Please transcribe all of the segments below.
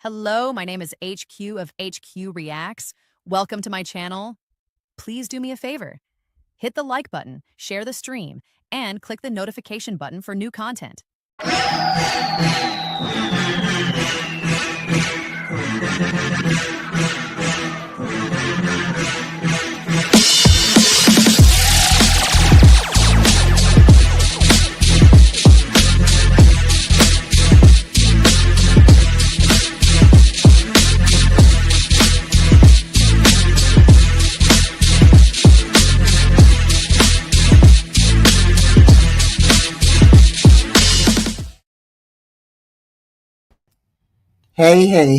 Hello, my name is HQ of HQ Reacts. Welcome to my channel. Please do me a favor. Hit the like button, share the stream, and click the notification button for new content.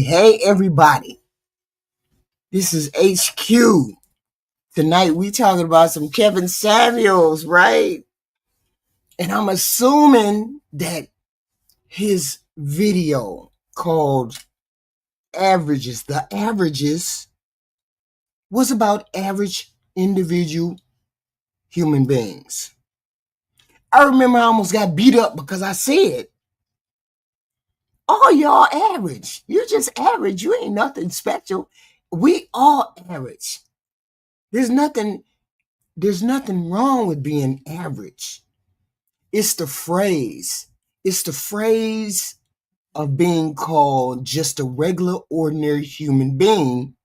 Hey, everybody. This is HQ. Tonight we talking about some Kevin Samuels, right? And I'm assuming that his video called Averages, the Averages, was about average individual human beings. I remember I almost got beat up because I said, all y'all average. You just average. You ain't nothing special. We all average. There's nothing wrong with being average. It's the phrase. It's the phrase of being called just a regular, ordinary human being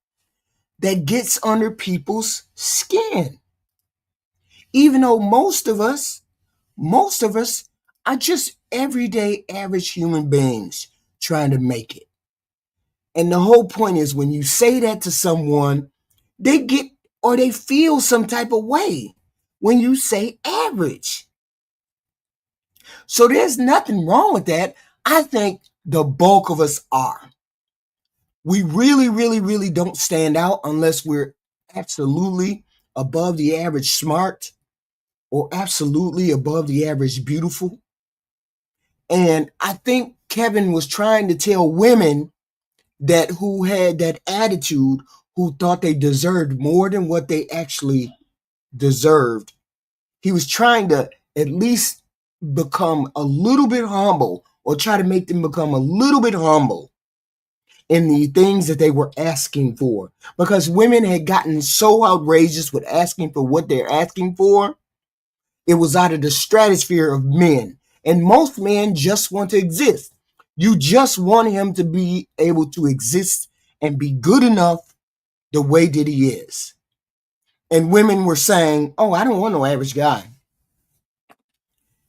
that gets under people's skin. Even though most of us are just everyday average human beings trying to make it. And the whole point is when you say that to someone, they get or they feel some type of way when you say average. So there's nothing wrong with that. I think the bulk of us are. We really don't stand out unless we're absolutely above the average smart or absolutely above the average beautiful. And I think Kevin was trying to tell women that who had that attitude, who thought they deserved more than what they actually deserved. He was trying to at least become a little bit humble or try to make them become a little bit humble in the things that they were asking for. Because women had gotten so outrageous with asking for what they're asking for. It was out of the stratosphere of men. And most men just want to exist. You just want him to be able to exist and be good enough the way that he is. And women were saying, oh, I don't want no average guy.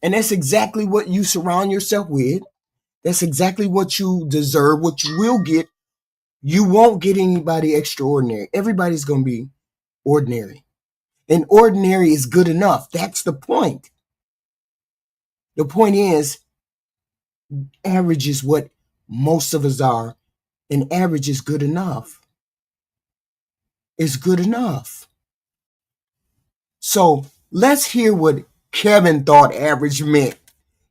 And that's exactly what you surround yourself with. That's exactly what you deserve, what you will get. You won't get anybody extraordinary. Everybody's going to be ordinary. And ordinary is good enough. That's the point. The point is, average is what most of us are, and average is good enough. It's good enough. So let's hear what Kevin thought average meant.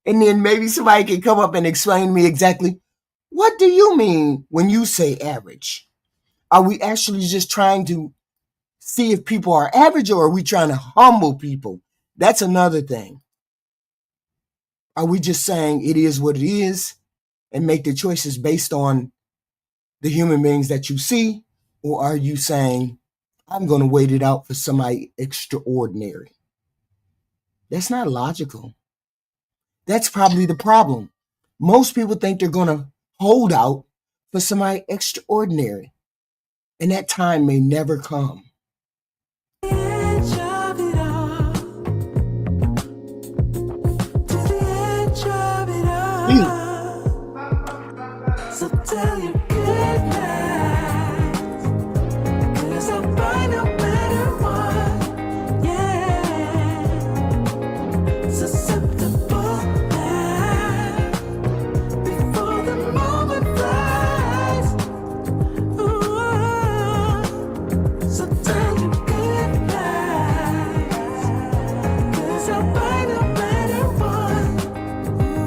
And then maybe somebody can come up and explain to me exactly, what do you mean when you say average? Are we actually just trying to see if people are average, or are we trying to humble people? That's another thing. Are we just saying it is what it is and make the choices based on the human beings that you see? Or are you saying, I'm going to wait it out for somebody extraordinary? That's not logical. That's probably the problem. Most people think they're going to hold out for somebody extraordinary. And that time may never come. So tell your good night, 'cause I'll find no matter what, yeah. Susceptible now, before the moment flies. Ooh. So tell your good night, 'cause I'll find no matter what. Ooh.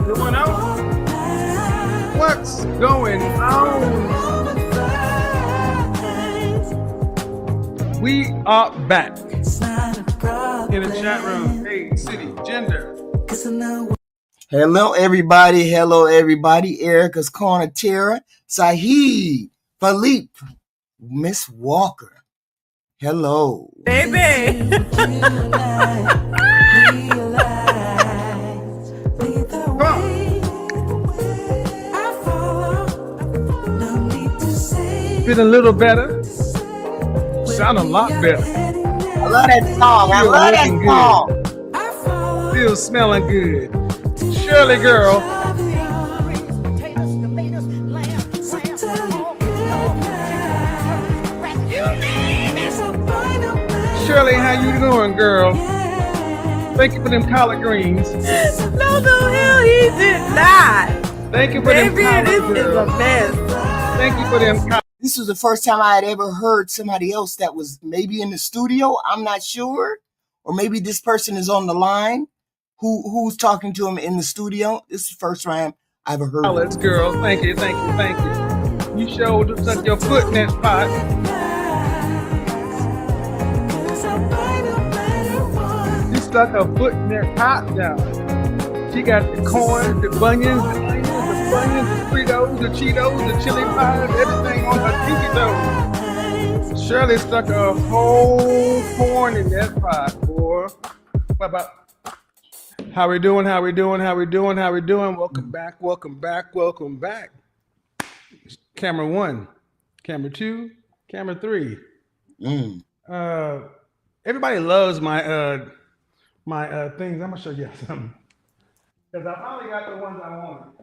Going out? What's going on? We are back in the chat room. Hey, city, gender. Hello, everybody. Hello, everybody. Erica's Corner, Tara, Saheed, Philippe, Miss Walker. Hello. Baby. Feel a little better. Sound a lot better. I love that song. I Still love that looking song. Still smelling good. Shirley girl. Shirley, how you doing, girl? Thank you for them collard greens. No, the hell he did not. Thank you for them Baby, collard this is a greens. mess. Thank you for them collard. This was the first time I had ever heard somebody else that was maybe in the studio. I'm not sure. Or maybe this person is on the line who's talking to him in the studio. This is the first time I ever heard Collards, it. girl. Thank you, thank you, thank you. You showed us that your foot in that pot. You stuck her foot in that pot down. She got the corn, the bunions, the onions, the bunions, the Fritos, the Cheetos, the chili pies, everything on her pinky toe. Shirley stuck a whole corn in that pot, boy. What about? How we doing? How we doing? How we doing? How we doing? Welcome back. Welcome back. Welcome back. Camera 1, camera 2, camera 3. Everybody loves my my things. I'm gonna show you something because I finally got the ones I wanted.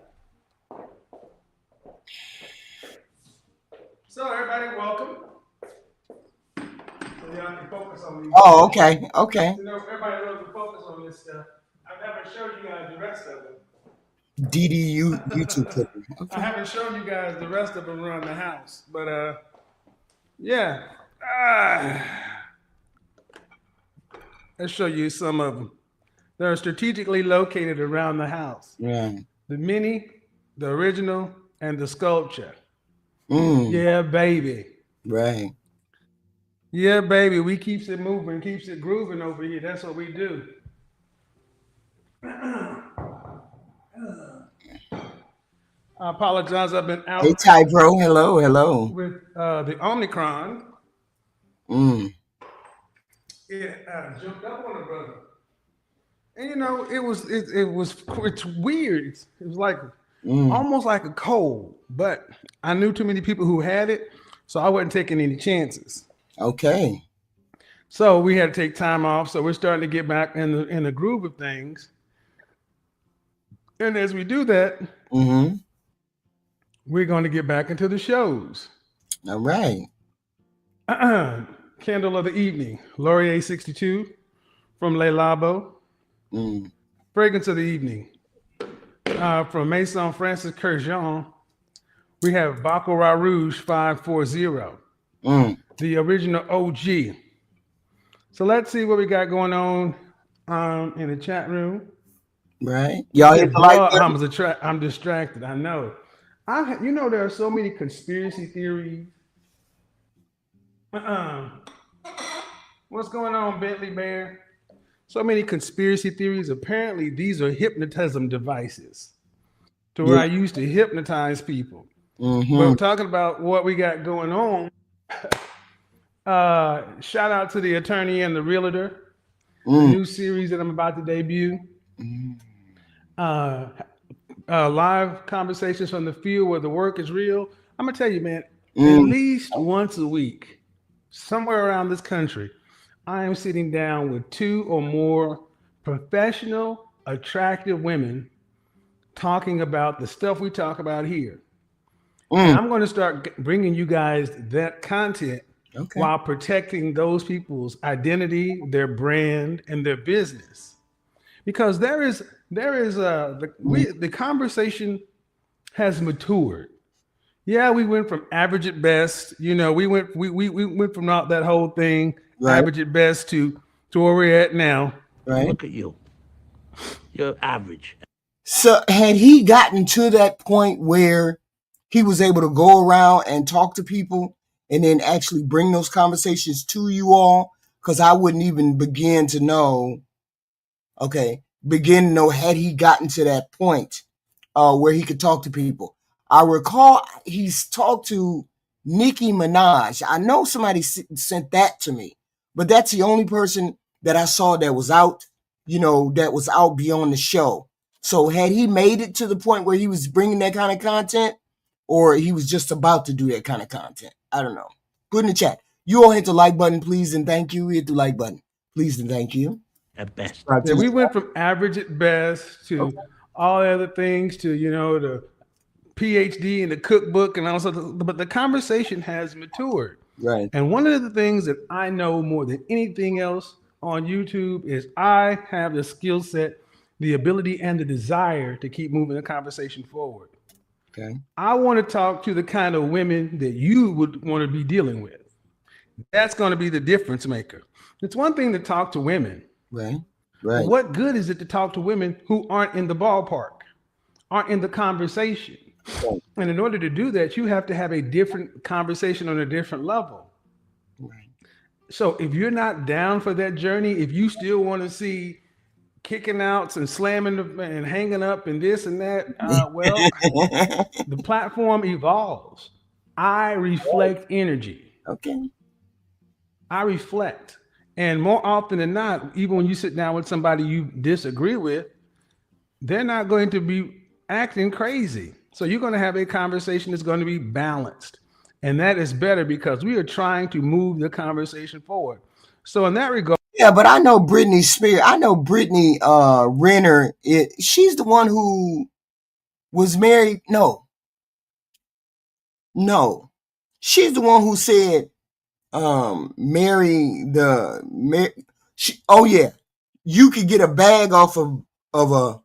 So everybody, welcome. So y'all can focus on these. Oh, okay. Okay. You know, everybody loves to focus on this stuff. I've never showed you guys the rest of it. DDU YouTube clip. I haven't shown you guys the rest of them around the house, but yeah. Let's show you some of them. They're strategically located around the house. Yeah. The mini, the original, and the sculpture. Mm, Yeah, baby. right. Yeah, baby. We keeps it moving, keeps it grooving over here. That's what we do. I apologize. I've been out Hey, Ty Bro. Hello. Hello. with the Omicron. Mm, It jumped up on a brother, and you know it's weird. It was like almost like a cold, but I knew too many people who had it, so I wasn't taking any chances. okay. So we had to take time off. So we're starting to get back in the groove of things, and as we do that, Mm-hmm. we're going to get back into the shows. All right. Candle of the Evening, Laurier 62 from Le Labo. Mm, Fragrance of the Evening from Maison Francis Kurkdjian. We have Baccarat Rouge 540, the original OG. So let's see what we got going on in the chat room. right. Y'all hit the like button? I'm distracted. I know. You know, there are so many conspiracy theories. What's going on, Bentley Bear? So many conspiracy theories. Apparently, these are hypnotism devices to where I used to hypnotize people. Mm-hmm. We're talking about what we got going on. Shout out to the Attorney and the Realtor, the new series that I'm about to debut. Live conversations from the field where the work is real. I'm gonna tell you, man, at least once a week, somewhere around this country, I am sitting down with 2 or more professional, attractive women talking about the stuff we talk about here. And I'm going to start bringing you guys that content while protecting those people's identity, their brand, and their business. Because the conversation has matured. Yeah, we went from average at best. You know, we went from that whole thing, average at best, to where we're at now. Right. Look at you. You're average. So had he gotten to that point where he was able to go around and talk to people and then actually bring those conversations to you all? Because I wouldn't even begin to know, okay, begin to know had he gotten to that point where he could talk to people. I recall he's talked to Nicki Minaj. I know somebody sent that to me, but that's the only person that I saw that was out, that was out beyond the show. So had he made it to the point where he was bringing that kind of content, or he was just about to do that kind of content? I don't know. Put in the chat. You all hit the like button, please and thank you. Hit the like button, please and thank you. At best. Yeah, we went from average at best to all the other things to, the PhD and the cookbook and also, but the conversation has matured. Right. And one of the things that I know more than anything else on YouTube is I have the skill set, the ability, and the desire to keep moving the conversation forward. Okay. I want to talk to the kind of women that you would want to be dealing with. That's going to be the difference maker. It's one thing to talk to women. Right. But what good is it to talk to women who aren't in the ballpark, aren't in the conversation? Right. And in order to do that, you have to have a different conversation on a different level. Right. So if you're not down for that journey, if you still want to see kicking outs and slamming and hanging up and this and that, well, the platform evolves. I reflect energy. Okay. I reflect. And more often than not, even when you sit down with somebody you disagree with, they're not going to be acting crazy. So you're going to have a conversation that's going to be balanced. And that is better because we are trying to move the conversation forward. So in that regard, yeah, but I know Britney Spears. I know Brittany Renner. She's the one who was married. No. She's the one who said, you could get a bag off of a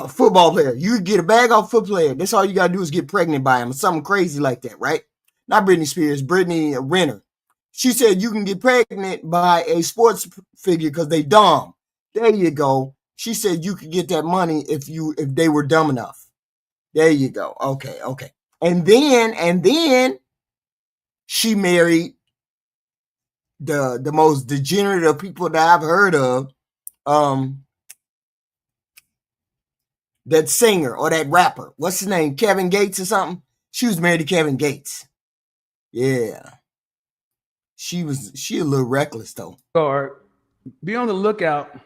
football player. You could get a bag off a football player. That's all you gotta do is get pregnant by him or something crazy like that, right? Not Britney Spears, Brittany Renner. She said you can get pregnant by a sports figure because they dumb. There you go. She said you could get that money if they were dumb enough. There you go. Okay. And then she married the most degenerate of people that I've heard of. That singer or that rapper. What's his name? Kevin Gates or something? She was married to Kevin Gates. Yeah. She a little reckless though. or be on the lookout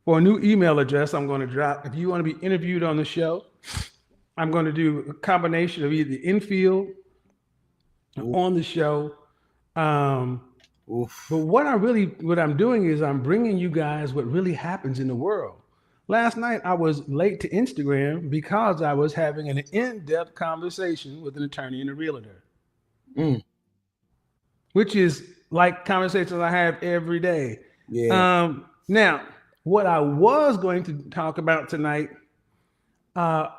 for a new email address I'm going to drop. If you want to be interviewed on the show, I'm going to do a combination of either infield on the show. But what I'm doing is I'm bringing you guys what really happens in the world. Last night, I was late to Instagram because I was having an in-depth conversation with an attorney and a realtor, which is like conversations I have every day. Yeah. Now, what I was going to talk about tonight,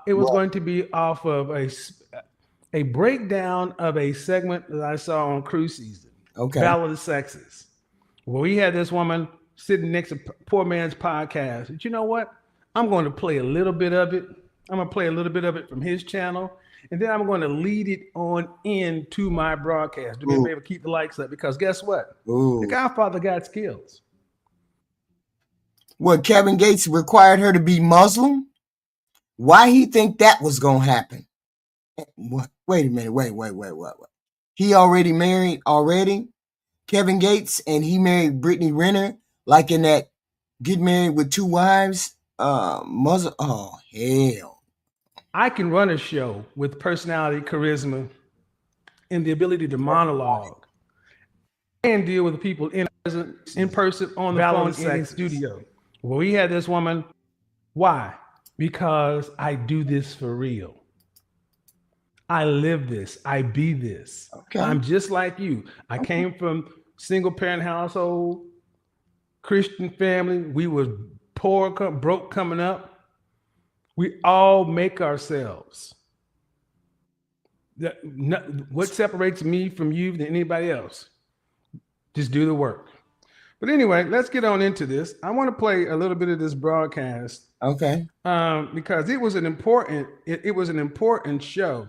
it was going to be off of a breakdown of a segment that I saw on Cruise Season. Okay. Battle of the Sexes. Well, we had this woman sitting next to Poor Man's Podcast. But you know what? I'm going to play a little bit of it. I'm going to play a little bit of it from his channel. And then I'm going to lead it on into my broadcast. Do me a favor, keep the likes up, because guess what? The Godfather got skills. What, Kevin Gates required her to be Muslim? Why he think that was going to happen? What? Wait a minute. Wait. He already married already? Kevin Gates, and he married Brittany Renner, like in that Get Married with Two Wives? Muslim? Oh, hell. I can run a show with personality, charisma, and the ability to monologue and deal with the people in person on the phone in the studio. Well, we had this woman. Why? Because I do this for real. I live this. I be this. Okay. I'm just like you. I came from single parent household, Christian family. We were poor, broke coming up. We all make ourselves. What separates me from you than anybody else? Just do the work. But anyway, let's get on into this. I want to play a little bit of this broadcast. Okay. Because it was an important show.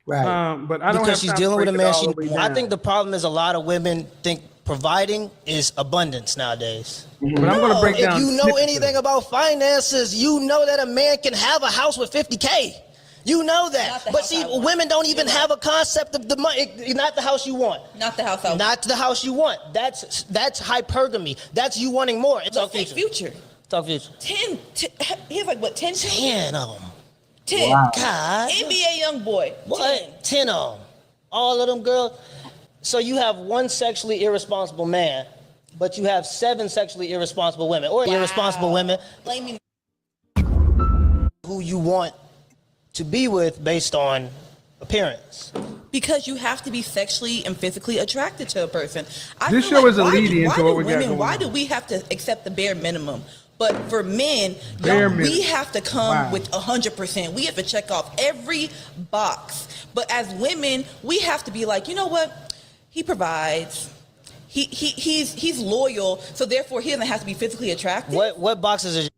Right. But I don't because have she's time to dealing with a break it man. all the way I down. think the problem is a lot of women think providing is abundance nowadays. But I'm going to break If down. you know snippets of anything it. about finances, you know that a man can have a house with 50K. You know that. Not the But house see, I want. women don't even You're have a concept of the money. Not the house you want. Not the house I want. Not the house you want. That's hypergamy. That's you wanting more. It's Let's all take future. Future. Talk future. 10, he has like what, 10 children? 10 of them. 10. God. NBA young boy. What? 10 of them. All of them girls. So you have one sexually irresponsible man, but you have 7 sexually irresponsible women, or irresponsible women Blaming who you want to be with based on appearance. because you have to be sexually and physically attracted to a person. This feel show is a why do- lead-in why to do what we got women, going Why on. do we have to accept the bare minimum? But for men, Bare we minimum. have to come Wow. with 100%. We have to check off every box. But as women, we have to be like, you know what? He provides. He's loyal, so therefore he doesn't have to be physically attractive. What boxes is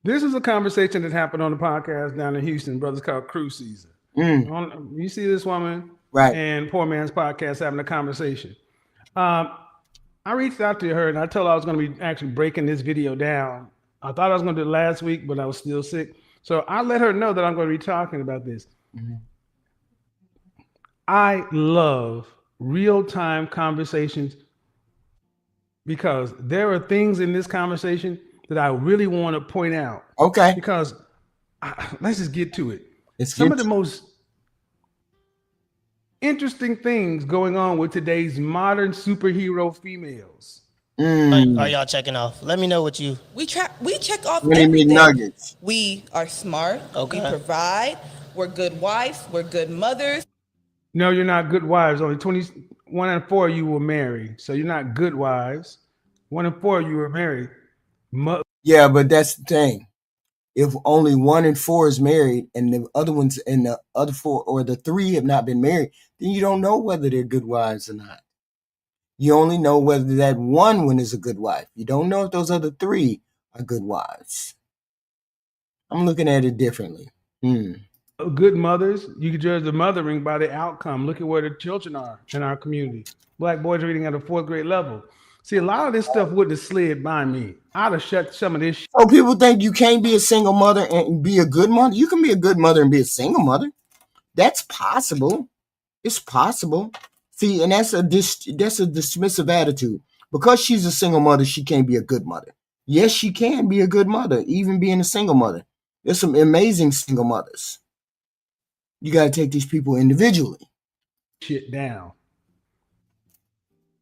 This is a conversation that happened on the podcast down in Houston, brothers, called Cruise Season. You see this woman, Right. And Poor Man's Podcast having a conversation. I reached out to her and I told her I was going to be actually breaking this video down. I thought I was going to do it last week, but I was still sick. So I let her know that I'm going to be talking about this. I love real-time conversations because there are things in this conversation that I really want to point out. Okay. Because let's just get to it. Let's Some get of the to- most interesting things going on with today's modern superhero females. are y'all checking off? Let me know what you. We check off What do you mean everything. nuggets? We are smart. Okay. We provide. We're good wives. We're good mothers. No, you're not good wives. Only 21 and 4 of you were married. So you're not good wives. 1 and 4 of you were married. Yeah, but that's the thing. If only 1 in 4 is married and the other ones and the other 4 or the 3 have not been married, then you don't know whether they're good wives or not. You only know whether that one is a good wife. You don't know if those other 3 are good wives. I'm looking at it differently. Good mothers, you can judge the mothering by the outcome. Look at where the children are in our community. Black boys reading at a 4th grade level. See, a lot of this stuff wouldn't have slid by me. I'd have shut some of this shit. So people think you can't be a single mother and be a good mother. You can be a good mother and be a single mother. That's possible. It's possible. See, and that's a dismissive attitude. Because she's a single mother, she can't be a good mother. Yes, she can be a good mother, even being a single mother. There's some amazing single mothers. You got to take these people individually. Shit down.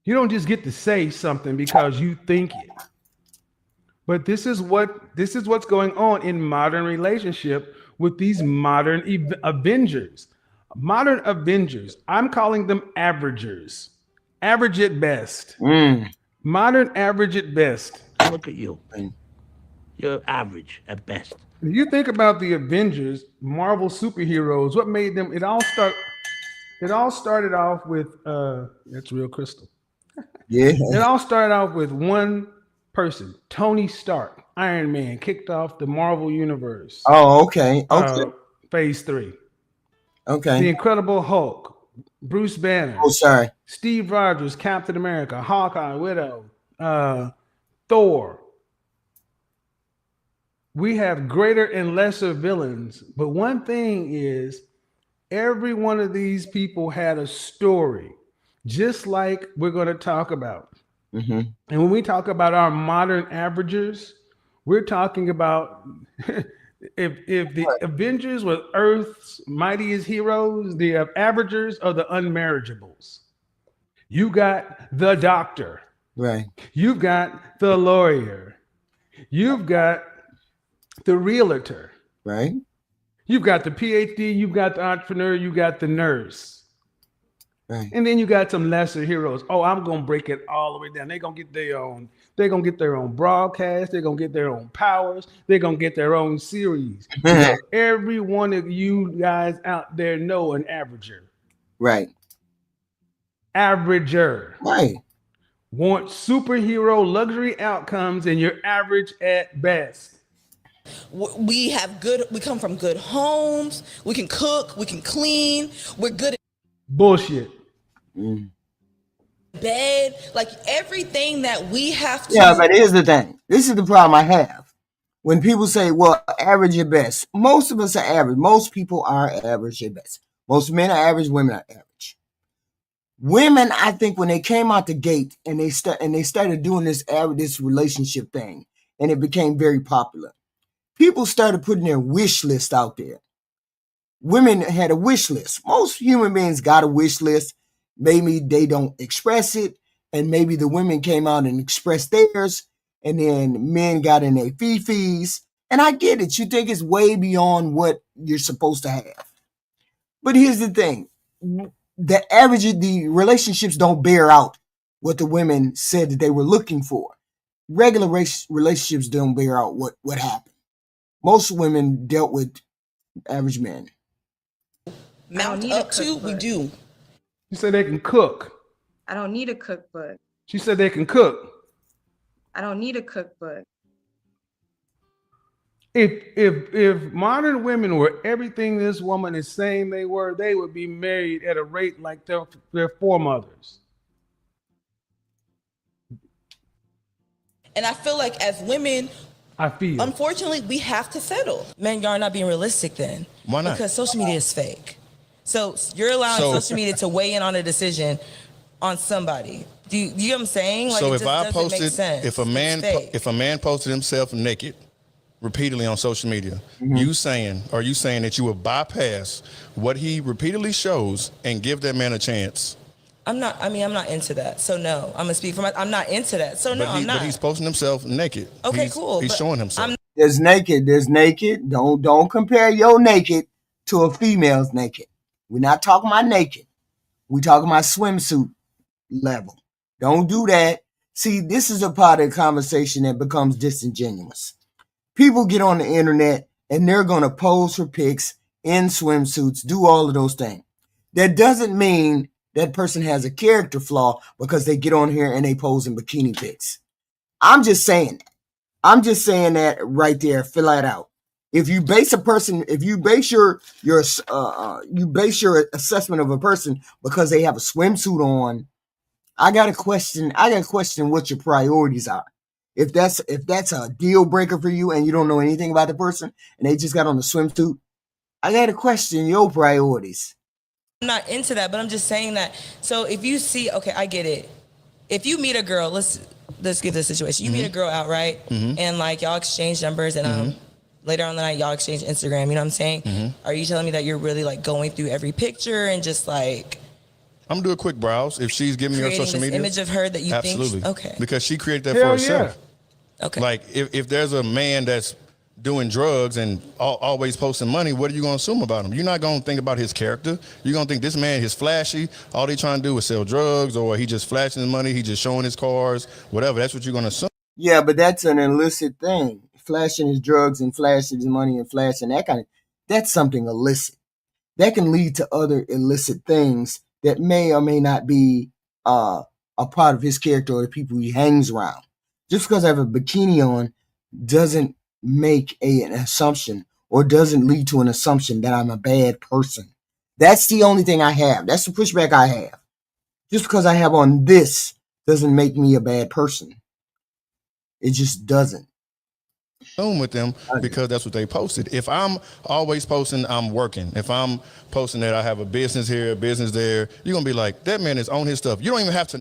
You don't just get to say something because you think it. But this is what's going on in modern relationship with these modern Avengers. Modern Avengers. I'm calling them averagers. Average at best. Modern average at best. Look at you. You're average at best. If you think about the Avengers, Marvel superheroes, what made them? It all started off with that's real crystal. Yeah. It all started off with one person, Tony Stark. Iron Man kicked off the Marvel universe. Oh, okay. Okay. Phase 3. The Okay. Incredible Hulk, Bruce Banner, Oh, sorry. Steve Rogers, Captain America, Hawkeye, Widow, Thor. We have greater and lesser villains, but one thing is every one of these people had a story, just like we're going to talk about. Mm-hmm. And when we talk about our modern averagers, we're talking about if the Avengers were Earth's mightiest heroes, the averagers are the unmarriageables. You got the doctor. Right. You've got the lawyer. You've got the realtor. Right. You've got the PhD. You've got the entrepreneur. You got the nurse. Right. And then you got some lesser heroes. Oh, I'm gonna break it all the way down. They're gonna get their own. They're gonna get their own broadcast. They're gonna get their own powers. They're gonna get their own series. Every one of you guys out there know an averager. Right. Averager. Right. Want superhero luxury outcomes, and you're average at best. We come from good homes. We can cook. We can clean. We're good at Bullshit. bed, like everything that we have to. Yeah, but here's the thing. This is the problem I have. When people say, well, average at best, most of us are average. Most people are average at best. Most men are average, women are average. Women, I think when they came out the gate and they started doing this relationship thing, and it became very popular, people started putting their wish list out there. Women had a wish list. Most human beings got a wish list. Maybe they don't express it, and maybe the women came out and expressed theirs, and then men got in their fee-fees. And I get it. You think it's way beyond what you're supposed to have. But here's the thing. The relationships don't bear out what the women said that they were looking for. Regular relationships don't bear out what happened. Most women dealt with average men. Mount up to, we do. She said they can cook. I don't need a cookbook. She said they can cook. I don't need a cookbook. If modern women were everything this woman is saying they were, they would be married at a rate like their foremothers. And I feel like as women, unfortunately, we have to settle. Men, y'all are not being realistic then. Why not? Because social media is fake. So you're allowing social media to weigh in on a decision on somebody. Do you get what I'm saying? Like, so it if I just doesn't make posted, sense. if a man posted himself naked repeatedly on social media, you saying that you would bypass what he repeatedly shows and give that man a chance? I'm not into that. So no, I'm gonna speak for I'm not into that. So no, I'm not. But he's posting himself naked. Okay, cool. He's showing himself. There's naked. Don't compare your naked to a female's naked. We're not talking about naked. We're talking about swimsuit level. Don't do that. See, this is a part of the conversation that becomes disingenuous. People get on the internet and they're going to pose for pics in swimsuits, do all of those things. That doesn't mean that person has a character flaw because they get on here and they pose in bikini pics. I'm just saying that. I'm just saying that right there, fill that out. If you base your assessment of a person because they have a swimsuit on, I gotta question what your priorities are. If that's a deal breaker for you and you don't know anything about the person and they just got on a swimsuit, I gotta question your priorities. I'm not into that, but I'm just saying that. So if you see, okay, I get it. If you meet a girl, let's give this situation. You meet a girl out, right? And like y'all exchange numbers and later on the night y'all exchange Instagram, you know what I'm saying? Are you telling me that you're really like going through every picture and just like I'm gonna do a quick browse if she's giving me her social media image of her that you absolutely. think okay. Because she created that for herself. Yeah. Okay. Like if there's a man that's doing drugs and always posting money, what are you gonna assume about him? You're not gonna think about his character. You're gonna think this man is flashy. All they trying to do is sell drugs, or he just flashing his money. He just showing his cars, whatever. That's what you're gonna assume. Yeah, but that's an illicit thing. Flashing his drugs and flashing his money and flashing that's something illicit. That can lead to other illicit things that may or may not be a part of his character or the people he hangs around. Just because I have a bikini on doesn't make an assumption or doesn't lead to an assumption that I'm a bad person. That's the only thing I have. That's the pushback I have. Just because I have on this doesn't make me a bad person. It just doesn't. With them because that's what they posted. If I'm always posting I'm working, if I'm posting that I have a business here, a business there, you're gonna be like, that man is on his stuff. You don't even have to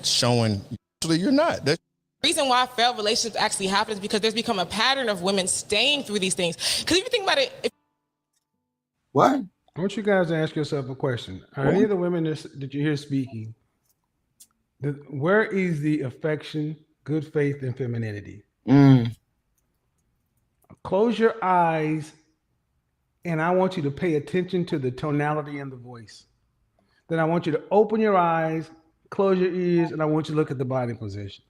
showing. Actually, you're not. That's reason why failed relationships actually happen is because there's become a pattern of women staying through these things. Because if you think about it, what? I want you guys to ask yourself a question. Are any of the women that you hear speaking, where is the affection, good faith, and femininity? Close your eyes, and I want you to pay attention to the tonality and the voice. Then I want you to open your eyes, close your ears, and I want you to look at the body positions.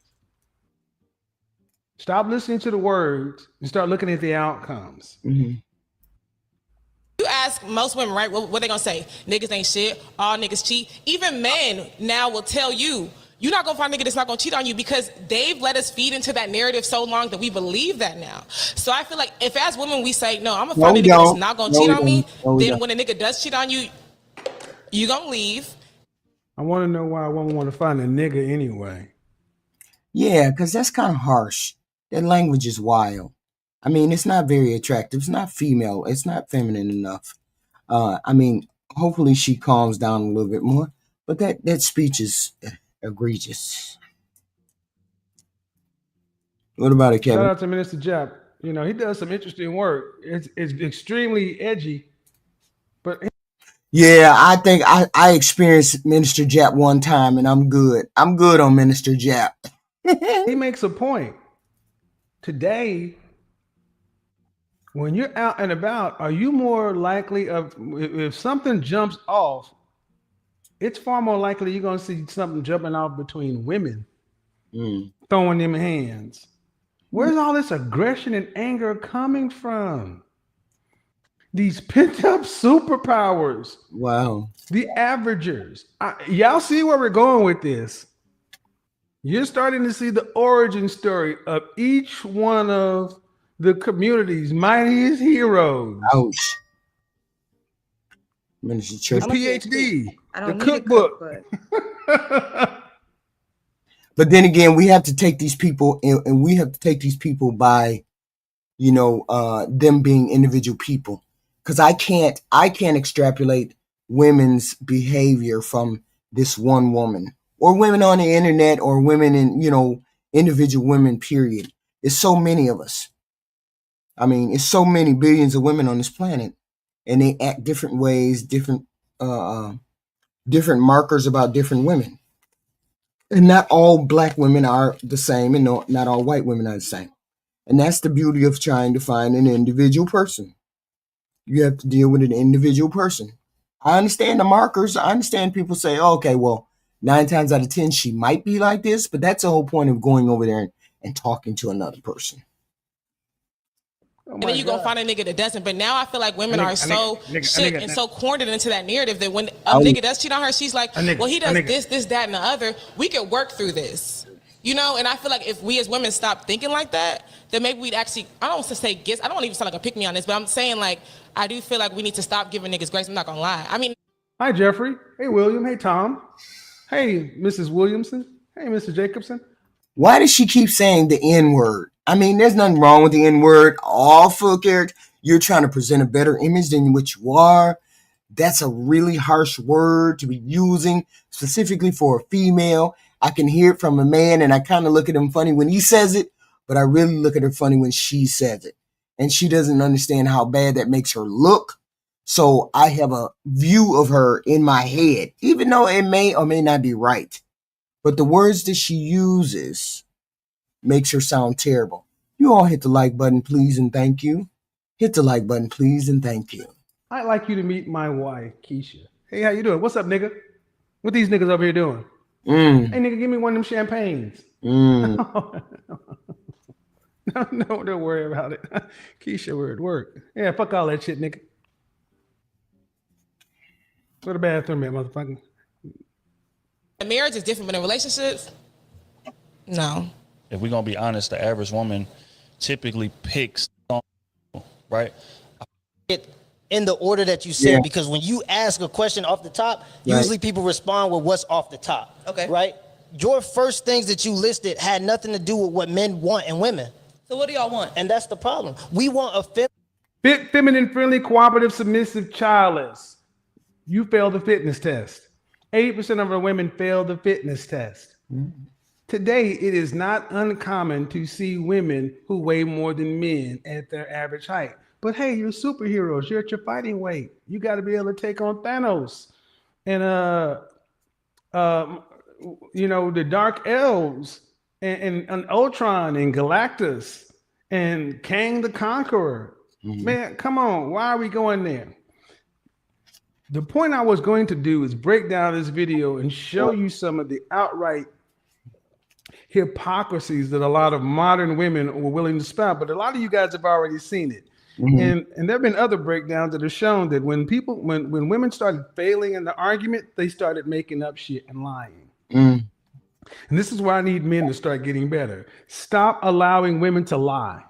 Stop listening to the words and start looking at the outcomes. you ask most women, right, what they gonna say? Niggas ain't shit, all niggas cheat. Even men now will tell you, you're not gonna find a nigga that's not gonna cheat on you because they've let us feed into that narrative so long that we believe that now. So I feel like if as women we say, no, I'm gonna find a nigga that's not gonna cheat on me, then when a nigga does cheat on you, you gonna leave. I want to know why a woman want to find a nigga anyway. Yeah, because that's kind of harsh. That language is wild. I mean, it's not very attractive. It's not female. It's not feminine enough. I mean, hopefully she calms down a little bit more. But that speech is egregious. What about it, Shout Kevin? out to Minister Jap. You know, he does some interesting work. It's extremely edgy, but Yeah, I think I experienced Minister Jap one time, and I'm good. I'm good on Minister Jap. he makes a point. Today, when you're out and about, are you more likely of if something jumps off? It's far more likely you're gonna see something jumping off between women, throwing them hands. Where's all this aggression and anger coming from? These pent up superpowers. Wow. The averagers. Y'all see where we're going with this. You're starting to see the origin story of each one of the community's mightiest heroes. Ouch. Minister The Church. PhD, I the don't need cookbook. a cookbook. But then again, we have to take these people, and we have to take these people by, them being individual people. Because I can't extrapolate women's behavior from this one woman, or women on the internet, or women in, individual women, period. It's so many of us. I mean, it's so many billions of women on this planet, and they act different ways, different markers about different women. And not all black women are the same, and not all white women are the same. And that's the beauty of trying to find an individual person. You have to deal with an individual person. I understand the markers. I understand people say, oh, okay, well, 9 times out of 10, she might be like this, but that's the whole point of going over there and talking to another person. And then you're going to find a nigga that doesn't. But now I feel like women are so shit and so cornered into that narrative that when a nigga does cheat on her, she's like, well, he does this, that, and the other. We could work through this. And I feel like if we as women stop thinking like that, then maybe we'd actually, I don't want to say I don't want to even sound like a pick me on this, but I'm saying like, I do feel like we need to stop giving niggas grace. I'm not going to lie. I mean. Hi, Jeffrey. Hey, William. Hey, Tom. Hey, Mrs. Williamson. Hey, Mr. Jacobson. Why does she keep saying the N-word? I mean, there's nothing wrong with the N-word. All full character. You're trying to present a better image than what you are. That's a really harsh word to be using specifically for a female. I can hear it from a man, and I kind of look at him funny when he says it, but I really look at her funny when she says it. And she doesn't understand how bad that makes her look. So I have a view of her in my head, even though it may or may not be right. But the words that she uses makes her sound terrible. You all hit the like button, please, and thank you. Hit the like button, please, and thank you. I'd like you to meet my wife, Keisha. Hey, how you doing? What's up, nigga? What these niggas over here doing? Hey, nigga, give me one of them champagnes. No, don't worry about it. Keisha, we're at work. Yeah, fuck all that shit, nigga. Go to the bathroom, man, motherfucker. Marriage is different, but in relationships, no. If we're going to be honest, the average woman typically picks, right? In the order that you said, because when you ask a question off the top, usually people respond with what's off the top. Okay. Right? Your first things that you listed had nothing to do with what men want in women. So what do y'all want? And that's the problem. We want a feminine, friendly, cooperative, submissive, childless. You failed the fitness test. 80% of our women fail the fitness test. Today, it is not uncommon to see women who weigh more than men at their average height. But hey, you're superheroes. You're at your fighting weight. You got to be able to take on Thanos and the Dark Elves and Ultron and Galactus and Kang the Conqueror. Man, come on. Why are we going there? The point I was going to do is break down this video and show you some of the outright hypocrisies that a lot of modern women were willing to spout, but a lot of you guys have already seen it. And there have been other breakdowns that have shown that when women started failing in the argument, they started making up shit and lying. And this is why I need men to start getting better. Stop allowing women to lie.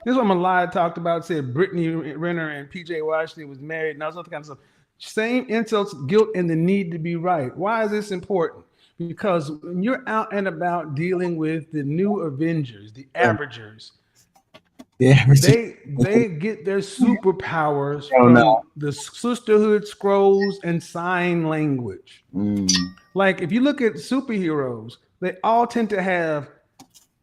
This is what Malaya talked about, said Brittany Renner and PJ Washington was married and all this other kind of stuff. Same insults, guilt, and the need to be right. Why is this important? Because when you're out and about dealing with the new Avengers, the Averagers, Yeah. they get their superpowers from the Sisterhood scrolls and sign language. Like if you look at superheroes, they all tend to have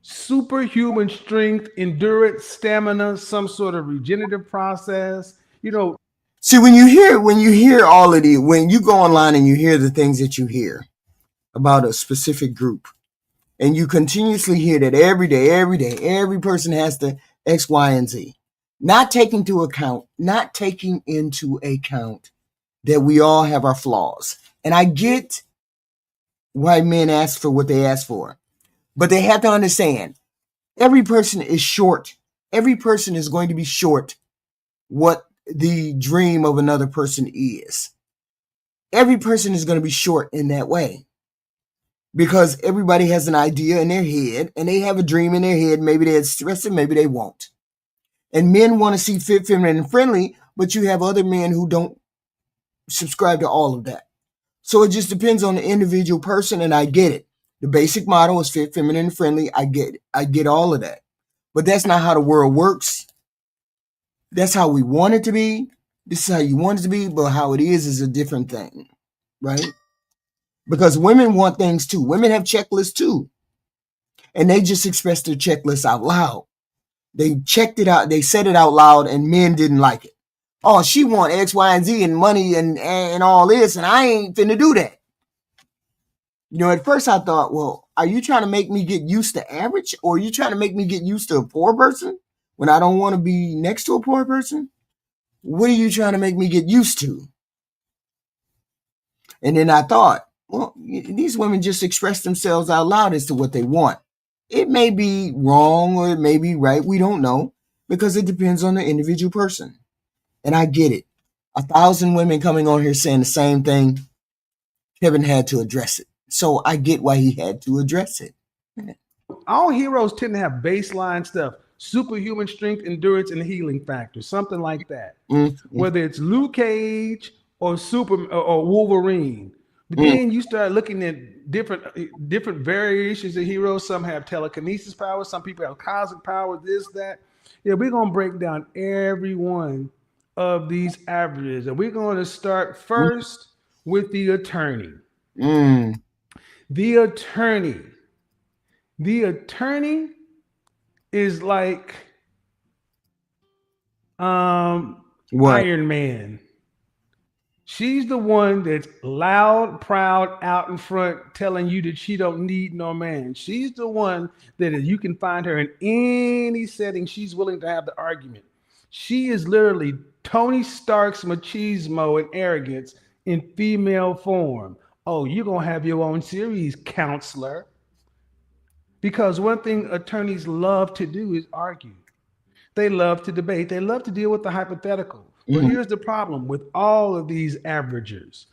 superhuman strength, endurance, stamina, some sort of regenerative process. You know, See, when you hear all of when you go online and you hear the things that you hear about a specific group, and you continuously hear that every day, every person has the X, Y, and Z, not taking into account that we all have our flaws. And I get why men ask for what they ask for, but they have to understand every person is short. Every person is going to be short what the dream of another person is. Every person is going to be short in that way because everybody has an idea in their head and they have a dream in their head. Maybe they express it, maybe they won't. And men want to see fit, feminine, and friendly, but you have other men who don't subscribe to all of that. So it just depends on the individual person, and I get it. The basic model is fit, feminine, and friendly. I get it. I get all of that. But that's not how the world works. That's how we want it to be. This is how you want it to be, but how it is a different thing, right? Because women want things too. Women have checklists too. And they just express their checklist out loud. They checked it out. They said it out loud and men didn't like it. Oh, she want X, Y, and Z and money and all this, and I ain't finna do that. You know, at first I thought, well, are you trying to make me get used to average, or are you trying to make me get used to a poor person when I don't want to be next to a poor person? What are you trying to make me get used to? And then I thought, well, these women just express themselves out loud as to what they want. It may be wrong or it may be right. We don't know because it depends on the individual person. And I get it. 1,000 women coming on here saying the same thing. Kevin had to address it. So I get why he had to address it. All heroes tend to have baseline stuff. Superhuman strength, endurance, and healing factor. Something like that. Whether it's Luke Cage or or Wolverine. But then you start looking at different variations of heroes. Some have telekinesis power. Some people have cosmic power, this, that. Yeah, we're going to break down every one of these averages. And we're going to start first with the attorney. The attorney. The attorney is like Iron Man. She's the one that's loud, proud, out in front, telling you that she don't need no man. She's the one that you can find her in any setting. She's willing to have the argument. She is literally Tony Stark's machismo and arrogance in female form. Oh, you're going to have your own series, counselor. Because one thing attorneys love to do is argue. They love to debate. They love to deal with the hypothetical. But here's the problem with all of these averagers.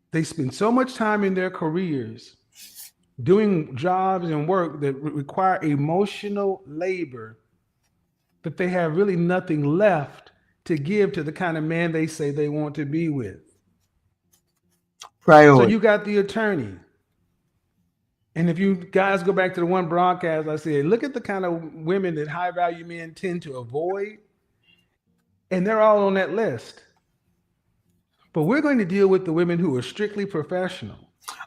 They spend so much time in their careers doing jobs and work that require emotional labor that they have really nothing left to give to the kind of man they say they want to be with. Priority. So you got the attorney. And if you guys go back to the one broadcast, I said, look at the kind of women that high value men tend to avoid. And they're all on that list. But we're going to deal with the women who are strictly professional.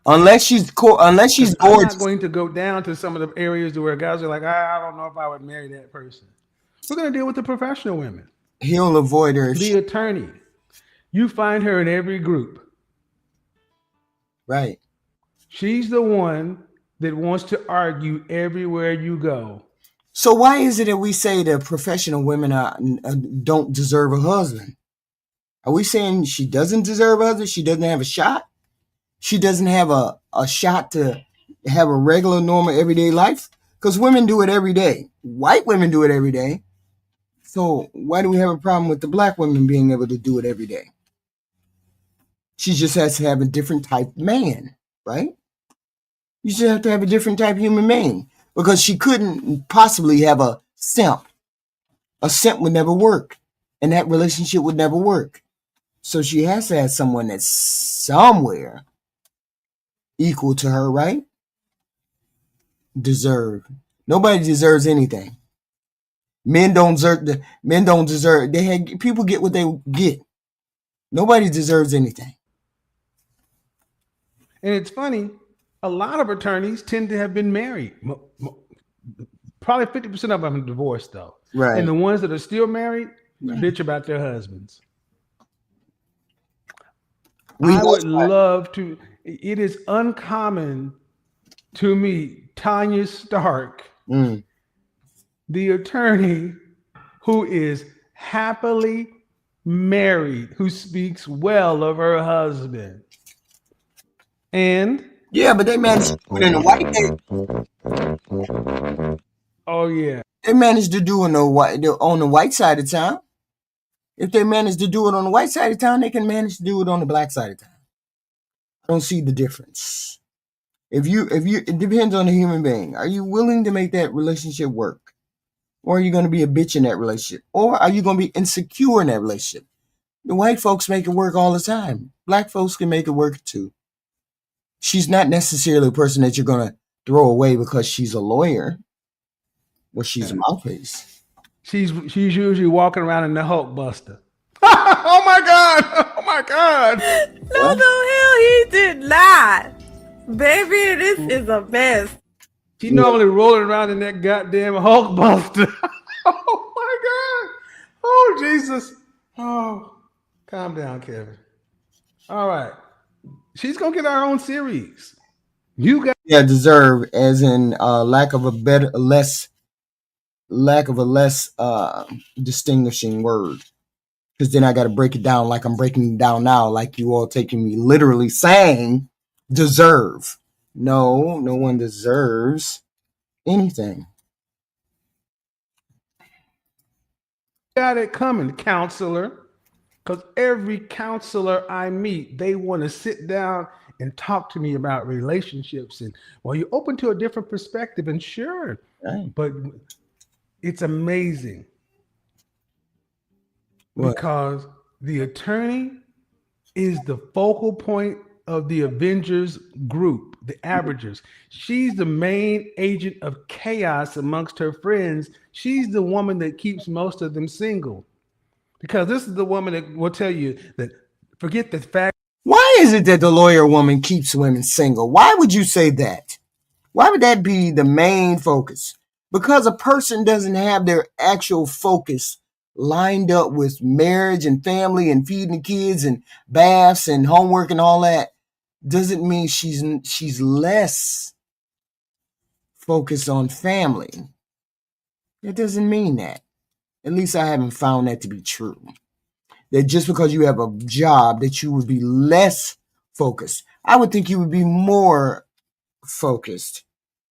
Unless she's I'm gorgeous. not going to go down to some of the areas where guys are like, I don't know if I would marry that person. We're going to deal with the professional women. He'll avoid her. The attorney. You find her in every group. Right. She's the one that wants to argue everywhere you go. So why is it that we say that professional women don't deserve a husband? Are we saying she doesn't deserve a husband? She doesn't have a shot? She doesn't have a shot to have a regular, normal, everyday life? Because women do it every day. White women do it every day. So why do we have a problem with the black women being able to do it every day? She just has to have a different type man, right? You just have to have a different type of human being. Because she couldn't possibly have a simp. A simp would never work. And that relationship would never work. So she has to have someone that's somewhere equal to her, right? Deserve. Nobody deserves anything. Men don't deserve. Men don't deserve. People get what they get. Nobody deserves anything. And it's funny, a lot of attorneys tend to have been married. Probably 50% of them are divorced, though. Right. And the ones that are still married bitch about their husbands. I would love to. It is uncommon to meet Tanya Stark, the attorney who is happily married, who speaks well of her husband. And yeah, but they managed to do it in the white. Oh yeah, they managed to do it on the white side of town. If they manage to do it on the white side of town, they can manage to do it on the black side of town. I don't see the difference. If you, it depends on the human being. Are you willing to make that relationship work, or are you going to be a bitch in that relationship, or are you going to be insecure in that relationship? The white folks make it work all the time. Black folks can make it work too. She's not necessarily a person that you're going to throw away because she's a lawyer or she's a mouthpiece. She's usually walking around in the Hulk Buster. Oh my God! Oh my God! No, the hell he did not. Baby, this is a mess. She normally rolling around in that goddamn Hulk Buster. Oh my God! Oh Jesus! Oh, calm down, Kevin. All right. She's gonna get our own series. You got deserve, as in lack of a less distinguishing word. Because then I got to break it down like I'm breaking it down now, like you all taking me literally saying deserve. No one deserves anything. Got it coming, counselor. Because every counselor I meet, they want to sit down and talk to me about relationships. And well, you're open to a different perspective, and sure, right. But it's amazing. What? Because the attorney is the focal point of the Avengers group, the Averagers. She's the main agent of chaos amongst her friends. She's the woman that keeps most of them single. Because this is the woman that will tell you that forget the fact. Why is it that the lawyer woman keeps women single? Why would you say that? Why would that be the main focus? Because a person doesn't have their actual focus lined up with marriage and family and feeding the kids and baths and homework and all that, doesn't mean she's less focused on family. That doesn't mean that. At least I haven't found that to be true. That just because you have a job that you would be less focused. I would think you would be more focused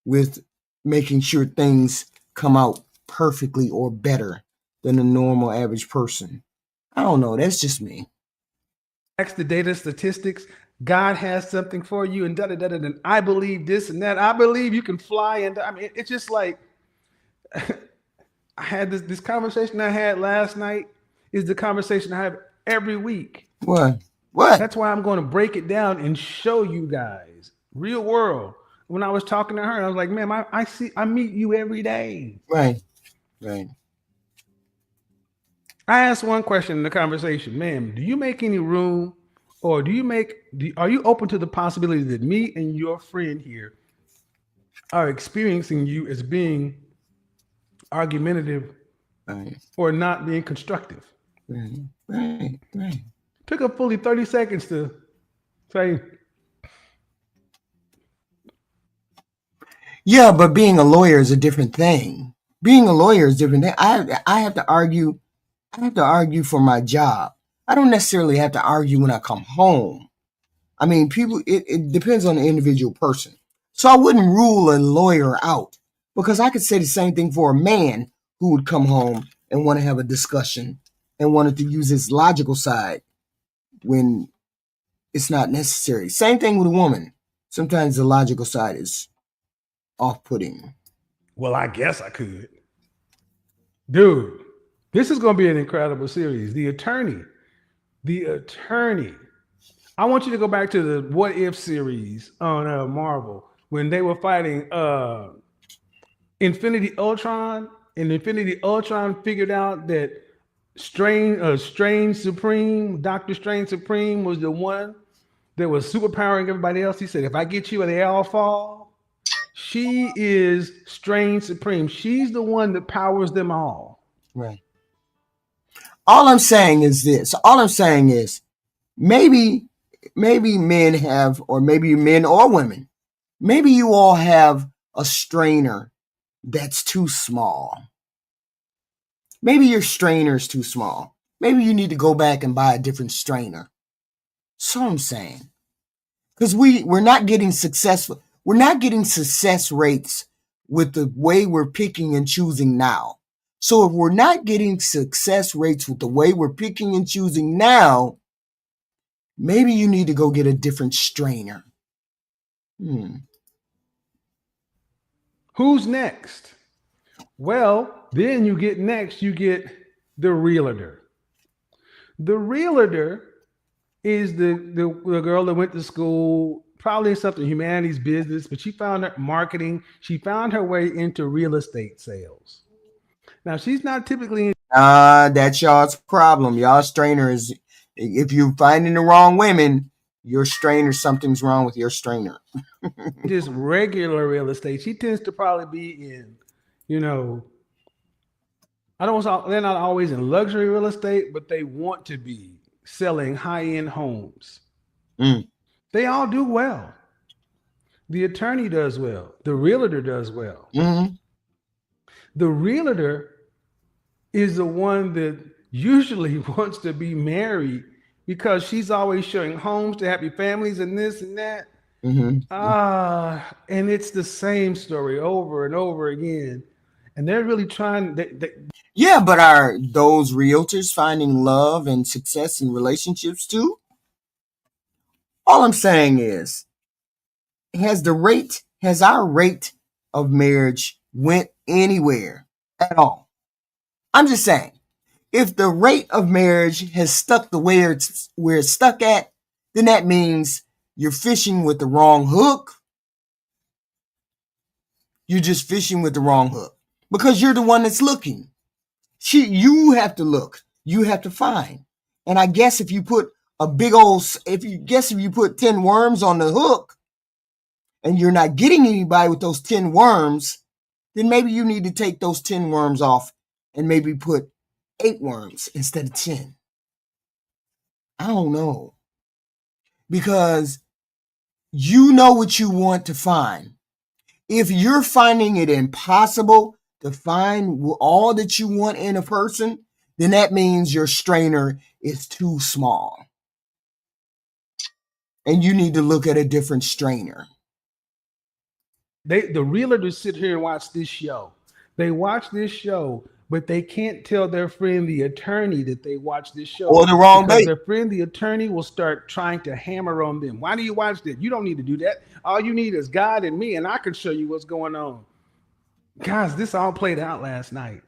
with making sure things come out perfectly or better than a normal average person. I don't know. That's just me. The data statistics. God has something for you, and and I believe this and that. I believe you can fly, and I mean, it's just like I had this conversation I had last night. Is the conversation I have every week. What? That's why I'm going to break it down and show you guys real world. When I was talking to her, I was like, "Man, I meet you every day." Right. I asked one question in the conversation, ma'am, do you make any room, or are you open to the possibility that me and your friend here are experiencing you as being argumentative or not being constructive? Right. Took up fully 30 seconds to say. Yeah, but being a lawyer is a different thing. Being a lawyer is a different thing. I have to argue. I have to argue for my job. I don't necessarily have to argue when I come home. I mean, it depends on the individual person. So I wouldn't rule a lawyer out, because I could say the same thing for a man who would come home and want to have a discussion and wanted to use his logical side when it's not necessary. Same thing with a woman. Sometimes the logical side is off-putting. Well, I guess I could. Dude, this is going to be an incredible series. The attorney The Attorney. I want you to go back to the What If series on Marvel when they were fighting Infinity Ultron, and Infinity Ultron figured out that Strange Supreme, Doctor Strange Supreme was the one that was superpowering everybody else. He said, if I get you and they all fall, she is Strange Supreme. She's the one that powers them all. Right. All I'm saying is this. All I'm saying is maybe men have, or maybe men or women, maybe you all have a strainer that's too small. Maybe your strainer is too small. Maybe you need to go back and buy a different strainer. So I'm saying, because we're not getting successful. We're not getting success rates with the way we're picking and choosing now. So if we're not getting success rates with the way we're picking and choosing now, maybe you need to go get a different strainer. Who's next? Well, then you get the realtor. The realtor is the girl that went to school, probably in something humanities business, but she found her marketing. She found her way into real estate sales. Now, she's not typically that's y'all's problem. Y'all strainer is, if you're finding the wrong women, your strainer, something's wrong with your strainer. just regular real estate. She tends to probably be in, they're not always in luxury real estate, but they want to be selling high-end homes. They all do well. The attorney does well. The realtor does well. The realtor is the one that usually wants to be married because she's always showing homes to happy families and this and that. And it's the same story over and over again. And they're really trying. Yeah, but are those realtors finding love and success in relationships too? All I'm saying is, has our rate of marriage went anywhere at all? I'm just saying, if the rate of marriage has stuck the way where it's stuck at, then that means you're fishing with the wrong hook. You're just fishing with the wrong hook because you're the one that's looking. You have to look. You have to find. And I guess if you put if you put 10 worms on the hook and you're not getting anybody with those 10 worms, then maybe you need to take those 10 worms off and maybe put 8 worms instead of 10. I don't know. Because you know what you want to find. If you're finding it impossible to find all that you want in a person, then that means your strainer is too small. And you need to look at a different strainer. The realtors sit here and watch this show. They watch this show, but they can't tell their friend, the attorney, that they watch this show. Or the wrong because date. their friend, the attorney, will start trying to hammer on them. Why do you watch that? You don't need to do that. All you need is God and me, and I can show you what's going on. Guys, this all played out last night.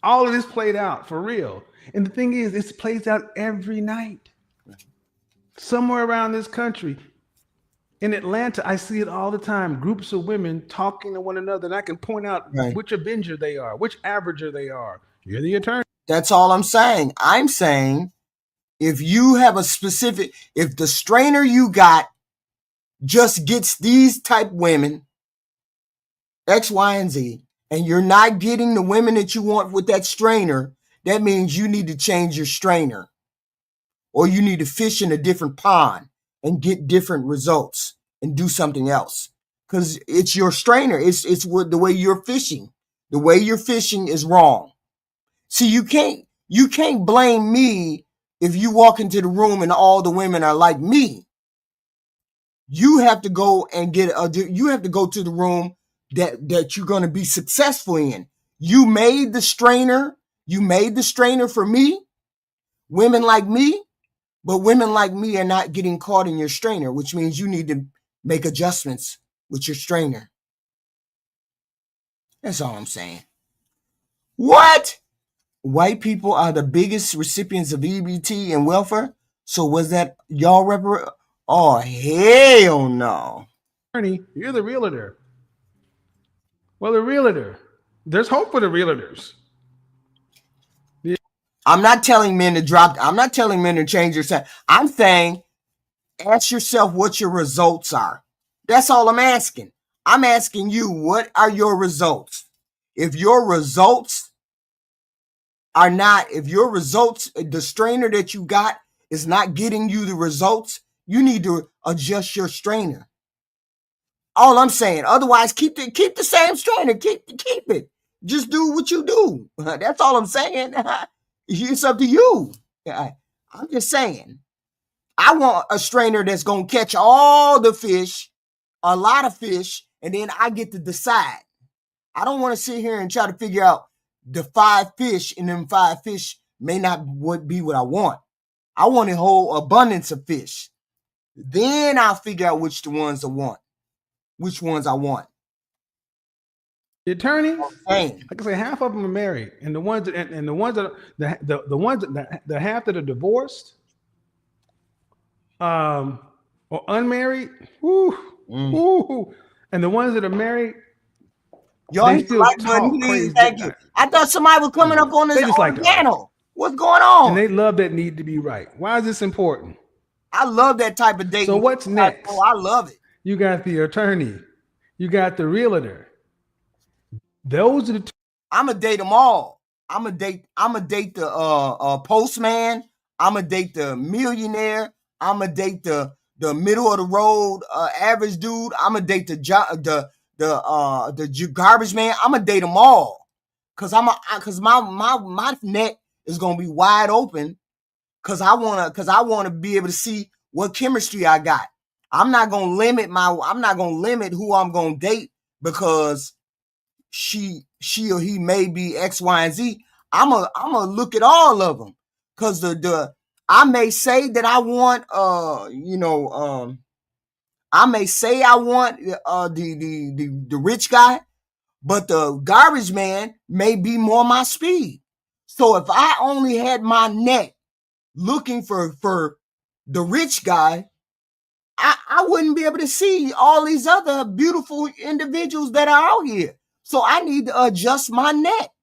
All of this played out for real. And the thing is, it plays out every night. Somewhere around this country. In Atlanta, I see it all the time. Groups of women talking to one another, and I can point out which avenger they are, which averager they are. You're the attorney. That's all I'm saying. I'm saying if you have if the strainer you got just gets these type women, X, Y, and Z, and you're not getting the women that you want with that strainer, that means you need to change your strainer. Or you need to fish in a different pond and get different results and do something else. Because it's your strainer. It's the way you're fishing. The way you're fishing is wrong. See, you can't blame me if you walk into the room and all the women are like me. You have to go and you have to go to the room that you're going to be successful in. You made the strainer. You made the strainer for me, women like me, but women like me are not getting caught in your strainer, which means you need to make adjustments with your strainer. That's all I'm saying. What? white people are the biggest recipients of EBT and welfare. So was that y'all Oh, hell no. Attorney, you're the realtor. Well, the realtor. There's hope for the realtors. I'm not telling men to drop. I'm not telling men to change your set. I'm saying ask yourself what your results are. That's all I'm asking. I'm asking you, what are your results? If your results are not, if your results, the strainer that you got is not getting you the results, you need to adjust your strainer. All I'm saying. Otherwise, keep the same strainer. Keep it. Just do what you do. That's all I'm saying. It's up to you. I'm just saying. I want a strainer that's gonna catch all the fish, a lot of fish, and then I get to decide. I don't want to sit here and try to figure out the 5 fish, and them 5 fish may not be what I want. I want a whole abundance of fish. Then I'll figure out which ones I want. The attorneys, Hey. like I say, half of them are married, and the ones that the half that are divorced, or unmarried, and the ones that are married, y'all they hit the still like talk button, crazy. please. Thank you. I thought somebody was coming up on this They just like to panel. What's going on? And they love that need to be right. Why is this important? I love that type of dating. So what's next? Oh, I love it. You got the attorney. You got the realtor. Those are the I'm gonna date them all. I'm gonna date the postman. I'm gonna date the millionaire. I'm gonna date the middle of the road average dude. I'm gonna date the garbage man. I'm gonna date them all, cause my net is gonna be wide open, cause I wanna be able to see what chemistry I got. I'm not gonna limit who I'm gonna date because she or he may be X, Y, and Z. I'm a look at all of them, cause I may say that I want I may say I want the rich guy, but the garbage man may be more my speed. So if I only had my net looking for the rich guy, I wouldn't be able to see all these other beautiful individuals that are out here. So I need to adjust my net.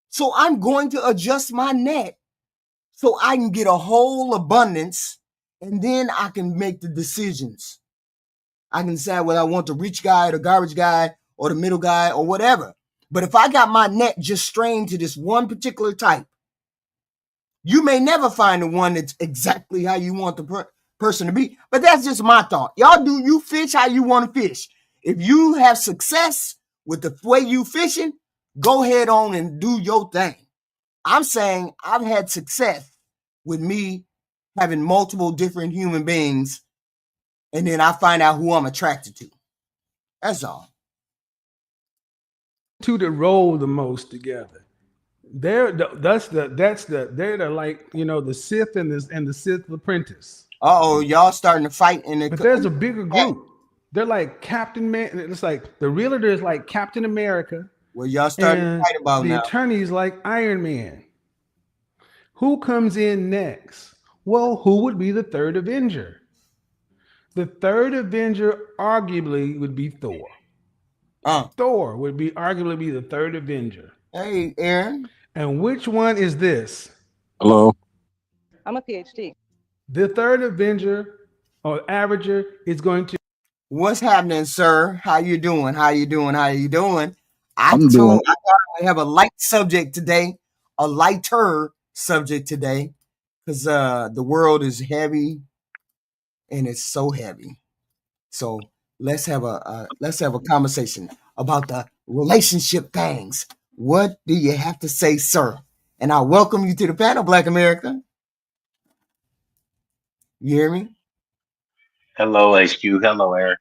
So I'm going to adjust my net so I can get a whole abundance, and then I can make the decisions. I can decide whether I want the rich guy, the garbage guy, or the middle guy, or whatever. But if I got my net just strained to this one particular type, you may never find the one that's exactly how you want the person to be. But that's just my thought. You fish how you want to fish. If you have success with the way you fishing, go ahead on and do your thing. I'm saying I've had success with me having multiple different human beings, and then I find out who I'm attracted to. That's all. two that roll the most together. They're the like, the Sith and the Sith apprentice. Y'all starting to fight but there's a bigger group. They're like Captain Man. It's like the realtor is like Captain America. Well, y'all starting to fight about the now. attorney is like Iron Man. Who comes in next? Well, who would be the third Avenger? The third Avenger arguably would be Thor. Thor would arguably be the third Avenger. Hey, Aaron. And which one is this? Hello. I'm a PhD. The third Avenger or Averager is going to. What's happening, sir? How you doing? I I'm doing. thought I have a light subject today, a lighter subject today, because the world is heavy, and it's so heavy. So let's have a conversation about the relationship things. What do you have to say, sir? And I welcome you to the panel, Black America. You hear me? Hello, HQ. Hello, Eric.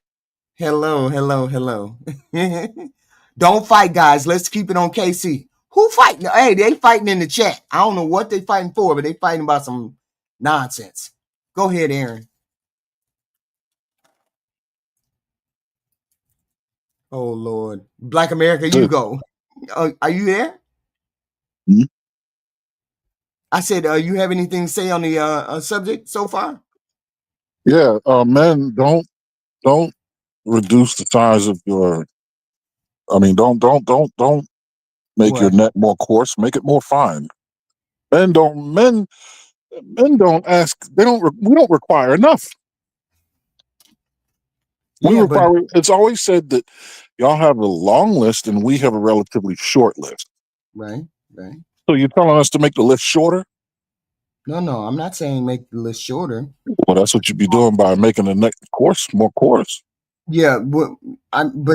Hello. Don't fight, guys. Let's keep it on KC. Who fighting? Hey, they fighting in the chat. I don't know what they fighting for, but they fighting about some nonsense. Go ahead, Aaron. Oh, Lord. Black America, you go. Are you there? I said, you have anything to say on the subject so far? Yeah, men don't reduce the size of your. I mean, don't make your What? neck more coarse. Make it more fine. Men don't ask. We don't require enough. We Yeah, but require. It's always said that y'all have a long list and we have a relatively short list. right. So you're telling us to make the list shorter? No, I'm not saying make the list shorter. Well, that's what you'd be doing by making the neck coarse, more coarse. Yeah, but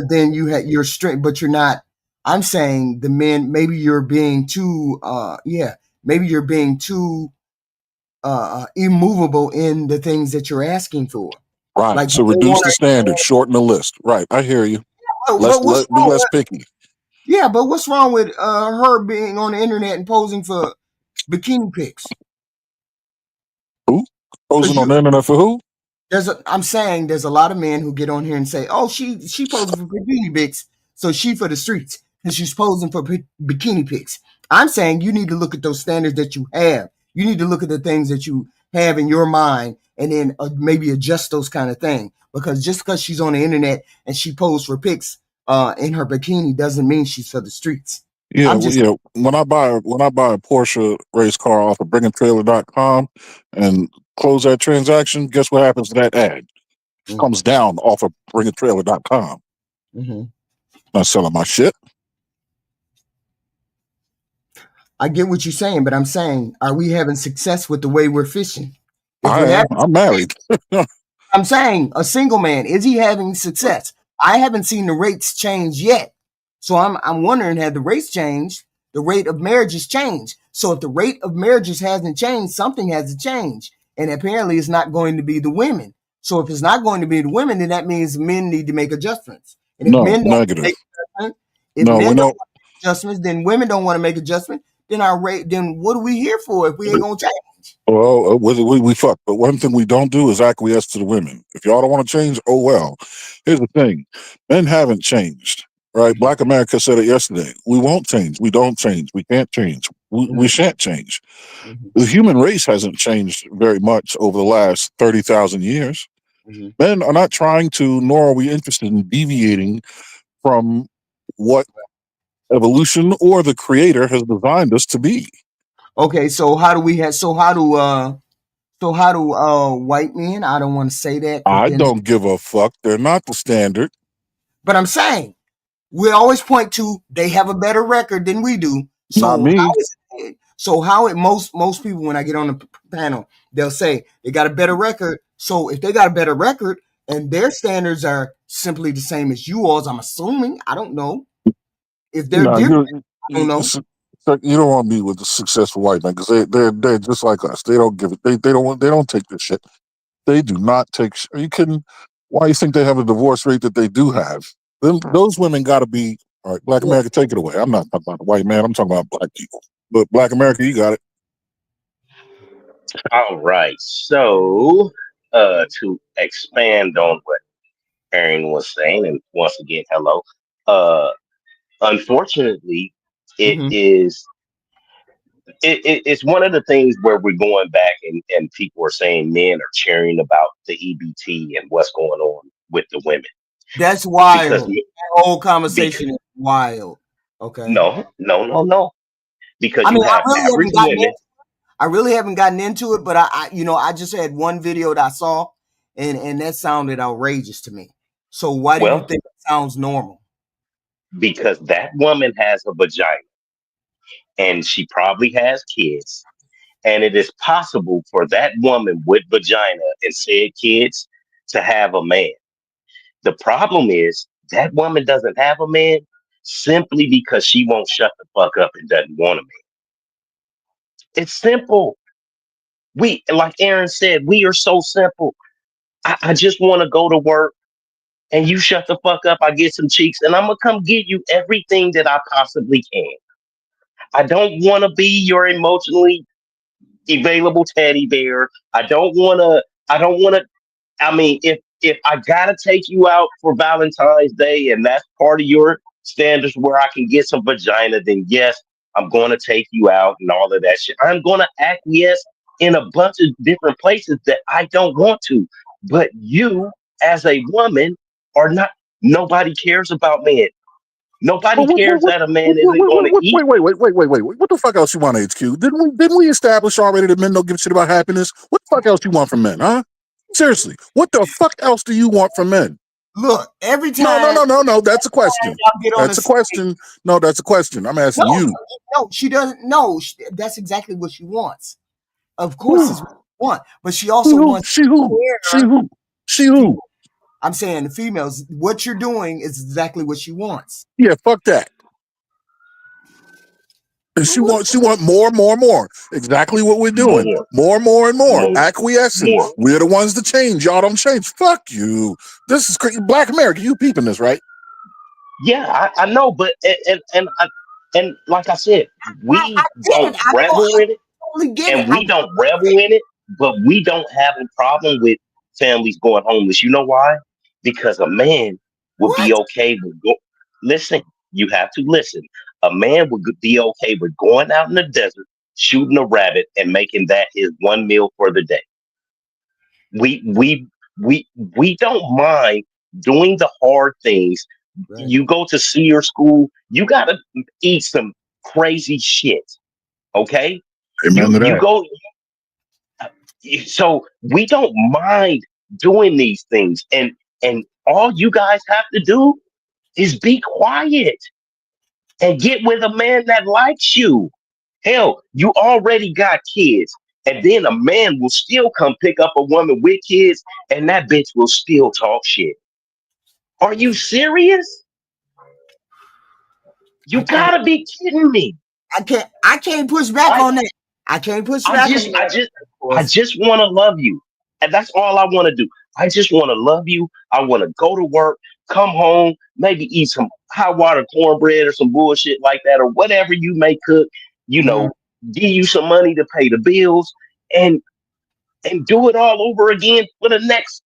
then you're straight, but you're not. I'm saying the men. Maybe you're being too. Maybe you're being too immovable in the things that you're asking for. Right. Like So you don't reduce the wanna- standard, shorten the list. Right. I hear you. but what's Be wrong less with, picky. yeah, but what's wrong with her being on the internet and posing for bikini pics? Who? Posing on the internet for who? I'm saying there's a lot of men who get on here and say, "Oh, she posing for bikini pics, so she for the streets, and she's posing for bikini pics." I'm saying you need to look at those standards that you have. You need to look at the things that you have in your mind, and then maybe adjust those kind of things. Because just because she's on the internet and she poses for pics in her bikini doesn't mean she's for the streets. Yeah, I'm just when I buy a Porsche race car off of bringingtrailer.com and close that transaction, guess what happens to that ad? It comes down off of bringingtrailer.com. Not selling my shit. I get what you're saying, but I'm saying, are we having success with the way we're fishing? I'm married. I'm saying a single man, is he having success? I haven't seen the rates change yet. So I'm wondering, have the rates changed? The rate of marriages changed. So if the rate of marriages hasn't changed, something has to change. And apparently it's not going to be the women. So if it's not going to be the women, then that means men need to make adjustments. And if No, men don't negative. make adjustments, No, we don't know. make adjustments, then women don't want to make adjustments, then our rate, then what are we here for if we ain't gonna change? Well, we fuck. But one thing we don't do is acquiesce to the women. If y'all don't want to change, oh well. Here's the thing: men haven't changed. Right? Black America said it yesterday. We won't change. We don't change. We can't change. We shan't change. The human race hasn't changed very much over the last 30,000 years. Men are not trying to, nor are we interested in deviating from what evolution or the creator has designed us to be. Okay, so how do white men? I don't want to say that. I don't give a fuck. They're not the standard. But I'm saying we always point to they have a better record than we do. So Not me. Most people when I get on the panel, they'll say they got a better record. So if they got a better record and their standards are simply the same as you all's, I'm assuming, I don't know. If they're different, I don't know. You don't want to be with the successful white man because they're just like us. They don't give it. They don't take this shit. They do not take. Are you kidding? Why do you think they have a divorce rate that they do have? Those women got to be all right. Black America, take it away. I'm not talking about the white man. I'm talking about black people. But Black America, you got it. All right. So, to expand on what Aaron was saying, and once again, hello. Unfortunately, it's one of the things where we're going back and people are saying men are cheering about the EBT and what's going on with the women. That's wild. That whole conversation is wild. Okay. No. Because I mean, you have average women. I really haven't gotten into it, but I just had one video that I saw, and that sounded outrageous to me. So why do you think it sounds normal? Because that woman has a vagina, and she probably has kids, and it is possible for that woman with vagina and said kids to have a man. The problem is that woman doesn't have a man simply because she won't shut the fuck up and doesn't want a man. It's simple. Like Aaron said, we are so simple. I just want to go to work and you shut the fuck up. I get some cheeks and I'm going to come get you everything that I possibly can. I don't want to be your emotionally available teddy bear. I mean, if I gotta take you out for Valentine's Day and that's part of your standards where I can get some vagina, then yes, I'm going to take you out and all of that shit. I'm going to acquiesce in a bunch of different places that I don't want to. But you, as a woman, are not. Nobody cares about men. Nobody cares that a man isn't going to eat. Wait. What the fuck else you want, HQ? Didn't we establish already that men don't give a shit about happiness? What the fuck else you want from men, huh? Seriously, what the fuck else do you want from men? Look, every time. No. That's a question. That's a question. No, that's a question. I'm asking you. No, she doesn't. No, that's exactly what she wants. Of course, it's what she wants, but she also wants. She who? I'm saying the females. What you're doing is exactly what she wants. Yeah, fuck that. And she want more. Exactly what we're doing. More and more. Acquiescing. We're the ones to change. Y'all don't change. Fuck you. This is crazy. Black America, you peeping this, right? Yeah, I know, but and like I said, we don't revel in it, and we don't revel in it, but we don't have a problem with families going homeless. You know why? Because a man would be okay with listen. You have to listen. A man would be okay with going out in the desert, shooting a rabbit, and making that his one meal for the day. We don't mind doing the hard things. Right. You go to senior school, you gotta eat some crazy shit. Okay? You go. So we don't mind doing these things, and all you guys have to do is be quiet and get with a man that likes you. Hell, you already got kids, and then a man will still come pick up a woman with kids, and that bitch will still talk shit. Are you serious? You gotta be kidding me. I can't push back on that. I can't push back on that. I just want to love you. And that's all I want to do. I just want to love you. I want to go to work, come home, maybe eat some hot water cornbread or some bullshit like that, or whatever you may cook, give you some money to pay the bills and do it all over again for the next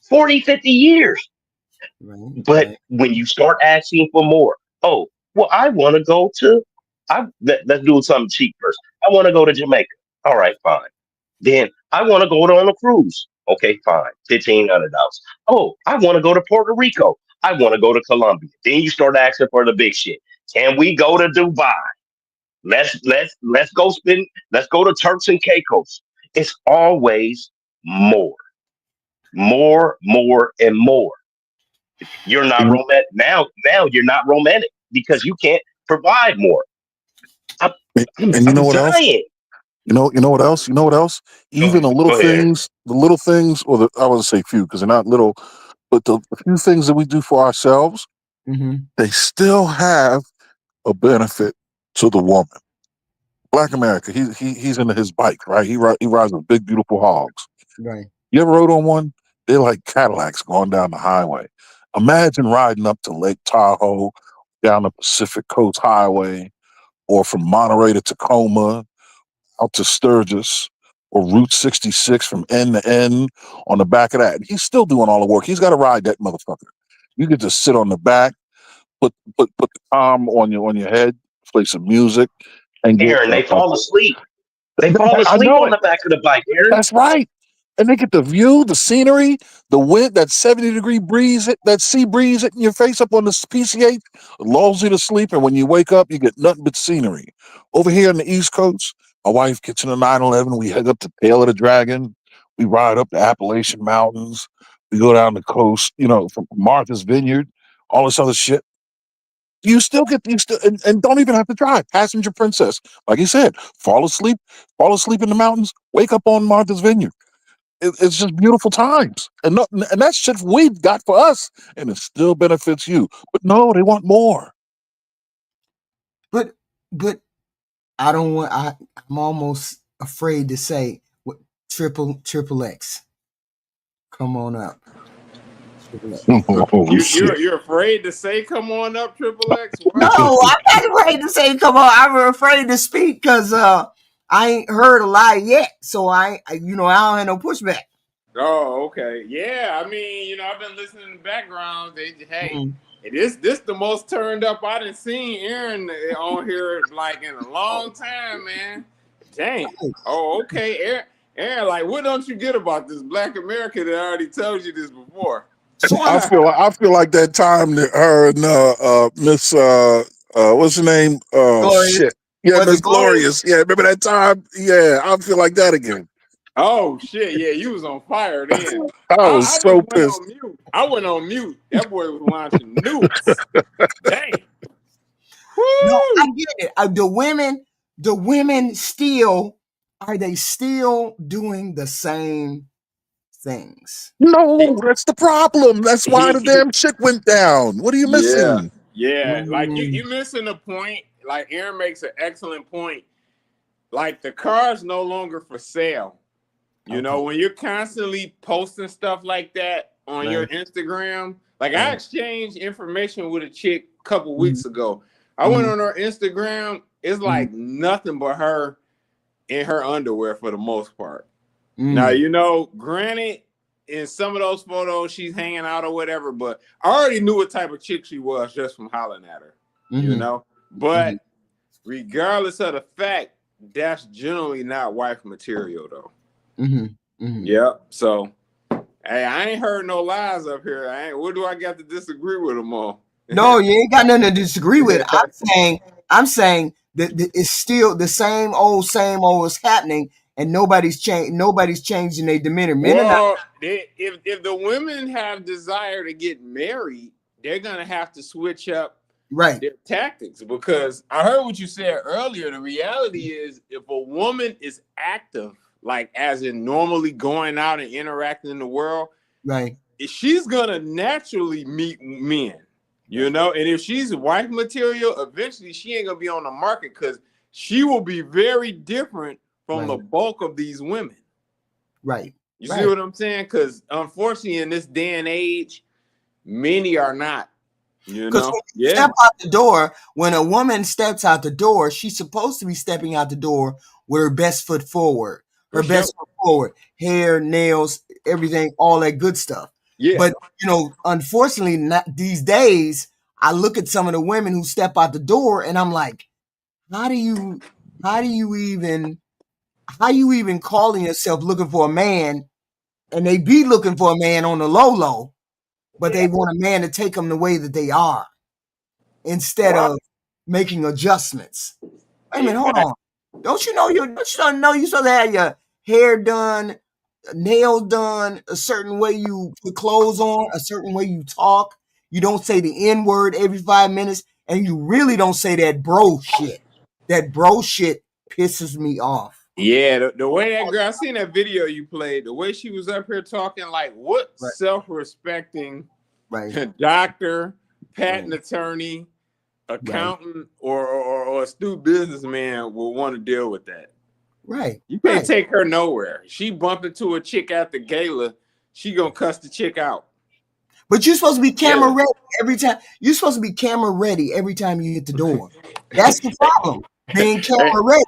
40, 50 years. But when you start asking for more, well, I want to go to, let's do something cheap first. I want to go to Jamaica. All right, fine. Then I want to go on a cruise. Okay, fine. $1,500. Oh, I want to go to Puerto Rico. I want to go to Colombia. Then you start asking for the big shit. Can we go to Dubai? Let's go to Turks and Caicos. It's always more, and more. You're not romantic now. You're not romantic because you can't provide more. And you know what else? You know what else? Even the little things, or I wouldn't say few because they're not little, but the few things that we do for ourselves, they still have a benefit to the woman. Black America, he's into his bike, right? He rides with big, beautiful hogs. Right. You ever rode on one? They're like Cadillacs going down the highway. Imagine riding up to Lake Tahoe, down the Pacific Coast Highway, or from Monterey to Tacoma, out to Sturgis, or Route 66 from end to end on the back of that. He's still doing all the work. He's got to ride that motherfucker. You could just sit on the back, put the arm on your head, play some music, and Aaron, they fall asleep. They fall asleep on the back of the bike, Aaron. That's right. And they get the view, the scenery, the wind, that 70-degree breeze, that sea breeze hitting your face up on the PCH, lulls you to sleep. And when you wake up, you get nothing but scenery. Over here on the East Coast, my wife gets in a 911. We head up to Tail of the Dragon. We ride up the Appalachian Mountains. We go down the coast, from Martha's Vineyard, all this other shit. You still and don't even have to drive. Passenger princess. Like you said, fall asleep in the mountains, wake up on Martha's Vineyard. It's just beautiful times. And that's shit we've got for us, and it still benefits you. But no, they want more. But I don't want. I'm almost afraid to say what triple X. Come on up. You're afraid to say come on up, Triple X? No, I'm not afraid to say come on. I'm afraid to speak because I ain't heard a lot yet. So I don't have no pushback. Oh, okay. Yeah, I mean, I've been listening in the background. This the most turned up I done seen Aaron on here like in a long time, man. Dang. Oh, okay. Aaron, like, what don't you get about this Black America that I already told you this before? I feel like that time that her and Miss what's her name? Glorious. Shit. Yeah, Was Miss it Glorious? Glorious. Yeah, remember that time? Yeah, I feel like that again. Oh shit, yeah, you was on fire then. I was I so just went pissed. on mute. I went on mute. That boy was launching nukes. Dang. No, I get it. The women still are they still doing the same things? No, that's the problem. That's why the damn chick went down. What are you missing? Yeah. Like you missing a point. Like Aaron makes an excellent point. Like the car's no longer for sale. You know, when you're constantly posting stuff like that on your Instagram, like I exchanged information with a chick a couple weeks ago. I went on her Instagram. It's like nothing but her in her underwear for the most part. Now, you know, granted, in some of those photos, she's hanging out or whatever, but I already knew what type of chick she was just from hollering at her, you know? But regardless of the fact, that's generally not wife material, though. Yep. So, hey, I ain't heard no lies up here. What do I got to disagree with them on? No, you ain't got nothing to disagree with. I'm saying that it's still the same old is happening, and nobody's changing their demeanor. Men are not. Well, if the women have desire to get married, they're gonna have to switch up their tactics, because I heard what you said earlier. The reality is, if a woman is active, like as in normally going out and interacting in the world, she's gonna naturally meet men. You know, and if she's wife material, eventually she ain't gonna be on the market, because she will be very different from the bulk of these women. You see what I'm saying? Because unfortunately, in this day and age, many are not. You know, step out the door. When a woman steps out the door, she's supposed to be stepping out the door with her best foot forward. Best foot forward, hair, nails, everything, all that good stuff. But you know, unfortunately, not these days. I look at some of the women who step out the door, and I'm like, how you even calling yourself looking for a man, and they be looking for a man on the low, but they want a man to take them the way that they are, instead of making adjustments. Wait a minute, hold on. Don't you know you're supposed to have your hair done, nails done, a certain way you put clothes on, a certain way you talk. You don't say the N-word every 5 minutes, and you really don't say that bro shit. That bro shit pisses me off. Yeah, the way that girl, I seen that video you played, the way she was up here talking, like, what self-respecting doctor, patent attorney, accountant, or astute businessman will want to deal with that? You can't take her nowhere. She bumped into a chick at the gala, she gonna cuss the chick out. But you're supposed to be camera ready every time. You're supposed to be camera ready every time you hit the door. That's the problem. Being camera ready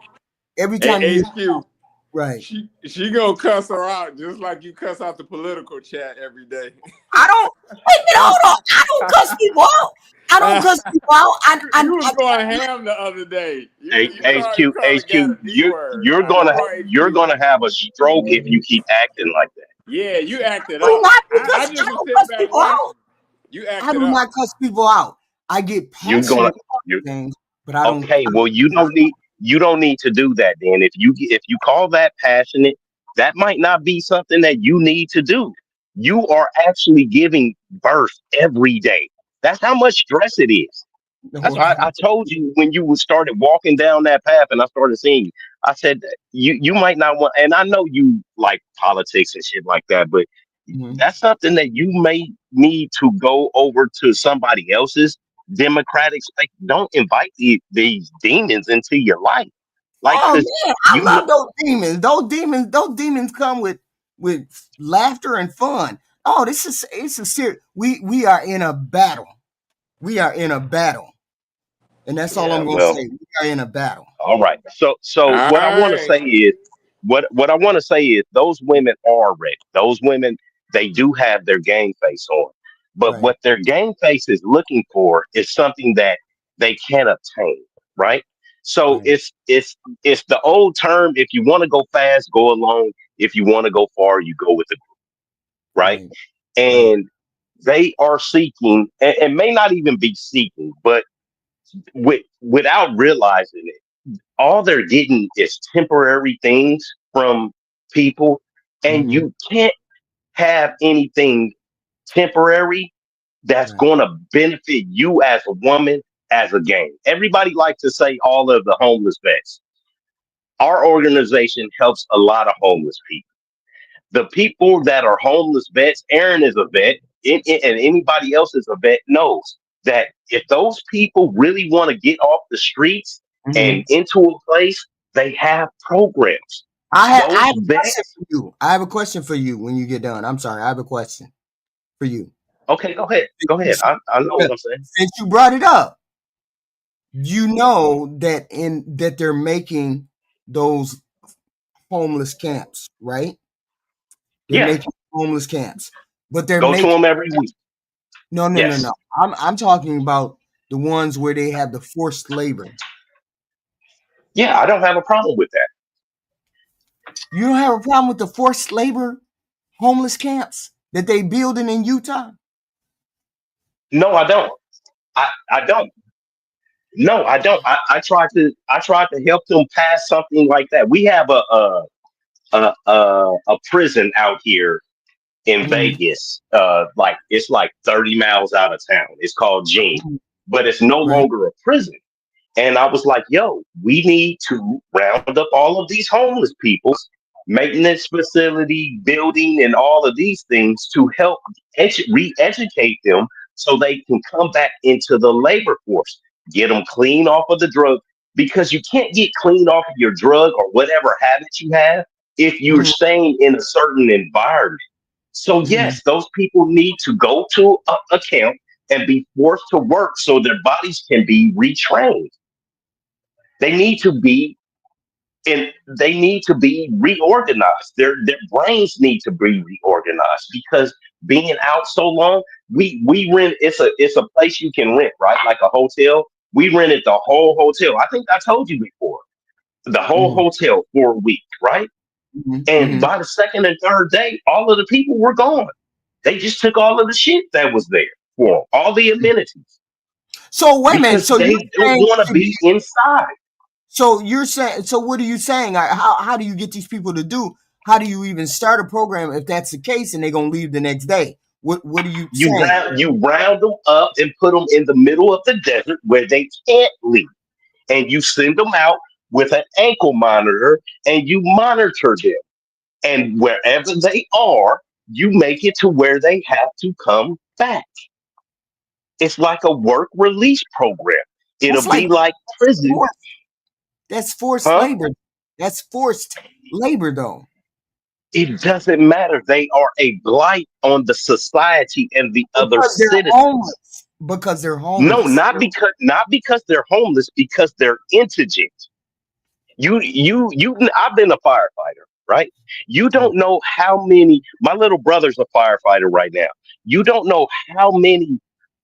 every time you hit the door. She gonna cuss her out just like you cuss out the political chat every day. Hold on. I don't cuss people out. I don't cuss people out. You was going ham the other day. HQ, you're gonna have a stroke if you keep acting like that. Yeah, you acted I do not cuss people out. I get passionate about things, but I don't. Okay, well, you don't need to do that then. If you call that passionate, that might not be something that you need to do. You are actually giving birth every day. That's how much stress it is. That's why I told you when you started walking down that path and I started seeing you, I said you might not want, and I know you like politics and shit like that, but that's something that you may need to go over to somebody else's democratic space. Don't invite these demons into your life. Like, oh man, I love those demons. Those demons come with laughter and fun. Oh, it's a serious. We are in a battle. We are in a battle. And that's all I'm going to say. We are in a battle. All right. So what I want to say is, what I want to say is, those women are ready. Those women, they do have their game face on. But Right. what their game face is looking for is something that they can't obtain, right? So Right. it's the old term: if you want to go fast, go alone. If you want to go far, you go with the group, right? Right. Right. And they are seeking, and may not even be seeking, but without realizing it, all they're getting is temporary things from people, and Mm-hmm. you can't have anything temporary that's Right. going to benefit you as a woman as a game. Everybody likes to say all of the homeless vets. Our organization helps a lot of homeless people. The people that are homeless vets, Aaron is a vet, and anybody else is a vet knows that if those people really want to get off the streets Mm-hmm. and into a place, they have programs. I have Those a question vets. for you. I have a question for you when you get done. I'm sorry. I have a question for you. Okay, go ahead. Go ahead. I know what I'm saying. Since you brought it up, you know that they're making those homeless camps, right? They're Yeah. making homeless camps, but they're Go to making them every week. no. Yes. I'm talking about the ones where they have the forced labor. Yeah, I don't have a problem with that. You don't have a problem with the forced labor homeless camps that they building in Utah? No, I don't. I don't. No, I don't. I tried to help them pass something like that. We have a prison out here in Mm-hmm. Vegas. Like it's like 30 miles out of town. It's called Gene, but it's no Right. longer a prison. And I was like, yo, we need to round up all of these homeless people, maintenance facility, building, and all of these things to help re-educate them so they can come back into the labor force, get them clean off of the drug, because you can't get clean off of your drug or whatever habit you have if you're Mm-hmm. staying in a certain environment. So Mm-hmm. yes, those people need to go to a camp and be forced to work so their bodies can be retrained. They need to be they need to be reorganized. Their brains need to be reorganized because being out so long, we rent it's a place you can rent, right? Like a hotel. We rented the whole hotel. I think I told you before. The whole Mm-hmm. hotel for a week, right? And Mm-hmm. by the second and third day, all of the people were gone. They just took all of the shit that was there for them, all the amenities, So wait a minute. because So they you're don't saying want to be inside. so you're saying so what are you saying? How do you get these people to do? How do you even start a program if that's the case and they're gonna leave the next day? What are you saying? You round them up and put them in the middle of the desert where they can't leave, and you send them out with an ankle monitor, and you monitor them, and wherever they are, you make it to where they have to come back. It's like a work release program. That's It'll like be like prison, forced. That's forced huh? labor. That's forced labor though. It doesn't matter. They are a blight on the society and the other Because they're citizens. homeless. Because they're No, homeless. not because they're homeless, because they're indigent. I've been a firefighter, right? You don't know how many, my little brother's a firefighter right now. You don't know how many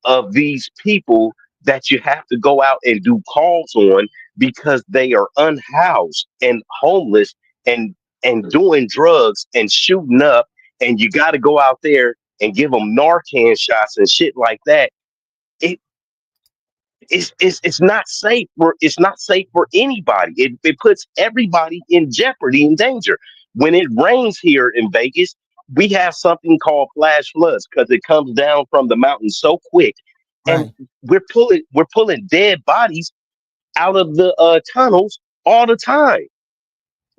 of these people that you have to go out and do calls on because they are unhoused and homeless and doing drugs and shooting up, and you got to go out there and give them Narcan shots and shit like that. It it's not safe for anybody. It puts everybody in jeopardy and danger. When it rains here in Vegas, we have something called flash floods because it comes down from the mountain so quick, and Right. we're pulling dead bodies out of the tunnels all the time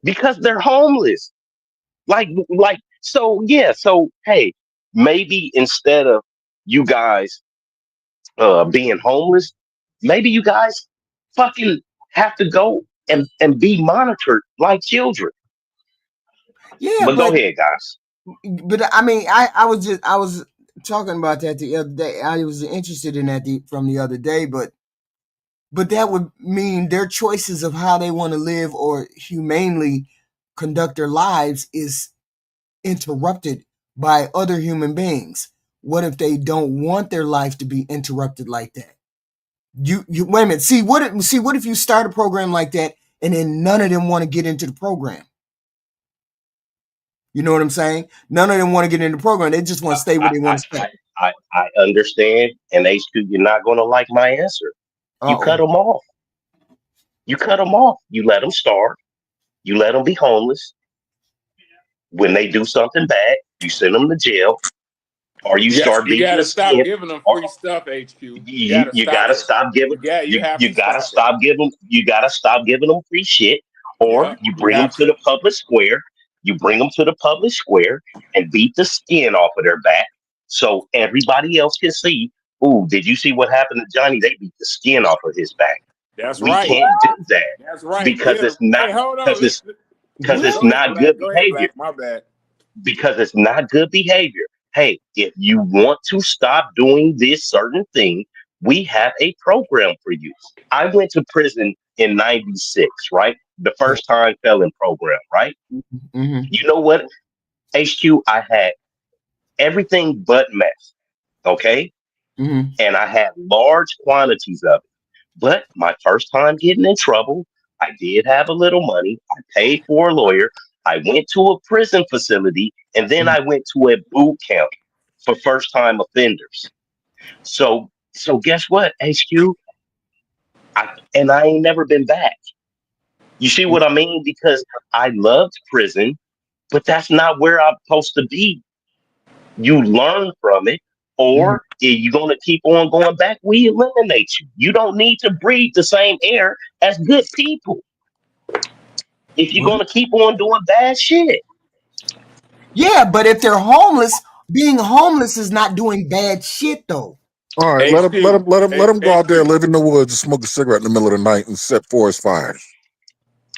because they're homeless. So yeah. So hey, maybe instead of you guys being homeless, maybe you guys fucking have to go and be monitored like children. Yeah, But go ahead, guys. but I mean I was talking about that the other day. I was interested in that from the other day, but that would mean their choices of how they want to live or humanely conduct their lives is interrupted by other human beings. What if they don't want their life to be interrupted like that? You wait a minute. See what if you start a program like that and then none of them want to get into the program? You know what I'm saying? None of them want to get into the program. They just want to stay where they want to stay. I understand, and HQ, you're not going to like my answer. You cut them off. You cut them off. You let them starve. You let them be homeless. When they do something bad, you send them to jail, or you start You beating gotta the stop skin. giving them free stuff, HQ. You gotta stop giving. You gotta stop giving. You gotta stop giving them free shit, or you bring them to the public square. You bring them to the public square and beat the skin off of their back, so everybody else can see. Ooh, did you see what happened to Johnny? They beat the skin off of his back. That's We right. can't do that. That's right. Because it's not. Hey, hold on. Because it's not good Go ahead, behavior. Black. My bad. Because it's not good behavior. Hey, if you want to stop doing this certain thing, we have a program for you. I went to prison in '96, right? The first time felon program, right? Mm-hmm. You know what? HQ, I had everything but meth, okay? Mm-hmm. And I had large quantities of it. But my first time getting in trouble, I did have a little money. I paid for a lawyer. I went to a prison facility, and then I went to a boot camp for first time offenders. So guess what, HQ? I ain't never been back. You see what I mean? Because I loved prison, but that's not where I'm supposed to be. You learn from it, or if you're going to keep on going back, we eliminate you. You don't need to breathe the same air as good people. If you're going to keep on doing bad shit. Yeah, but if they're homeless, being homeless is not doing bad shit though. All right, let him go out there, live in the woods, and smoke a cigarette in the middle of the night and set forest fires.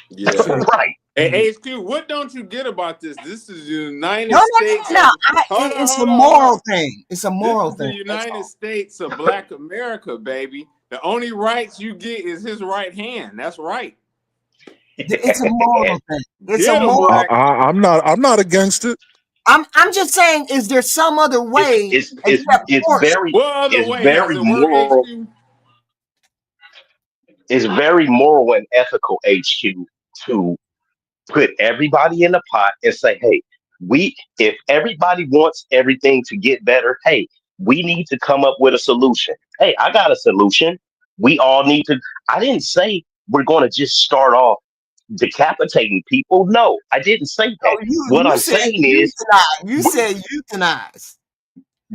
Yeah. Right. Hey, HQ, what don't you get about this? This is the United No. States. It's a moral thing. It's a moral This is thing. the United States of Black America, baby. The only rights you get is his right hand. That's right. It's a moral thing. It's Get a 'em, moral. Black. I'm not against it. I'm just saying, is there some other way? It's very moral. It's very moral and ethical, HQ, to put everybody in the pot and say, hey, if everybody wants everything to get better, hey, we need to come up with a solution. Hey, I got a solution. We all need to. I didn't say we're going to just start off decapitating people. No, I didn't say that. What I'm saying is, you said euthanize.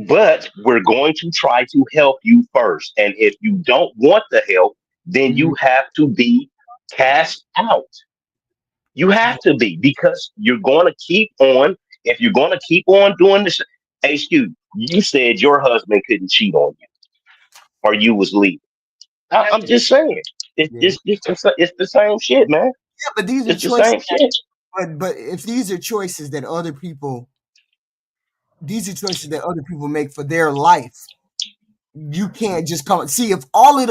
But we're going to try to help you first. And if you don't want the help, then you have to be cast out. You have to be, because you're going to keep on. If you're going to keep on doing this, HQ, you said your husband couldn't cheat on you, or you was leaving. I'm just saying, it's the same shit, man. Yeah, but these are It's the same choices. shit. But if these are choices that other people make for their life, you can't just come see if all of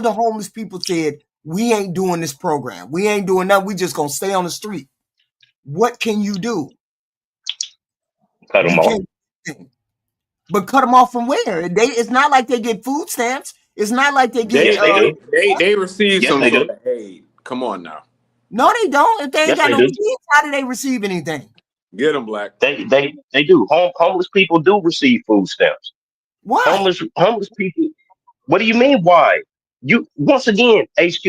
the homeless people said, we ain't doing this program, we ain't doing that, we just gonna stay on the street. What can you do? Cut them off. But cut them off from where? It's not like they get food stamps. It's not like they get. They receive Yes, some they sort do. of aid. Come on now. No, they don't. If they ain't Yes, got they no do. kids, how do they receive anything? Get them, Black. They do. Homeless people do receive food stamps. Why? Homeless people. What do you mean? Why? You once again, HQ.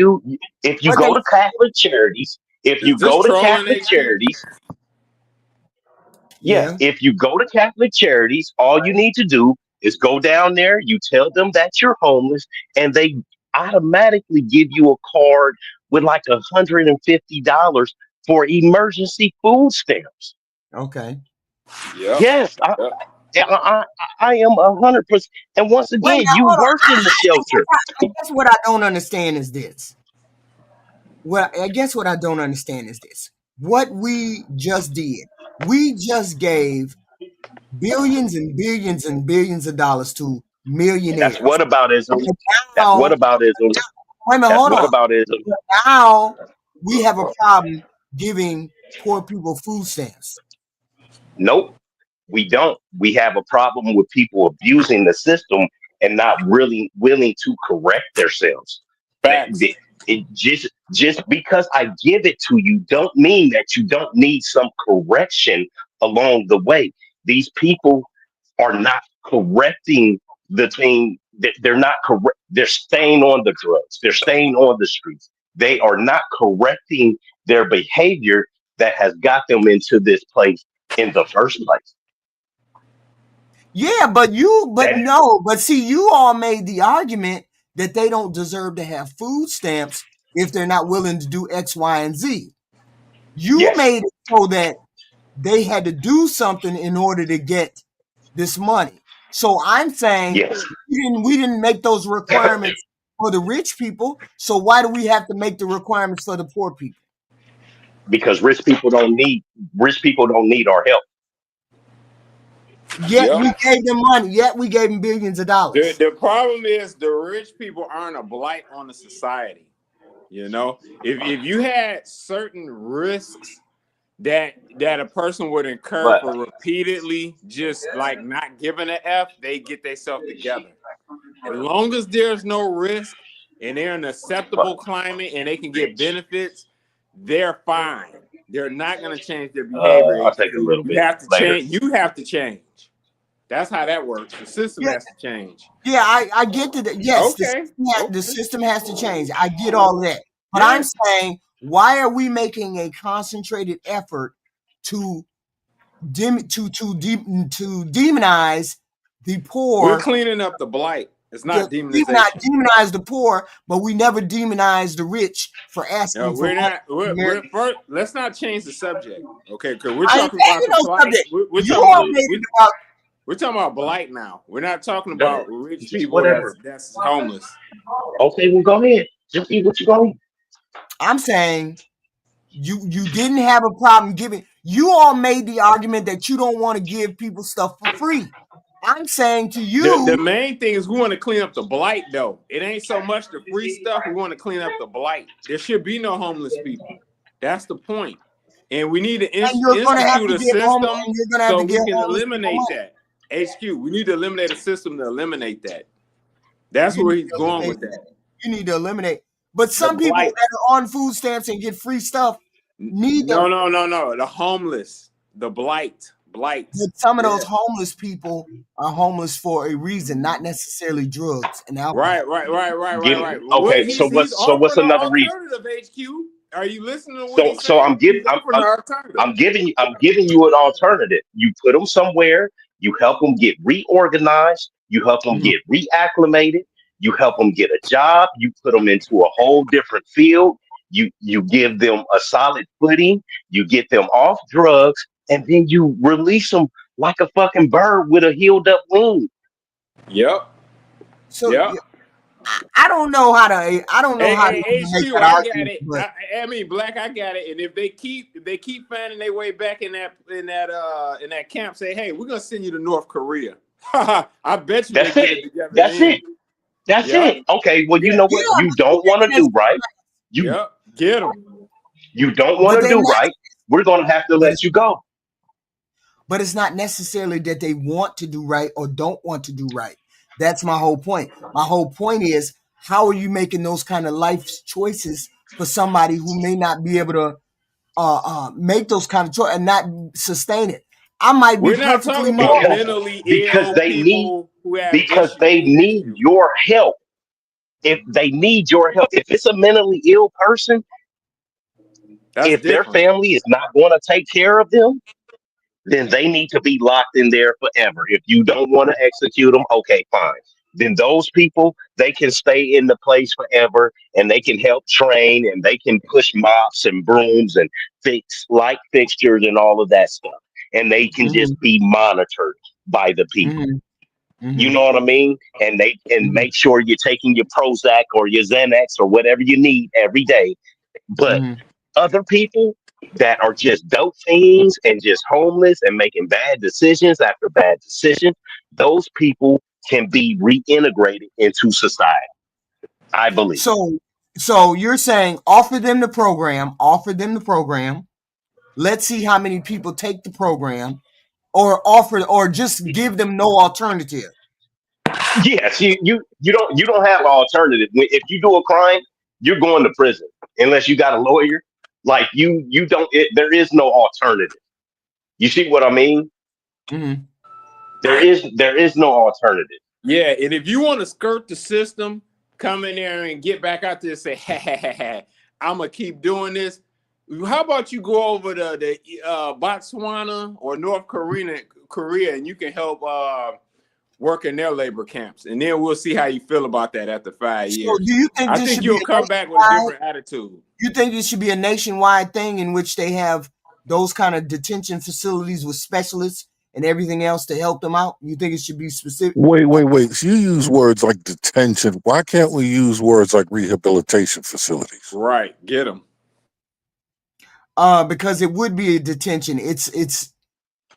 If you go to Catholic charities, if you go to Catholic charities, yeah. If you go to Catholic charities, all you need to do is go down there. You tell them that you're homeless, and they automatically give you a card with like $150 for emergency food stamps. Okay. Yeah. Yes, I am 100%. And once again, you work in the shelter. I guess what I don't understand is this. What I don't understand is this. What we just did, we just gave billions and billions and billions of dollars to millionaires. That's whataboutism. That's whataboutism. Wait a minute, That's hold on. whataboutism. Now we have a problem giving poor people food stamps. Nope. We don't. We have a problem with people abusing the system and not really willing to correct themselves. Facts. Just because I give it to you don't mean that you don't need some correction along the way. These people are not correcting the thing. They're not correct. They're staying on the drugs. They're staying on the streets. They are not correcting their behavior that has got them into this place in the first place. Yeah, but see, you all made the argument that they don't deserve to have food stamps if they're not willing to do X, Y, and Z. You made it so that they had to do something in order to get this money. So I'm saying we didn't make those requirements for the rich people. So why do we have to make the requirements for the poor people? Because rich people don't need our help. Yet we gave them money. Yet we gave them billions of dollars. The problem is the rich people aren't a blight on the society. You know, if you had certain risks that a person would incur for repeatedly just like not giving an F, they get themselves together. As long as there's no risk and they're in an acceptable climate and they can get benefits, they're fine. They're not going to change their behavior. I'll take a little bit. You have to later. change. You have to change. That's how that works. The system has to change. Yeah, I get that. Yes, Okay. The system has to change. I get all that. But I'm saying, why are we making a concentrated effort to demonize the poor? We're cleaning up the blight. It's not demonization. We not demonize the poor, but we never demonize the rich for asking No, for we're money. not. First, let's not change the subject, okay? Because we're I ain't talking about changing the no blight. subject. We're You talking all about- made it about We're talking about blight now. We're not talking about rich just people whatever. that's homeless. Okay, well, go ahead. Just eat what you're going to eat. I'm saying you didn't have a problem giving. You all made the argument that you don't want to give people stuff for free. I'm saying to you, The main thing is we want to clean up the blight, though. It ain't so much the free stuff. We want to clean up the blight. There should be no homeless people. That's the point. And we need to you're gonna have institute to a give system homeless- and you're gonna have so to we give can homeless eliminate people that. HQ, we need to eliminate a system to eliminate that. That's You where need he's to going eliminate with that. you need to eliminate. But some people blight. that are on food stamps and get free stuff need No, them. no. The homeless, the blight. But some of those homeless people are homeless for a reason, not necessarily drugs and alcohol. Right. Okay, so what's offering an another reason? alternative, HQ. Are you listening to what So he's saying? I'm giving I'm giving you an alternative. You put them somewhere. You help them get reorganized. You help them get reacclimated. You help them get a job. You put them into a whole different field. You give them a solid footing. You get them off drugs, and then you release them like a fucking bird with a healed up wing. Yep. So I don't know how to. I don't know how to HQ, make that I got argument. it. But I mean, Black, I got it. And if they keep finding their way back in that camp, say, hey, we're gonna send you to North Korea. I bet you. That's they get it. together That's then. it. That's it. Okay. Well, you know what? You don't want to do right. Get them. You don't want to do right. We're gonna have to let you go. But it's not necessarily that they want to do right or don't want to do right. That's my whole point. My whole point is, how are you making those kind of life choices for somebody who may not be able to make those kind of choices and not sustain it? I might be We're not perfectly talking about normal. mentally because ill they people who have issues. they need your help. If they need your help, if it's a mentally ill person, if their family is not going to take care of them, then they need to be locked in there forever. If you don't want to execute them, okay, fine. Then those people, they can stay in the place forever, and they can help train, and they can push mops and brooms and fix light fixtures and all of that stuff. And they can just be monitored by the people. You know what I mean? And they can make sure you're taking your Prozac or your Xanax or whatever you need every day. But other people that are just dope fiends and just homeless and making bad decisions after bad decisions, those people can be reintegrated into society, I believe. So you're saying offer them the program. Let's see how many people take the program. or offer, or just give them no alternative. Yes, you don't have an alternative. If you do a crime, you're going to prison unless you got a lawyer. Like you don't. There is no alternative. You see what I mean? Mm-hmm. There is no alternative. Yeah, and if you want to skirt the system, come in there and get back out there and say, I'm gonna keep doing this. How about you go over to the Botswana or North Korea, and you can help work in their labor camps, and then we'll see how you feel about that after 5 years. So do you think I this think should you'll be come back with a different attitude. You think it should be a nationwide thing in which they have those kind of detention facilities with specialists and everything else to help them out? You think it should be specific? Wait. So you use words like detention. Why can't we use words like rehabilitation facilities? Right. Get them. Because it would be a detention. It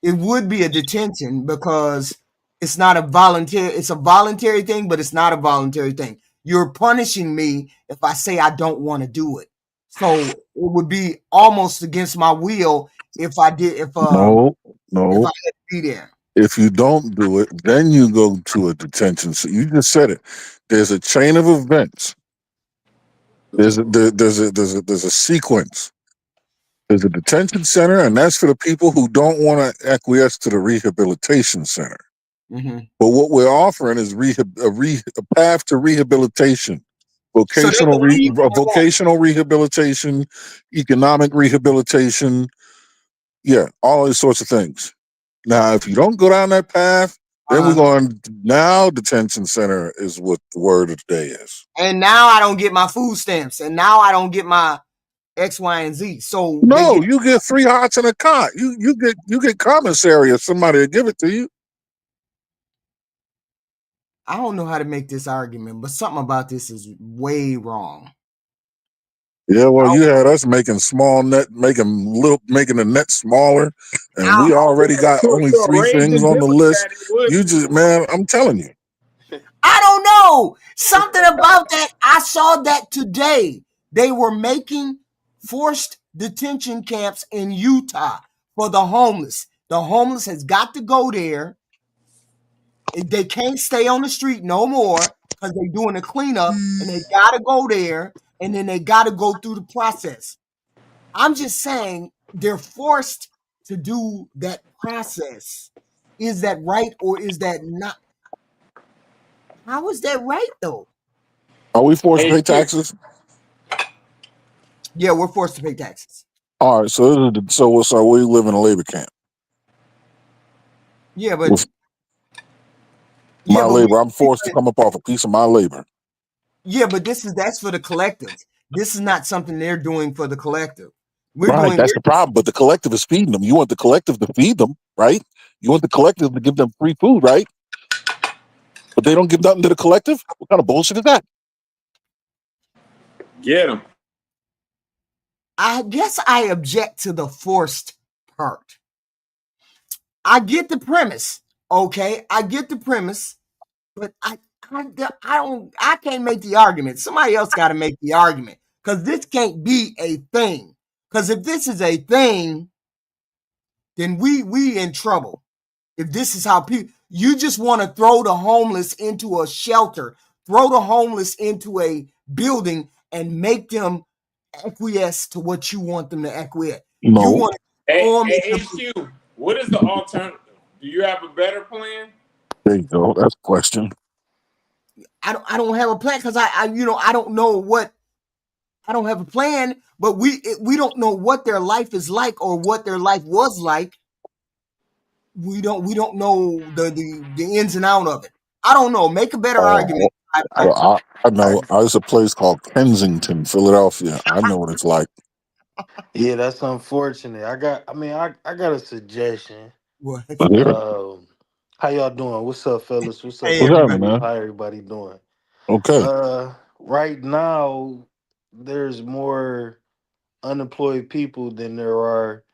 would be a detention because it's not a voluntary. It's a voluntary thing, but it's not a voluntary thing. You're punishing me if I say I don't want to do it. So it would be almost against my will if I did. No. If I had to be there. If you don't do it, then you go to a detention. So you just said it. There's a chain of events. There's a sequence. There's a detention center, and that's for the people who don't want to acquiesce to the rehabilitation center. Mm-hmm. But what we're offering is a path to rehabilitation, vocational rehabilitation, economic rehabilitation, all these sorts of things. Now, if you don't go down that path, then we're going. Now, detention center is what the word of the day is. And now I don't get my food stamps, and now I don't get my X, Y, and Z. So no, you get 3 hots and a cot. You get commissary if somebody will give it to you. I don't know how to make this argument, but something about this is way wrong. Yeah, well, you had us making making the net smaller, and we already got only 3 things on the list. You just, man, I'm telling you. I don't know. Something about that. I saw that today. They were making forced detention camps in Utah for the homeless. The homeless has got to go there. They can't stay on the street no more because they're doing a cleanup, and they got to go there, and then they got to go through the process. I'm just saying they're forced to do that process. Is that right or is that not? How is that right, though? Are we forced to pay taxes? Yeah, we're forced to pay taxes. All right, so we live in a labor camp. Yeah, but labor. I'm forced to come up off a piece of my labor. Yeah, but that's for the collective. This is not something they're doing for the collective. That's the problem. But the collective is feeding them. You want the collective to feed them, right? You want the collective to give them free food, right? But they don't give nothing to the collective? What kind of bullshit is that? Get them. I guess I object to the forced part. I get the premise, okay? I get the premise, but I can't make the argument. Somebody else got to make the argument because this can't be a thing. Because if this is a thing, then we in trouble. If this is how people, you just want to throw the homeless into a shelter, throw the homeless into a building, and make them acquiesce to what you want them to acquiesce. No. You want HQ, what is the alternative? Do you have a better plan? There you go. That's a question. I don't have a plan because I don't know what. I don't have a plan, but we don't know what their life is like or what their life was like. We don't know the ins and outs of it. I don't know. Make a better argument. I know. There's a place called Kensington, Philadelphia. I know what it's like. Yeah, that's unfortunate. I got a suggestion. What? How y'all doing? What's up, fellas? What's up? Hey, everybody, man. How everybody doing? Okay. Right now, there's more unemployed people than there are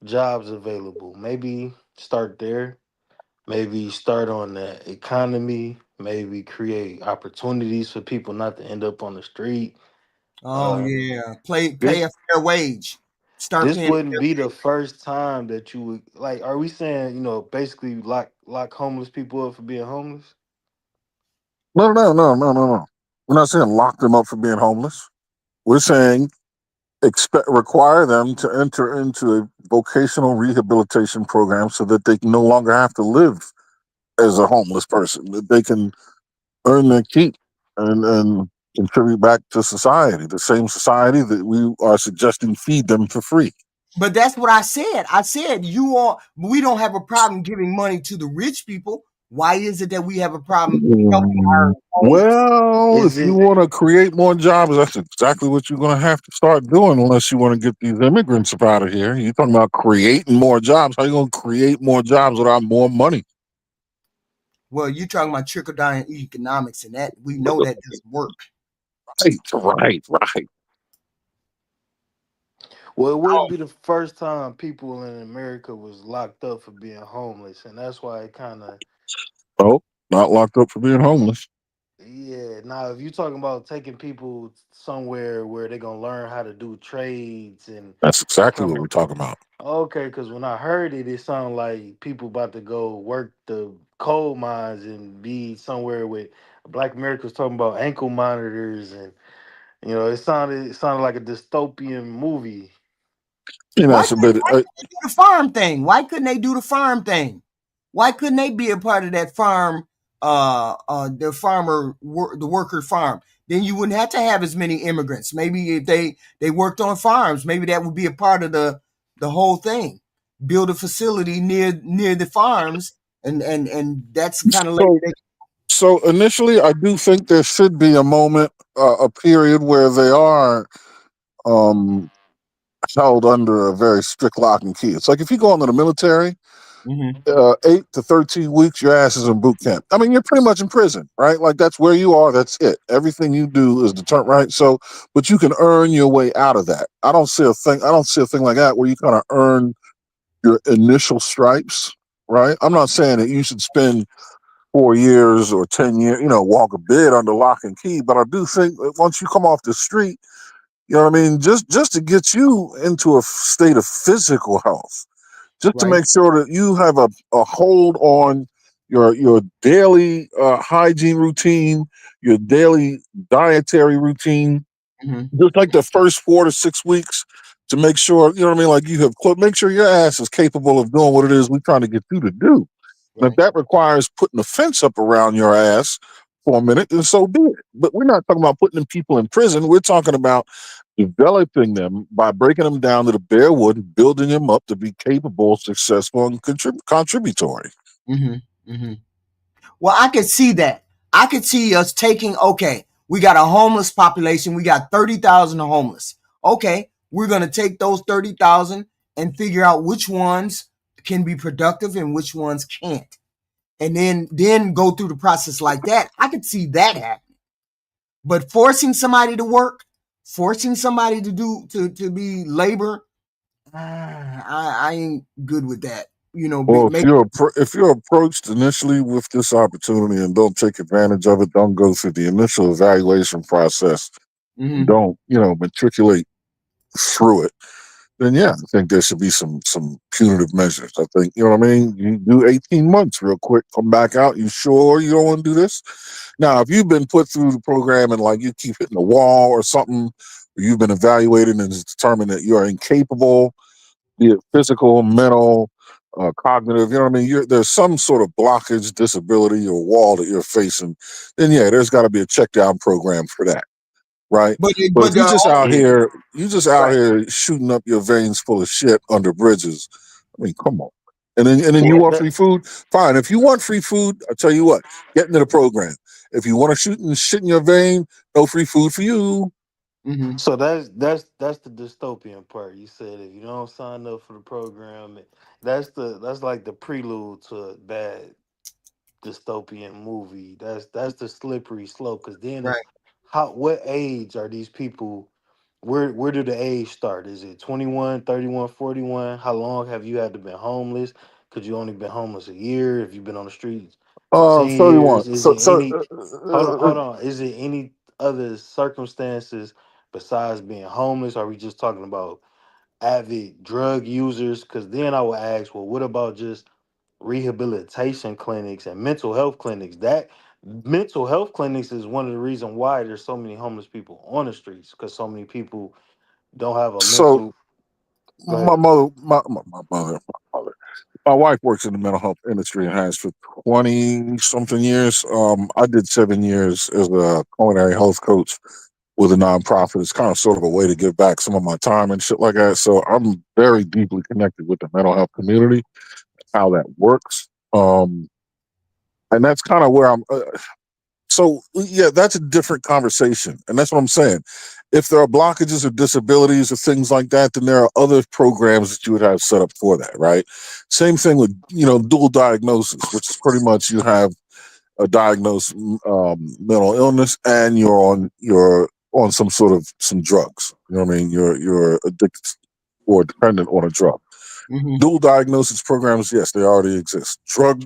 jobs available. Maybe start there. Maybe start on the economy. Maybe create opportunities for people not to end up on the street. Oh yeah, pay a fair wage. start This paying. wouldn't be the first time that you would like. Are we saying basically lock homeless people up for being homeless? No. We're not saying lock them up for being homeless. We're saying require them to enter into a vocational rehabilitation program so that they can no longer have to live as a homeless person. That they can earn their keep and contribute back to society, the same society that we are suggesting feed them for free. But that's what I said. I said we don't have a problem giving money to the rich people. Why is it that we have a problem helping our homeless? Well, if you want to create more jobs, that's exactly what you're going to have to start doing unless you want to get these immigrants up out of here. You're talking about creating more jobs. How are you going to create more jobs without more money? Well, you're talking about trickle down economics, and that we know that doesn't work. Right. Well, it wouldn't be the first time people in America was locked up for being homeless, and that's why it kind of Oh, not locked up for being homeless. yeah. Now, if you're talking about taking people somewhere where they're gonna learn how to do trades and That's exactly what come we're talking about. okay, because when I heard it, it sounded like people about to go work the coal mines and be somewhere with Black Americans talking about ankle monitors and it sounded like a dystopian movie. You know, Why so, couldn't but they do the farm thing? Why couldn't they do the farm thing? Why couldn't they be a part of that farm? The worker farm. Then you wouldn't have to have as many immigrants. Maybe if they worked on farms, maybe that would be a part of the whole thing. Build a facility near the farms, and that's kind of like so initially, I do think there should be a moment, a period where they are um, held under a very strict lock and key. It's like if you go into the military, 8 to 13 weeks, your ass is in boot camp. I mean, you're pretty much in prison, right? Like that's where you are. That's it. Everything you do is determined, right? So, but you can earn your way out of that. I don't see a thing like that where you kind of earn your initial stripes, right? I'm not saying that you should spend 4 years or 10 years, walk a bit under lock and key, but I do think that once you come off the street, you know what I mean, just to get you into a state of physical health, just to Right. make sure that you have a hold on your daily hygiene routine, your daily dietary routine, just like the first 4 to 6 weeks, to make sure, you know what I mean, like you have make sure your ass is capable of doing what it is we're trying to get you to do. And if that requires putting a fence up around your ass for a minute, then so be it. But we're not talking about putting people in prison. We're talking about developing them by breaking them down to the bare wood and building them up to be capable, successful, and contributory. Well, I could see that. I could see us taking, okay, we got a homeless population. We got 30,000 homeless. Okay, we're going to take those 30,000 and figure out which ones can be productive and which ones can't. And then go through the process like that. I could see that happening. But forcing somebody to work, forcing somebody to be labor, I ain't good with that. Well, if you're approached initially with this opportunity and don't take advantage of it, don't go through the initial evaluation process, don't matriculate through it, then yeah, I think there should be some punitive measures. I think, you know what I mean? You do 18 months real quick, come back out. You sure you don't want to do this? Now, if you've been put through the program and like you keep hitting the wall or something, or you've been evaluated and it's determined that you are incapable, be it physical, mental, cognitive, you know what I mean? There's some sort of blockage, disability, or wall that you're facing, then yeah, there's got to be a check down program for that. Right, but if you're just out here, shooting up your veins full of shit under bridges. I mean, come on. And then you want free food? Fine. If you want free food, I tell you what, get into the program. If you want to shoot and shit in your vein, no free food for you. So that's the dystopian part. You said if you don't sign up for the program, that's like the prelude to a bad dystopian movie. That's the slippery slope. Because then it's what age are these people? Where do the age start? Is it 21, 31, 41? How long have you had to been homeless? Could you only been homeless a year if you've been on the streets for 10 31. years? Is it any hold on. Is it any other circumstances besides being homeless? Are we just talking about avid drug users? Because then I would ask, well, what about just rehabilitation clinics and mental health clinics? That mental health clinics is one of the reasons why there's so many homeless people on the streets, because so many people don't have a So mental. Go ahead. my wife works in the mental health industry and has for 20 something years. I did 7 years as a culinary health coach with a nonprofit. It's kind of sort of a way to give back some of my time and shit like that. So I'm very deeply connected with the mental health community, how that works. And that's kind of where I'm. So yeah, that's a different conversation, and that's what I'm saying. If there are blockages or disabilities or things like that, then there are other programs that you would have set up for that, right? Same thing with dual diagnosis, which is pretty much you have a diagnosed mental illness and you're on some drugs. You know what I mean? You're addicted or dependent on a drug. Dual diagnosis programs, yes, they already exist. Drug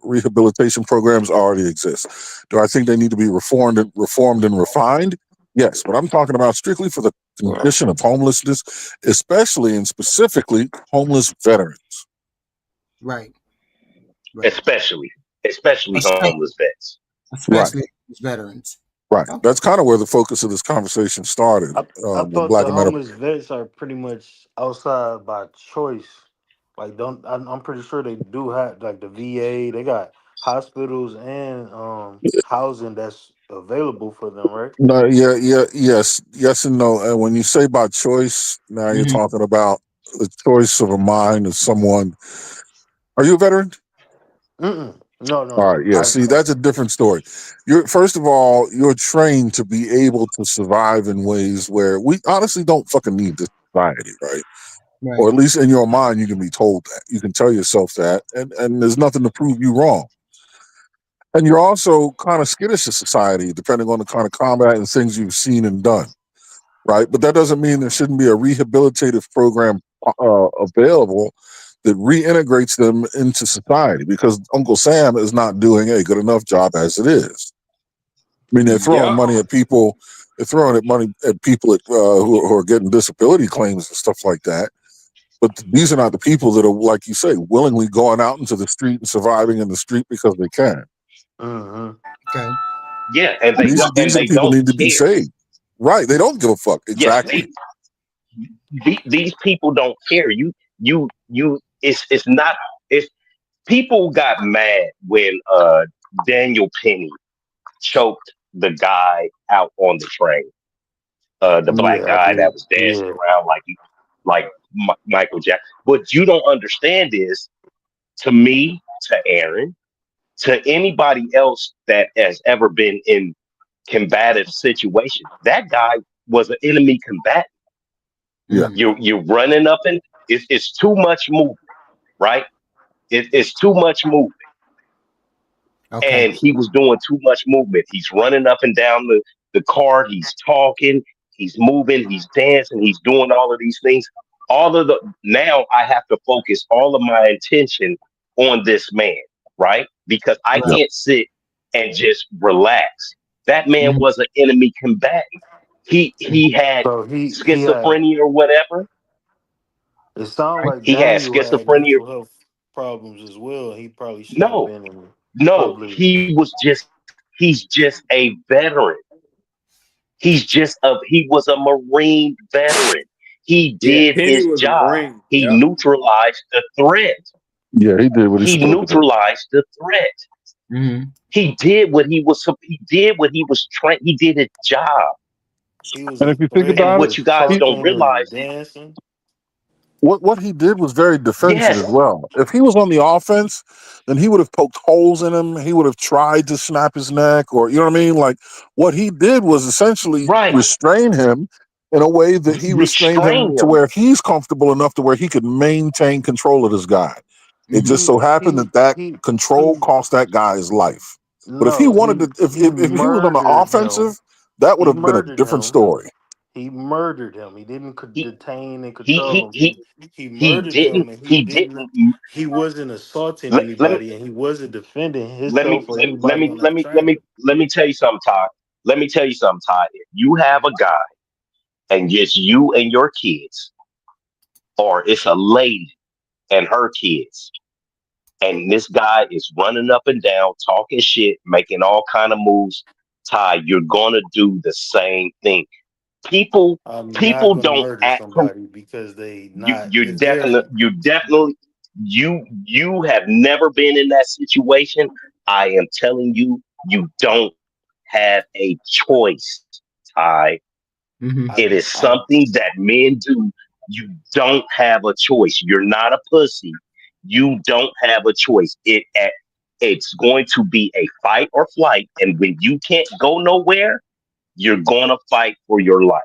rehabilitation programs already exist. Do I think they need to be reformed and refined? Yes, but I'm talking about strictly for the condition of homelessness, especially and specifically homeless veterans. Right. Especially homeless vets. Especially veterans. Right. That's kind of where the focus of this conversation started. I With thought Black the America. homeless vets are pretty much outside by choice. Like, I'm pretty sure they do have like the VA. They got hospitals and housing that's available for them, right? No, yes and no. And when you say by choice, now you're talking about the choice of a mind of someone. Are you a veteran? No. All right, yeah. See, that's a different story. First of all, you're trained to be able to survive in ways where we honestly don't fucking need this society, right? Or at least in your mind, you can be told that. You can tell yourself that, and there's nothing to prove you wrong. And you're also kind of skittish to society, depending on the kind of combat and things you've seen and done, right? But that doesn't mean there shouldn't be a rehabilitative program available that reintegrates them into society, because Uncle Sam is not doing a good enough job as it is. I mean, they're throwing money at people. They're throwing money at people who are getting disability claims and stuff like that. But these are not the people that are, like you say, willingly going out into the street and surviving in the street because they can. Okay. Yeah, and These are the people need to be saved. Right. They don't give a fuck. Exactly. Yes, these people don't care. It's people got mad when Daniel Penny choked the guy out on the train. The black guy that was dancing around like Michael Jackson. What you don't understand is, to me, to Aaron, to anybody else that has ever been in combative situations, that guy was an enemy combatant. Yeah. You're running up and it's too much movement, right? It's too much movement. Okay. And he was doing too much movement. He's running up and down the cart. He's talking. He's moving. He's dancing. He's doing all of these things. Now I have to focus all of my attention on this man, right? Because I can't sit and just relax. That man was an enemy combatant. He had schizophrenia or whatever. It sounds like He had Daniel had schizophrenia. mental health problems as well. He probably should have been in public. He's just a veteran. He was a Marine veteran. He did his job. He neutralized the threat. Yeah, he did what he neutralized the threat. He did what he was trained. He did his job. And if you think about and what you guys don't realize, what he did was very defensive as well. If he was on the offense, then he would have poked holes in him. He would have tried to snap his neck, or you know what I mean? Like, what he did was essentially restrain him in a way that he restrained him to where he's comfortable enough to where he could maintain control of this guy. It just so happened that control cost that guy his life. But if he wanted to, if he was on the offensive, that would have been a different story. He murdered him. He didn't detain and control him. He murdered him. And he wasn't assaulting anybody, and he wasn't defending himself or anybody. Let me tell you something, Todd. Let me tell you something, Todd. If you have a guy, and just you and your kids, or it's a lady and her kids, and this guy is running up and down, talking shit, making all kind of moves, Ty, you're gonna do the same thing. People I'm not people gonna don't murder act. somebody because they You not. you If they're definitely you have never been in that situation. I am telling you, you don't have a choice, Ty. Mm-hmm. It is I something that men do. You don't have a choice. You're not a pussy. You don't have a choice. It's going to be a fight or flight, and when you can't go nowhere, you're gonna fight for your life.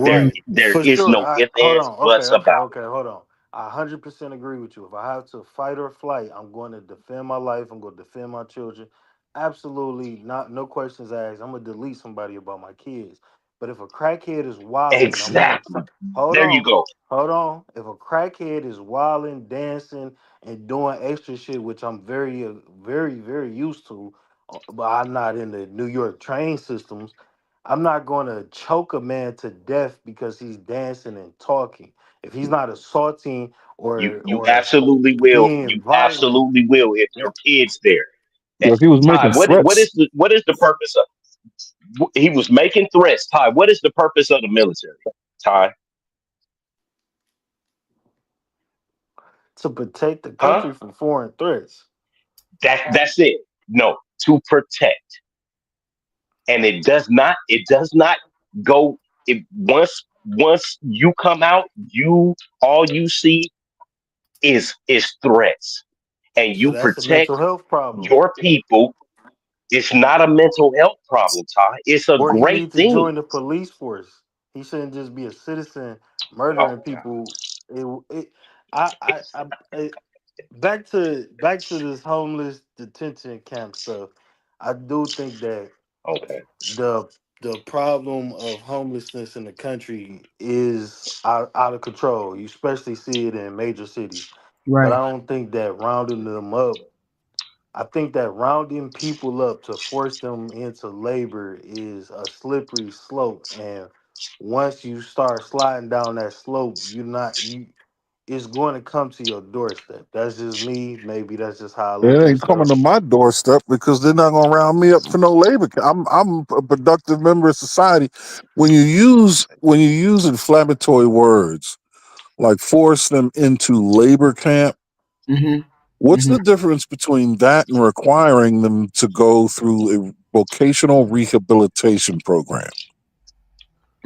Mm. Right, There for is sure. no ifs, Hold ands, on. Okay, buts okay, about it. okay. Hold on. I 100% agree with you. If I have to fight or flight, I'm going to defend my life. I'm going to defend my children. Absolutely not. No questions asked. I'm going to delete somebody about my kids. But if a crackhead is wilding, I'm going to Exactly. try. Hold There you on. go. Hold on. If a crackhead is wilding, dancing, and doing extra shit, which I'm very used to, but I'm not in the New York train systems. I'm not going to choke a man to death because he's dancing and talking. If he's not assaulting You or absolutely will. being You violent, absolutely will if your kid's there. But if he was Ty, making threats, what is the purpose of? He was making threats. Ty, what is the purpose of the military? Ty, to protect the huh? country from foreign threats. That's it. No, to protect. And it does not go. It once you come out, you all you see is threats, and So you that's a mental protect health problem. your people. It's not a mental health problem, Ty. It's a Or he great needs to thing. join the police force. He shouldn't just be a citizen Oh murdering God. people. It I back to this homeless detention camp stuff. I do think that Okay. the the problem of homelessness in the country is out of control. You especially see it in major cities. But I Right. don't think that rounding them up, I think that rounding people up to force them into labor is a slippery slope. And once you start sliding down that slope, you're not you it's going to come to your doorstep. That's just me. Maybe that's just how I it look at ain't coming stuff. to my doorstep because they're not gonna round me up for no labor. I'm a productive member of society. When you use inflammatory words like force them into labor camp, Mm-hmm. what's Mm-hmm. the difference between that and requiring them to go through a vocational rehabilitation program?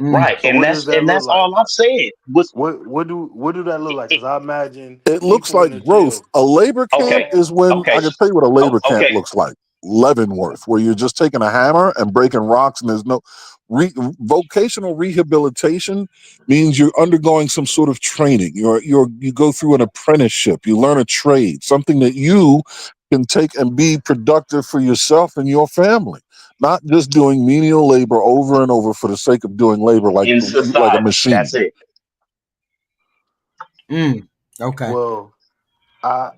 Mm. Right. So what does that And look that's like? all I've said. Was What do that look like? it, Because I imagine It looks people in like the growth. jail. A labor camp okay. is when Okay. I can tell you what a Oh, labor camp okay. looks like. Leavenworth, where you're just taking a hammer and breaking rocks, and there's no vocational rehabilitation means you're undergoing some sort of training. You go through an apprenticeship. You learn a trade, something that you can take and be productive for yourself and your family. Not just doing menial labor over and over for the sake of doing labor In like a society. machine. That's it. Mm. Okay. Well,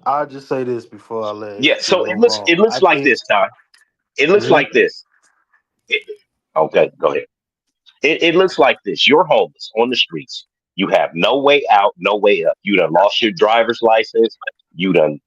I'll just say this before I let Yeah. you So move it on. I looks like think this, Ty. It looks Mhm. like this. It, okay, go ahead. It looks like this. You're homeless on the streets. You have no way out, no way up. You done lost your driver's license. You done,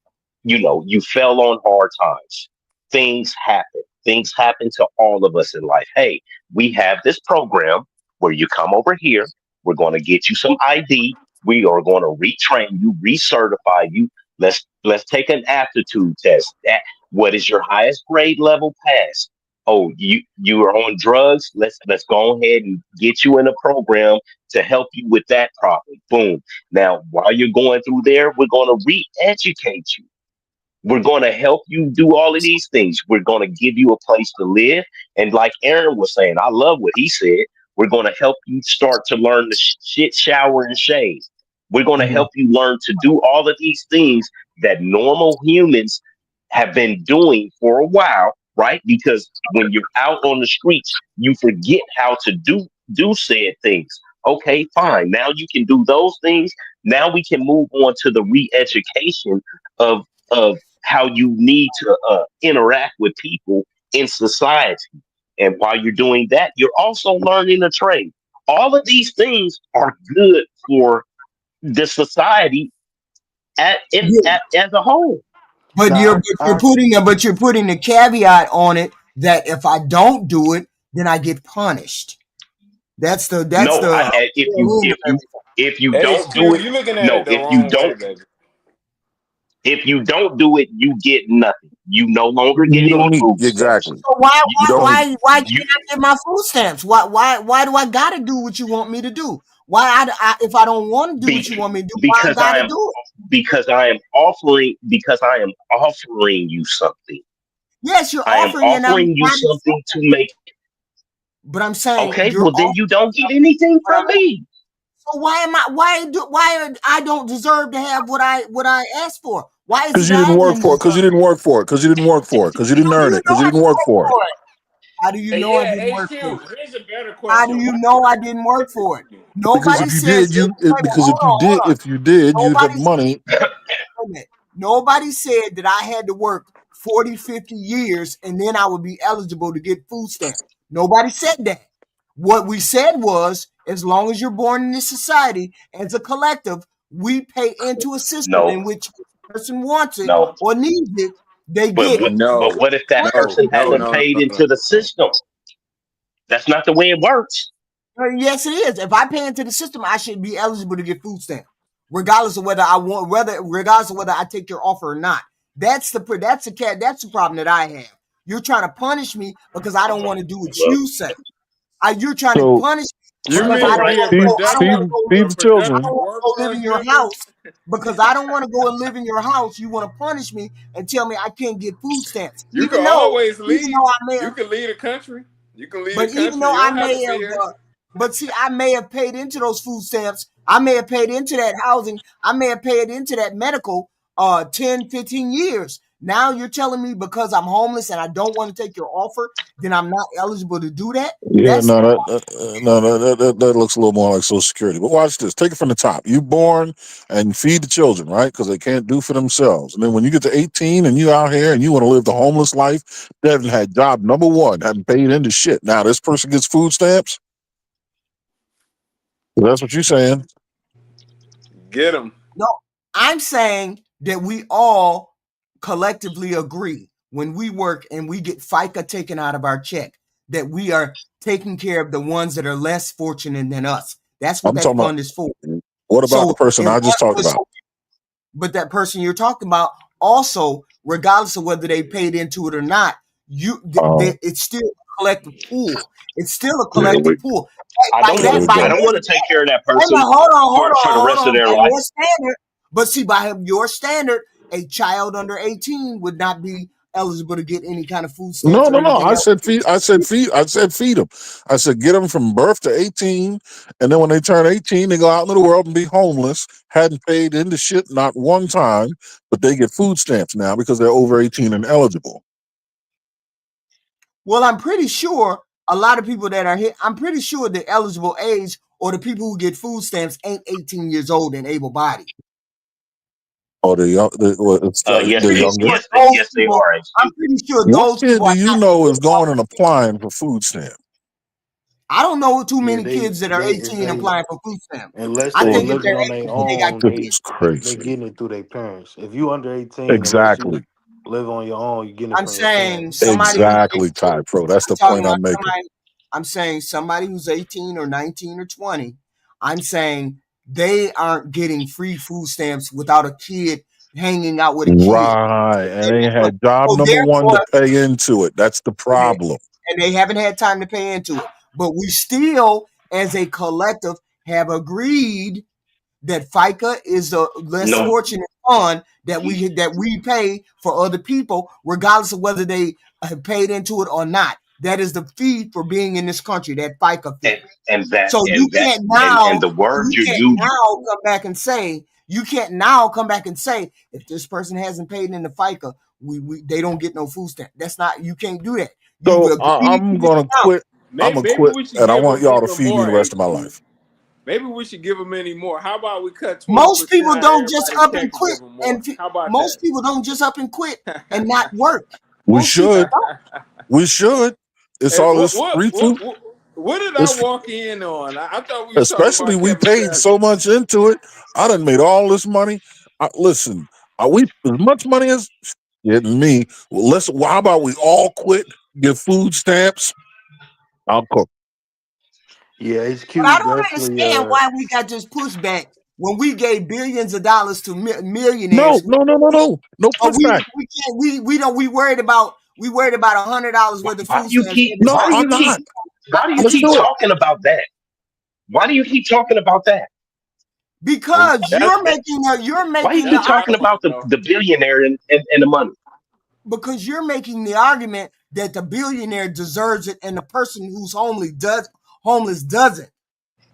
you fell on hard times. Things happen. Things happen to all of us in life. Hey, we have this program where you come over here. We're going to get you some ID. We are going to retrain you, recertify you. Let's take an aptitude test. What is your highest grade level pass? Oh, you are on drugs. Let's go ahead and get you in a program to help you with that problem. Boom. Now, while you're going through there, we're going to re-educate you. We're going to help you do all of these things. We're going to give you a place to live. And like Aaron was saying, I love what he said. We're going to help you start to learn the shit, shower, and shave. We're going to Mm-hmm. help you learn to do all of these things that normal humans have been doing for a while, right? Because when you're out on the streets, you forget how to do said things. Okay, fine. Now you can do those things. Now we can move on to the re-education of how you need to interact with people in society. And while you're doing that, you're also learning a trade. All of these things are good for the society Yeah. as a whole. But Nah, you're putting the caveat on it that if I don't do it, then I get punished. That's the No, if you don't do HQ, it, you looking at no, it the wrong way, baby. if you don't do it, you get nothing. You no longer get You don't any need food stamps. exactly. So why You don't. can't I get my food stamps? Why do I gotta do what you want me to do? If I don't want to do what you want me to do, why I Because I gotta am do it? because I am offering you something. Yes, you're I am offering, and I'm offering you trying to. something to make. But I'm saying Okay, you're well then you don't get anything from me. So why I don't deserve to have what I asked for? Why is Because it you didn't I work didn't for it. Because deserve? you didn't work for it. Because you didn't work for it. Because you didn't How do earn you it. Because know you I didn't didn't work work for it. for it? How do you know I Yeah, didn't work for HQ. it? Here's a better How do question. you know I didn't work for it? Because Nobody if you says did, it. Wait a minute, because hold on. if you did, you'd have Nobody money. wait a minute. Nobody said that I had to work 40, 50 years and then I would be eligible to get food stamps. Nobody said that. What we said was, as long as you're born in this society, as a collective, we pay into a system No, in which a person wants it no. or needs it, they But get it. what if that person hasn't paid into the system? That's not the way it works. Yes, it is. If I pay into the system, I should be eligible to get food stamps, regardless of whether regardless of whether I take your offer or not. That's the problem that I have. You're trying to punish me because I don't want to do what you say. You're trying to So punish me You because mean I to don't be a want to go. I don't want to go. feed a the children. I don't want to go live in your member? house because I don't want to go and live in your house. You want to punish me and tell me I can't get food stamps, You can always leave. even though I may You have, can leave the country. You can leave the but even country. though You I don't have to may be have, here. but see, I may have paid into those food stamps. I may have paid into that housing. I may have paid into that medical 10, 15 years. Now you're telling me because I'm homeless and I don't want to take your offer, then I'm not eligible to do that? Yeah, That's no, that looks a little more like Social Security. But watch this. Take it from the top. You born and feed the children, right? Because they can't do for themselves. And then when you get to 18 and you out here and you want to live the homeless life, they haven't had job number one, haven't paid into shit. Now this person gets food stamps. That's what you're saying. Get them. No, I'm saying that we all collectively agree when we work and we get FICA taken out of our check that we are taking care of the ones that are less fortunate than us. That's what I'm that talking about. fund is for. What about the person I just talked about? But that person you're talking about also, regardless of whether they paid into it or not, it's still a collective pool. It's still a collective pool. I don't want to take care of that person for the rest of their By life. your standard, but see, by your standard, a child under 18 would not be eligible to get any kind of food stamps or anything I else. said feed them. I said get them from birth to 18, and then when they turn 18, they go out into the world and be homeless. Hadn't paid into shit not one time, but they get food stamps now because they're over 18 and eligible. Well, I'm pretty sure a lot of people that are here, I'm pretty sure the eligible age or the people who get food stamps ain't 18 years old and able-bodied. Oh, they're young. They're younger. Yes, they are. I'm pretty sure What those kid people do are you not. know is going and applying for food stamp? I don't know too many they- kids that are they- if 18 they- applying for food stamps. Unless I they think if living they're on their 18, they got own, kids. they getting it through their parents. If you under 18, Exactly. unless you live on your own, you getting it I'm from your saying parents. somebody who's Exactly, 18, Ty Pro. That's the talking point I'm about making. I'm saying somebody who's 18 or 19 or 20, I'm saying they aren't getting free food stamps without a kid hanging out with a kid. Right, and they had job number one to pay into it. That's the problem. And they haven't had time to pay into it. But we still, as a collective, have agreed that FICA is the less fortunate fund that we pay for other people, regardless of whether they have paid into it or not. That is the fee for being in this country, that FICA fee. You can't now come back and say if this person hasn't paid in the FICA, they don't get no food stamp. That's not, you can't do that. So I'm gonna quit. I'm gonna quit, and I want y'all to feed me the rest of my life. Maybe we should give them any more. How about we cut 20%? Most people don't just up and quit. quit, How about most people don't just up and quit and not work. We should. We should. It's all this free food. What did It's- I walk in on? I thought we were Especially talking we about Kevin paid Jackson. so much into it. I done made all this money. Listen, are we as much money as getting me? Well, how about we all quit, get food stamps? I'll cook. Yeah, HQ But I don't definitely. understand why we got this pushback when we gave billions of dollars to No millionaires. pushback. We can't. We don't. We worried about $100 worth of Why food do you stamps. keep? No, Why do you I'm keep? not. Why do you Let's keep do it. talking about that? Why do you keep talking about that? Because That's- you're making Why you the keep talking about the billionaire and the money? because you're making the argument that the billionaire deserves it and the person who's homeless doesn't.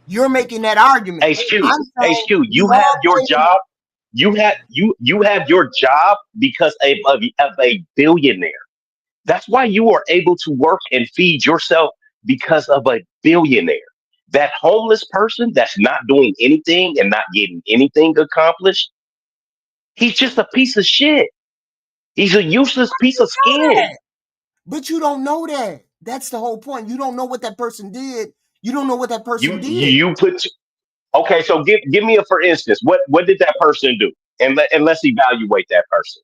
You're making that argument. HQ, I'm saying HQ, you we all have your pay- job. You have your job because of a billionaire. That's why you are able to work and feed yourself because of a billionaire. That homeless person that's not doing anything and not getting anything accomplished, he's just a piece of shit. He's a useless piece of skin. But you don't know that. That's the whole point. You don't know what that person did. You don't know what that person did. You put okay. So give me a for instance. What did that person do? And let's evaluate that person.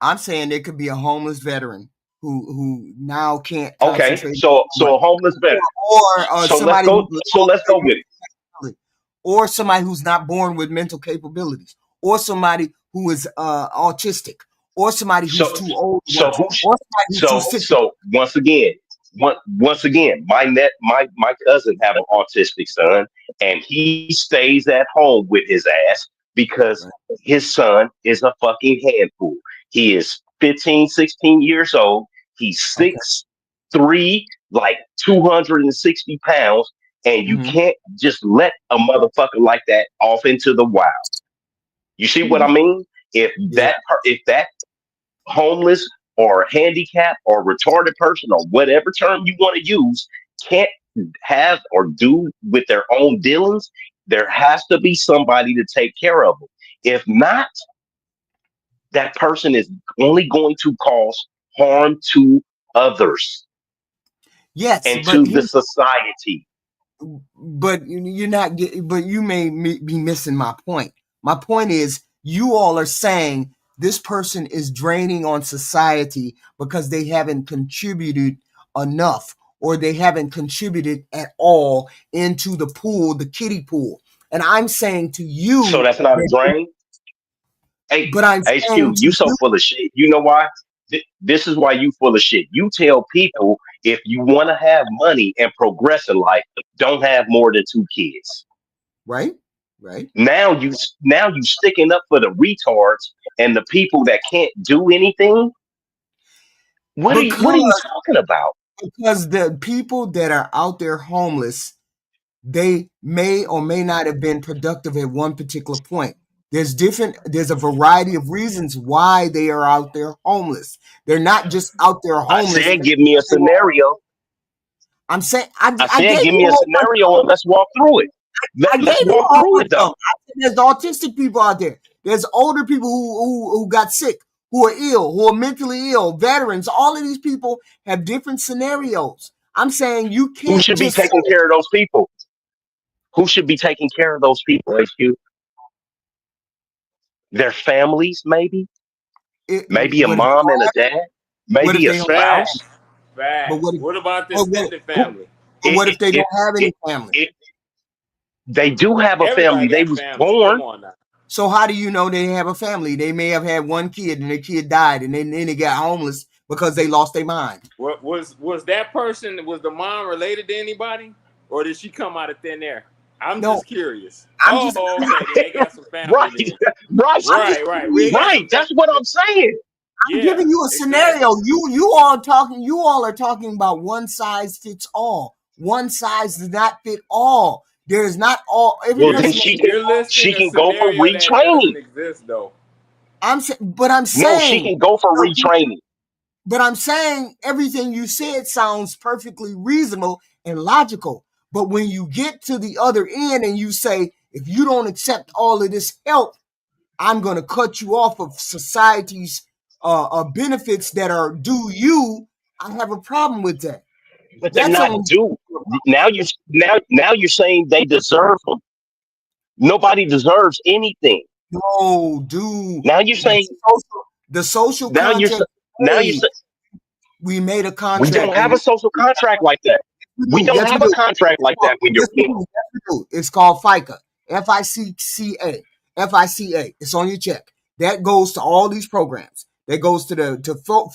I'm saying there could be a homeless veteran who now can't Okay, concentrate. so a homeless veteran. Or So let's somebody. go. So let's go with it. Or somebody who's not born with mental capabilities, or somebody who is autistic, or somebody who's too old, So or somebody who's too sick. so once again, my cousin have an autistic son, and he stays at home with his ass because his son is a fucking handful. He is 15, 16 years old. He's 6'3", like 260 pounds, and you can't just let a motherfucker like that off into the wild. You see what I mean? If that homeless or handicapped or retarded person or whatever term you want to use can't have or do with their own dealings, there has to be somebody to take care of them. If not, that person is only going to cause harm to others. Yes, and but to the society. But you're not. But you may be missing my point. My point is, you all are saying this person is draining on society because they haven't contributed enough, or they haven't contributed at all into the pool, the kiddie pool. And I'm saying to you, So that's not a drain. Hey, but I'm HQ, saying you to so full of shit. You know why? This is why you full of shit. You tell people if you want to have money and progress in life, don't have more than 2 kids. Right. Right. Now you sticking up for the retards and the people that can't do anything. What are you talking about? Because the people that are out there homeless, they may or may not have been productive at one particular point. There's a variety of reasons why they are out there homeless. They're not just out there homeless. I said, give me a scenario. I'm saying, I said, give me a scenario and let's walk through it. Let's walk through it, though. There's autistic people out there. There's older people who got sick, who are ill, who are mentally ill, veterans. All of these people have different scenarios. I'm saying you can't. Who should be taking care of those people? Who should be taking care of those people, HQ? Their families, maybe? Maybe a mom and a dad? Maybe a spouse? Facts. What about the extended family? But what if they don't have any family? They do have a family. They was born. So how do you know they have a family? They may have had one kid and their kid died, and then they got homeless because they lost their mind. What was that person? Was the mom related to anybody, or did she come out of thin air? I'm just curious. Okay. They got some family. Right. That's what I'm saying. I'm giving you a scenario. You all are talking about one size fits all. One size does not fit all. There is not all. Well, then she can go for retraining. Exist, though. I'm saying. No, she can go for retraining. But I'm saying everything you said sounds perfectly reasonable and logical. But when you get to the other end and you say, if you don't accept all of this help, I'm going to cut you off of society's benefits that are due you, I have a problem with that. But they're That's not only due. Now you're saying they deserve them. Nobody deserves anything. no, dude. Now you're saying The social now you're contract. now you're Hey, we made a we don't contract. have a social contract like that. We don't Yes, we have a do. contract like that when you're Yes, we do. Yes, we do. It's called FICA. FICCA. FICA. It's on your check. That goes to all these programs. That goes to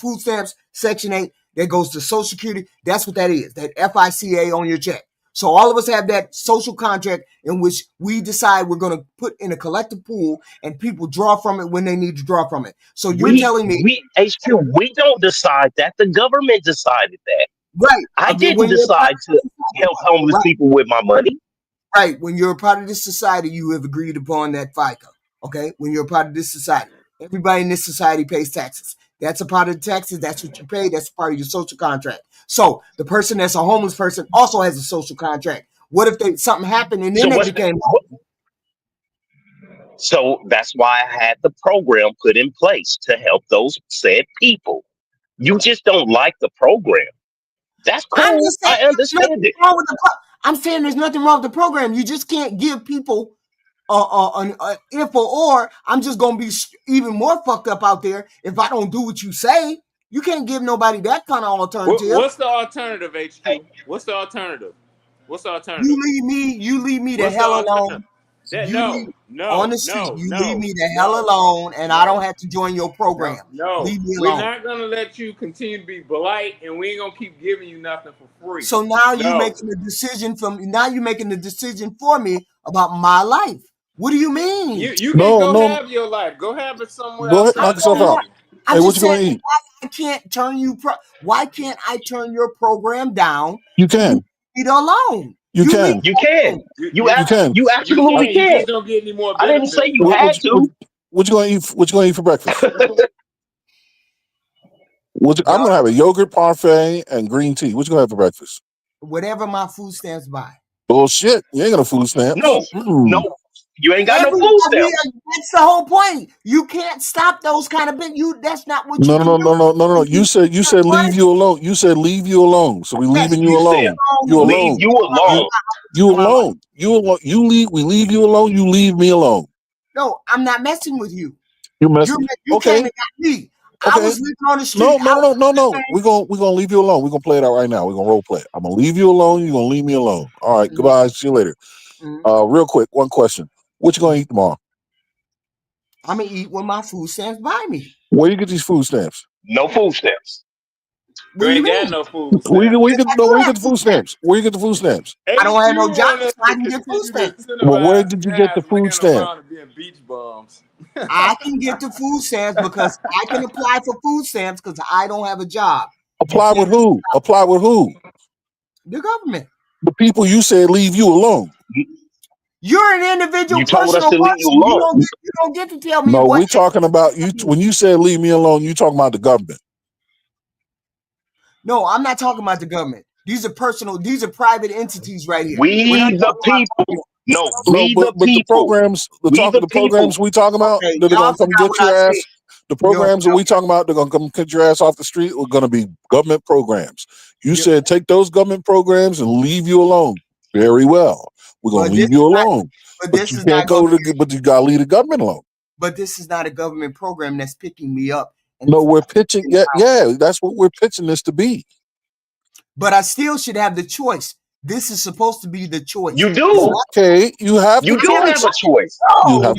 food stamps, Section 8. That goes to Social Security. That's what that is. That FICA on your check. So all of us have that social contract in which we decide we're going to put in a collective pool and people draw from it when they need to draw from it. So you're telling me, we HQ, we don't decide that. The government decided that. right? I didn't When you're decide to help homeless people with my money. right, when you're a part of this society, you have agreed upon that FICA. Okay, when you're a part of this society, everybody in this society pays taxes. That's a part of the taxes. That's what you pay. That's part of your social contract. So the person that's a homeless person also has a social contract. What if something happened and then they became homeless? So that's why I had the program put in place to help those said people. You just don't like the program. That's cool. I'm just saying, I understand it. I'm saying there's nothing wrong with the program. You just can't give people an if or I'm just gonna be even more fucked up out there if I don't do what you say. You can't give nobody that kind of alternative. What's the alternative, HQ? What's the alternative? What's the alternative? You leave me the What's hell the alone. On the street, leave me the hell alone, and I don't have to join your program. No, leave me we're alone. not gonna let you continue to be polite, and we ain't gonna keep giving you nothing for free. So now you're making the decision you're making the decision for me about my life. What do you mean? You can go have your life. Go have it somewhere else. Knock yourself out. I'm Hey, what just you gonna saying, eat? why can't turn you? Why can't I turn your program down? You can. Leave it alone. You can. You can. You can. You absolutely You can. just don't get any more I didn't benefits. say you had to. What you gonna eat? What you gonna eat for breakfast? I'm gonna have a yogurt parfait and green tea. What you gonna have for breakfast? Whatever my food stamps buy. Bullshit. You ain't got no food stamps. No. You ain't got no food stamps. That's the whole point. You can't stop those kind of things. That's not what you No. You said leave you alone. You said leave you alone. So we leaving you alone. You alone. Leave you alone. You alone. You alone. You leave. We leave you alone. You leave me alone. No, I'm not messing with you. You messing. You Okay. came and got me. I was living on the street. No. We're gonna leave you alone. We're gonna play it out right now. We're gonna role play it. I'm gonna leave you alone. You're gonna leave me alone. All right. Goodbye. See you later. Real quick, one question. What you gonna eat tomorrow? I'm gonna eat what my food stamps buy me. Where you get these food stamps? No food stamps. You ain't got no food. Where you get the food stamps? Where you get the food stamps? I don't have no job, so I can get food stamps. Well, where did you get the food stamp? Beach bums. I can get the food stamps because I can apply for food stamps because I don't have a job. Apply with who? Apply with who? The government. The people you said leave you alone. You're an individual. You told us personal to leave person. you alone. You don't get to tell me No, what. we talking about you. When you said leave me alone, you talking about the government. No, I'm not talking about the government. These are personal. These are private entities right here. We the people. No, we but the people. The programs we talking about, Okay, they're gonna come get your ass. The programs that No. we talking about, they're gonna come get your ass off the street. Are gonna be government programs. You said take those government programs and leave you alone. Very well. We're gonna leave you alone. But you can't go to. But you gotta leave the government alone. But this is not a government program that's picking me up. No, we're pitching. Yeah, that's what we're pitching this to be. But I still should have the choice. This is supposed to be the choice. You do. Okay, you have. You the do choice. have a choice. No,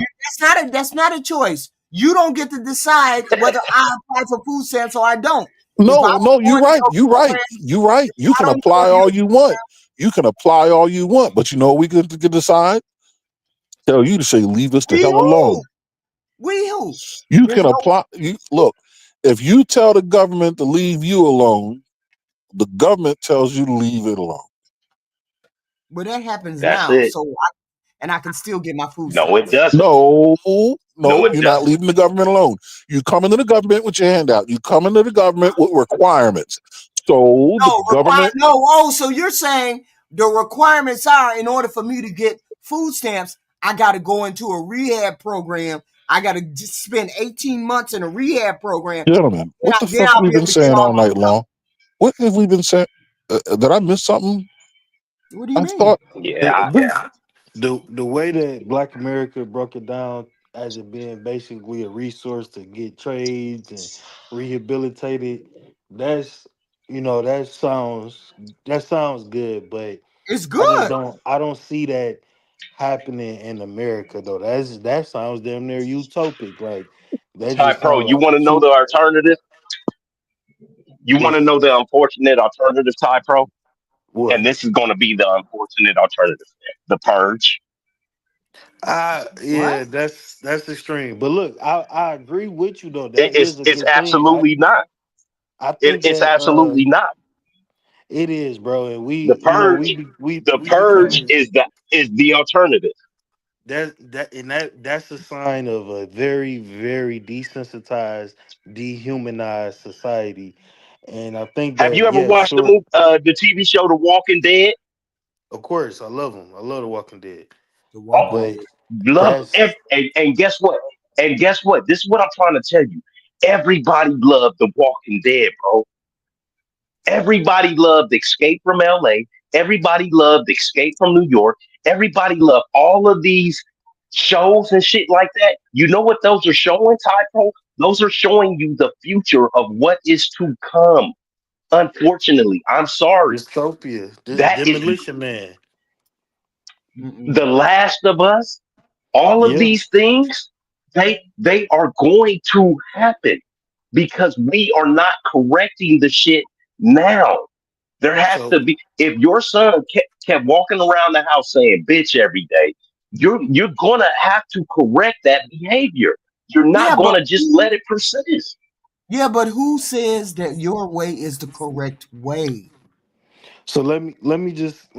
that's not a choice. You don't get to decide whether I apply for food stamps or I don't. No, you're right. You're right. You're right. You can apply all you want. You can apply all you want, but you know what we could decide? Tell you to say leave us the hell alone. We who? You can apply. Look, if you tell the government to leave you alone, the government tells you to leave it alone. But that happens That's now. it. So I can still get my food No, stamps. it doesn't. No, No, it you're not doesn't. leaving the government alone. You come into the government with your hand out. You come into the government with requirements. So the government. So you're saying the requirements are in order for me to get food stamps, I got to go into a rehab program. I got to just spend 18 months in a rehab program. Gentlemen, what the fuck have we been saying all night long? What have we been saying? Did I miss something? What do you I mean? thought The way that Black America broke it down as it being basically a resource to get trades and rehabilitated, that's that sounds good, but It's I just good. don't see that happening in America though. That sounds damn near utopic. Like that Ty just Pro, sounds you like want to know the too alternative? You want to what's know the unfortunate alternative, Ty Pro? And what? this is going to be the unfortunate alternative: the purge. Yeah, What? that's extreme. But look, I agree with you though. It, That it's is a it's good thing. absolutely not. I think It's that absolutely not. it is, bro. And The purge, the we purge becoming is the alternative. that's a sign of a very, very desensitized, dehumanized society. And I think Have that you ever yes, watched sure, the TV show The Walking Dead? of course, I love them. I love The Walking Dead. The Oh, Walking But Dead. love that's and guess what? And guess what? This is what I'm trying to tell you. Everybody loved The Walking Dead, bro. Everybody loved Escape from LA. Everybody loved Escape from New York. Everybody loved all of these shows and shit like that. You know what those are showing, Typo? Those are showing you the future of what is to come. Unfortunately, I'm sorry. dystopia, That is demolition man. Mm-mm. The Last of Us. All of Yeah. these things, they are going to happen because we are not correcting the shit now. There has So to be. If your son kept walking around the house saying "bitch" every day, you're gonna have to correct that behavior. You're Yeah, not but gonna just let it persist. who says that your way is the correct way? So let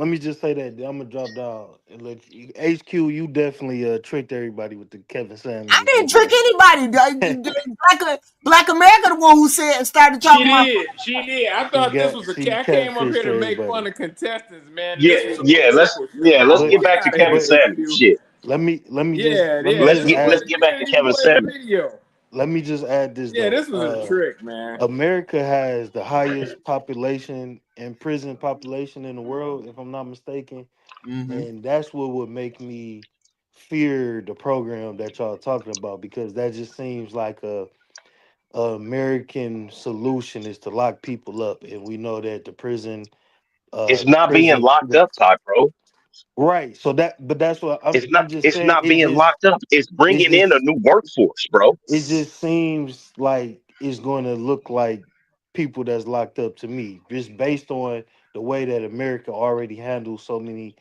me just say that then I'm gonna drop down and let you, HQ. You definitely tricked everybody with the Kevin I Samuels didn't trick video. anybody. Black America, the one who said and started She talking about. did. She did. I She thought this got was a. she I came up here catfished to make fun everybody. of contestants, man. And Yeah, this was a yeah. political show. Let's Oh, But get get back to out of here, Kevin but Samuels. HQ. Shit. Yeah, let me yeah. Let's just This get was. let's add get You back to didn't even Kevin play the Samuels. video. let me just add this Yeah, though. this was a trick, man. America has the highest population and prison population in the world, if I'm not mistaken, Mm-hmm. and that's what would make me fear the program that y'all talking about because that just seems like a American solution is to lock people up, and we know that the It's not being prison, locked up, Ty, bro. right. So but that's what It's not. I'm just It's saying. not being locked up. It's It bringing in a just new workforce, bro. it just seems like it's going to look like people that's locked up to me, just based on the way that America already handles so many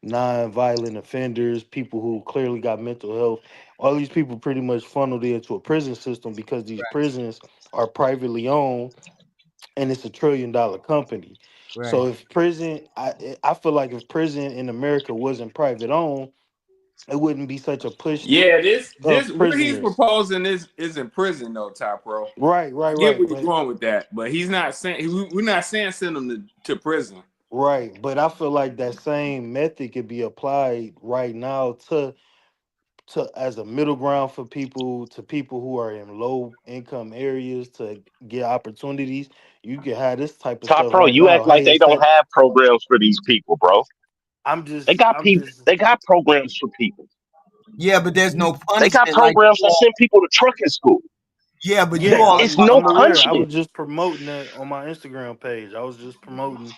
non-violent offenders, people who clearly got mental health. All these people pretty much funneled into a prison system because these prisons are privately owned and it's $1 trillion company. Right. So if I feel like if prison in America wasn't private owned, it wouldn't be such a push Yeah, this of what he's prisoners. proposing is in prison though, Top Bro. Right, I right, get right. where you're But going with that, but he's not saying we're not saying send him to prison. right, but I feel like that same method could be applied right now to as a middle ground for people to people who are in low income areas to get opportunities. You can have this type of Top stuff Pro, right you now. act like they Hey, don't have programs for these people, bro. I'm They just got I'm people. just They got programs for people. Yeah, but there's no They got punishment like programs you that all. send people to trucking school. Yeah, but you yeah, all. It's no I'm aware. I punishment. was just promoting that on my Instagram page. I was just promoting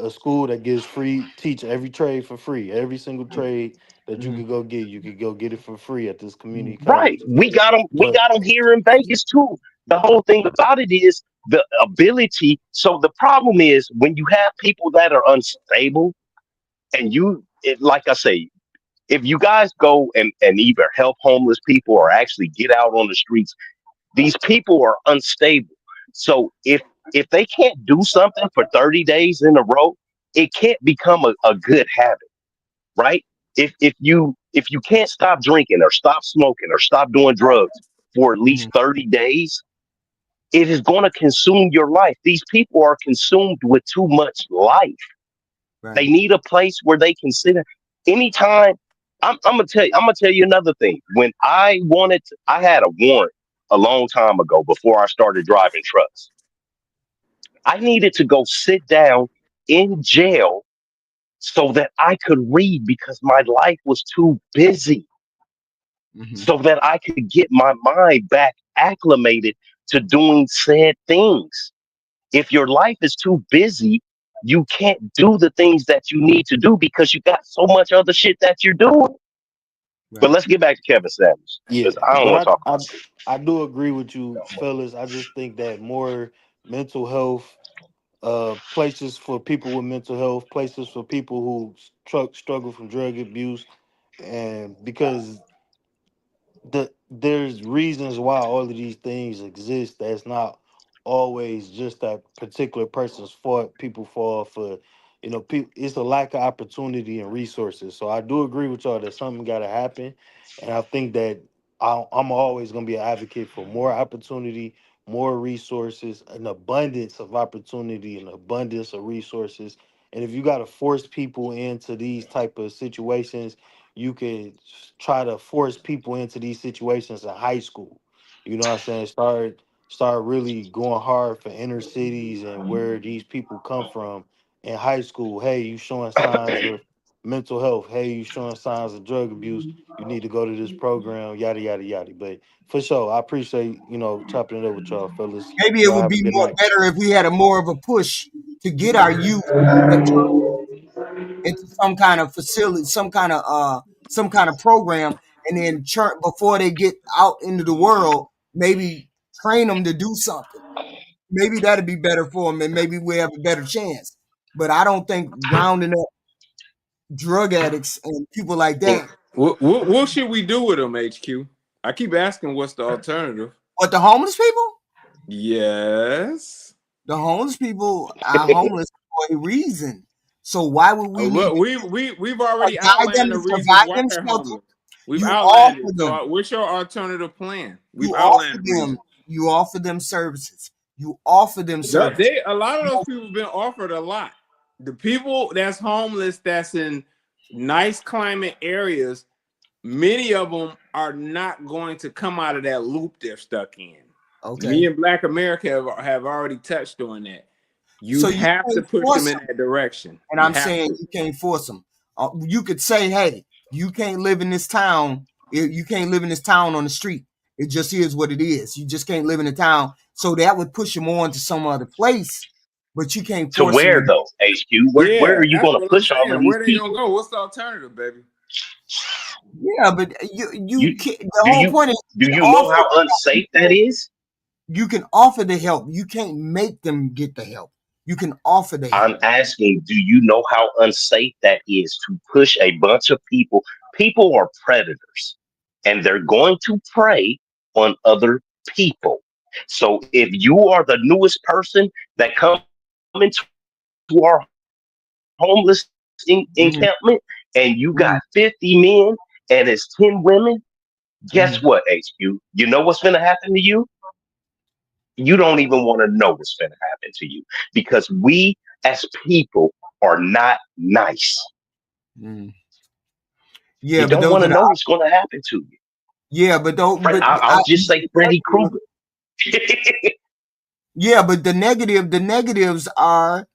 a school that gives free teach every trade for free. Every single trade that Mhm. you could go get it for free at this community Right. college. We got them. We But got them here in Vegas too. The whole thing about it is the ability. So the problem is when you have people that are unstable, and like I say, if you guys go and either help homeless people or actually get out on the streets, these people are unstable. So if they can't do something for 30 days in a row, it can't become a good habit, right? If you can't stop drinking or stop smoking or stop doing drugs for at least Mhm. 30 days, it is going to consume your life. These people are consumed with too much life. They Right. need a place where they can sit. Anytime, I'm gonna tell you. I'm gonna tell you another thing. When I had a warrant a long time ago before I started driving trucks. I needed to go sit down in jail so that I could read because my life was too busy, so that I could get my mind back acclimated to doing said things. If your life is too busy, you can't do the things that you need to do because you got so much other shit that you're doing. But let's get back to Kevin Samuels because Yeah, I don't want to but talk I, about I I do agree with you, fellas. I just think that more mental health places for people with mental health, places for people who struggle from drug abuse, and because there's reasons why all of these things exist. That's not always just that particular person's fault. People fall for, it's a lack of opportunity and resources. So I do agree with y'all that something got to happen, and I think that I'm always going to be an advocate for more opportunity, more resources, an abundance of opportunity, an abundance of resources. And if you got to force people into these type of situations, you could try to force people into these situations in high school. You know what I'm saying? Start really going hard for inner cities and where these people come from in high school. Hey, you showing signs of mental health. Hey, you showing signs of drug abuse. You need to go to this program, yada yada yada. But for sure, I appreciate, chopping it up with y'all fellas. Maybe it Y'all would have a be good more night. better if we had a more of a push to get our youth into some kind of facility, some kind of program, and then before they get out into the world, maybe train them to do something. Maybe that'd be better for them, and maybe we have a better chance. But I don't think rounding up drug addicts and people like that. What should we do with them, HQ? I keep asking what's the alternative. But the homeless people, Yes. the homeless people are homeless for a reason. So why would we need Well, to we've already provide them outlined to the reasons provide why them they're shelter? homeless. We've You outlined offer it. So, them. what's your alternative plan? You We've offer outlined the reasons. them. You offer them services. You offer them services. A lot of those people have been offered a lot. The people that's homeless, that's in nice climate areas, many of them are not going to come out of that loop they're stuck in. Okay. Me and Black America have already touched on that. You So you have to can't push force them in that direction. And You I'm have saying to. you can't force them. You could say, hey, you can't live in this town. You can't live in this town on the street. It just is what it is. You just can't live in the town. So that would push them on to some other place, but you can't to force them where to. though, HQ? Where Yeah, are you that's going to what I'm push all of saying. these Where they gonna people? go? What's the alternative, baby? Yeah, but you You can't. The do whole you point is do you can you know offer how the unsafe that help. is? You can offer the help. You can't make them get the help. You can offer the help. I'm asking, do you know how unsafe that is to push a bunch of people? People are predators and they're going to prey on other people. So if you are the newest person that come into our homeless Mhm, encampment and you got mhm, 50 men and it's 10 women, guess mhm. what, HQ? You know what's going to happen to you? You don't even want to know what's going to happen to you because we as people are not nice. Mm. You Yeah, but don't those want are to the know what's going to happen to you. yeah, but those but I'll just say Freddy Krueger. yeah, but the negatives are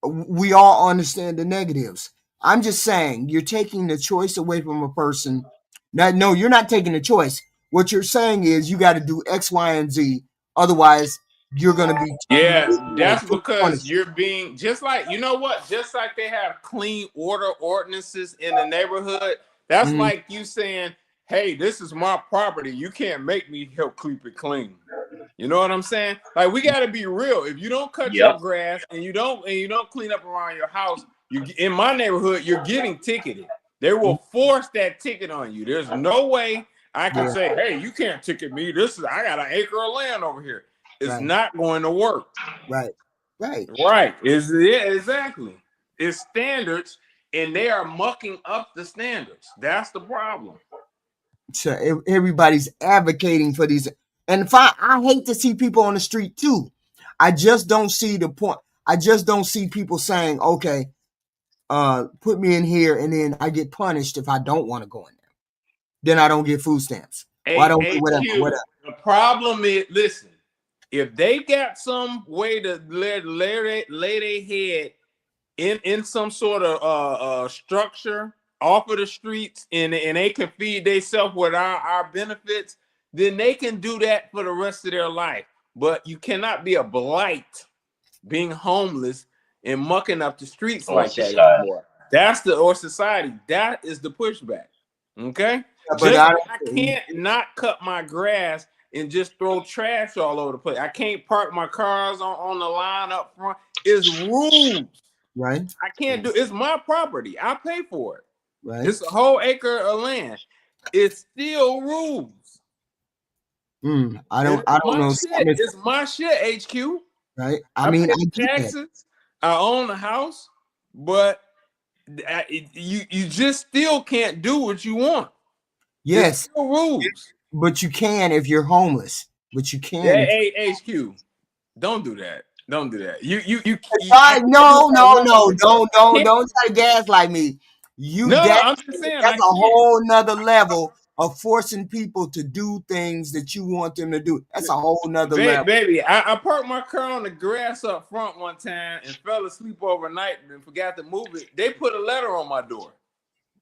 we all understand the negatives. I'm just saying you're taking the choice away from a person. Now, no, you're not taking the choice. What you're saying is you got to do X, Y, and Z. Otherwise, you're going to be Yeah, that's put because punished. you're being just like you know what, just like they have clean order ordinances in the neighborhood. That's Mhm. like you saying, "Hey, this is my property. You can't make me help keep it clean." You know what I'm saying? Like we got to be real. If you don't cut your Yep. grass and you don't clean up around your house, you in my neighborhood, you're getting ticketed. They will force that ticket on you. There's no way I can Yeah. say, "Hey, you can't ticket me. I got an acre of land over here." It's Right. not going to work. Right. Right. Right. Exactly. It's standards, and they are mucking up the standards. That's the problem. So everybody's advocating for these, and I hate to see people on the street too. I just don't see the point. I just don't see people saying, "Okay, put me in here," and then I get punished if I don't want to go in there. Then I don't get food stamps, or I don't get whatever, HQ. whatever. The problem is, listen. if they got some way to lay their head in some sort of structure off of the streets, and they can feed themselves with our benefits, then they can do that for the rest of their life. But you cannot be a blight, being homeless and mucking up the streets Or like that society. anymore. That's or society. That is the pushback. Okay, Yeah, but I can't not cut my grass and just throw trash all over the place. I can't park my cars on the line up front. It's rules. Right. I can't do. It's my property. I pay for it. Right. It's a whole acre of land. It's still rules. I don't know. Shit. It's my shit, HQ. Right. I mean, pay I get that. taxes. I own the house, but you just still can't do what you want. Yes. There's still rules. But you can if you're homeless. But you can. Hey, HQ, don't do that. Don't do that. You no, don't try to gaslight me. I'm just saying, that's a whole nother level of forcing people to do things that you want them to do. That's a whole nother level. Baby, I parked my car on the grass up front one time and fell asleep overnight and forgot to move it. They put a letter on my door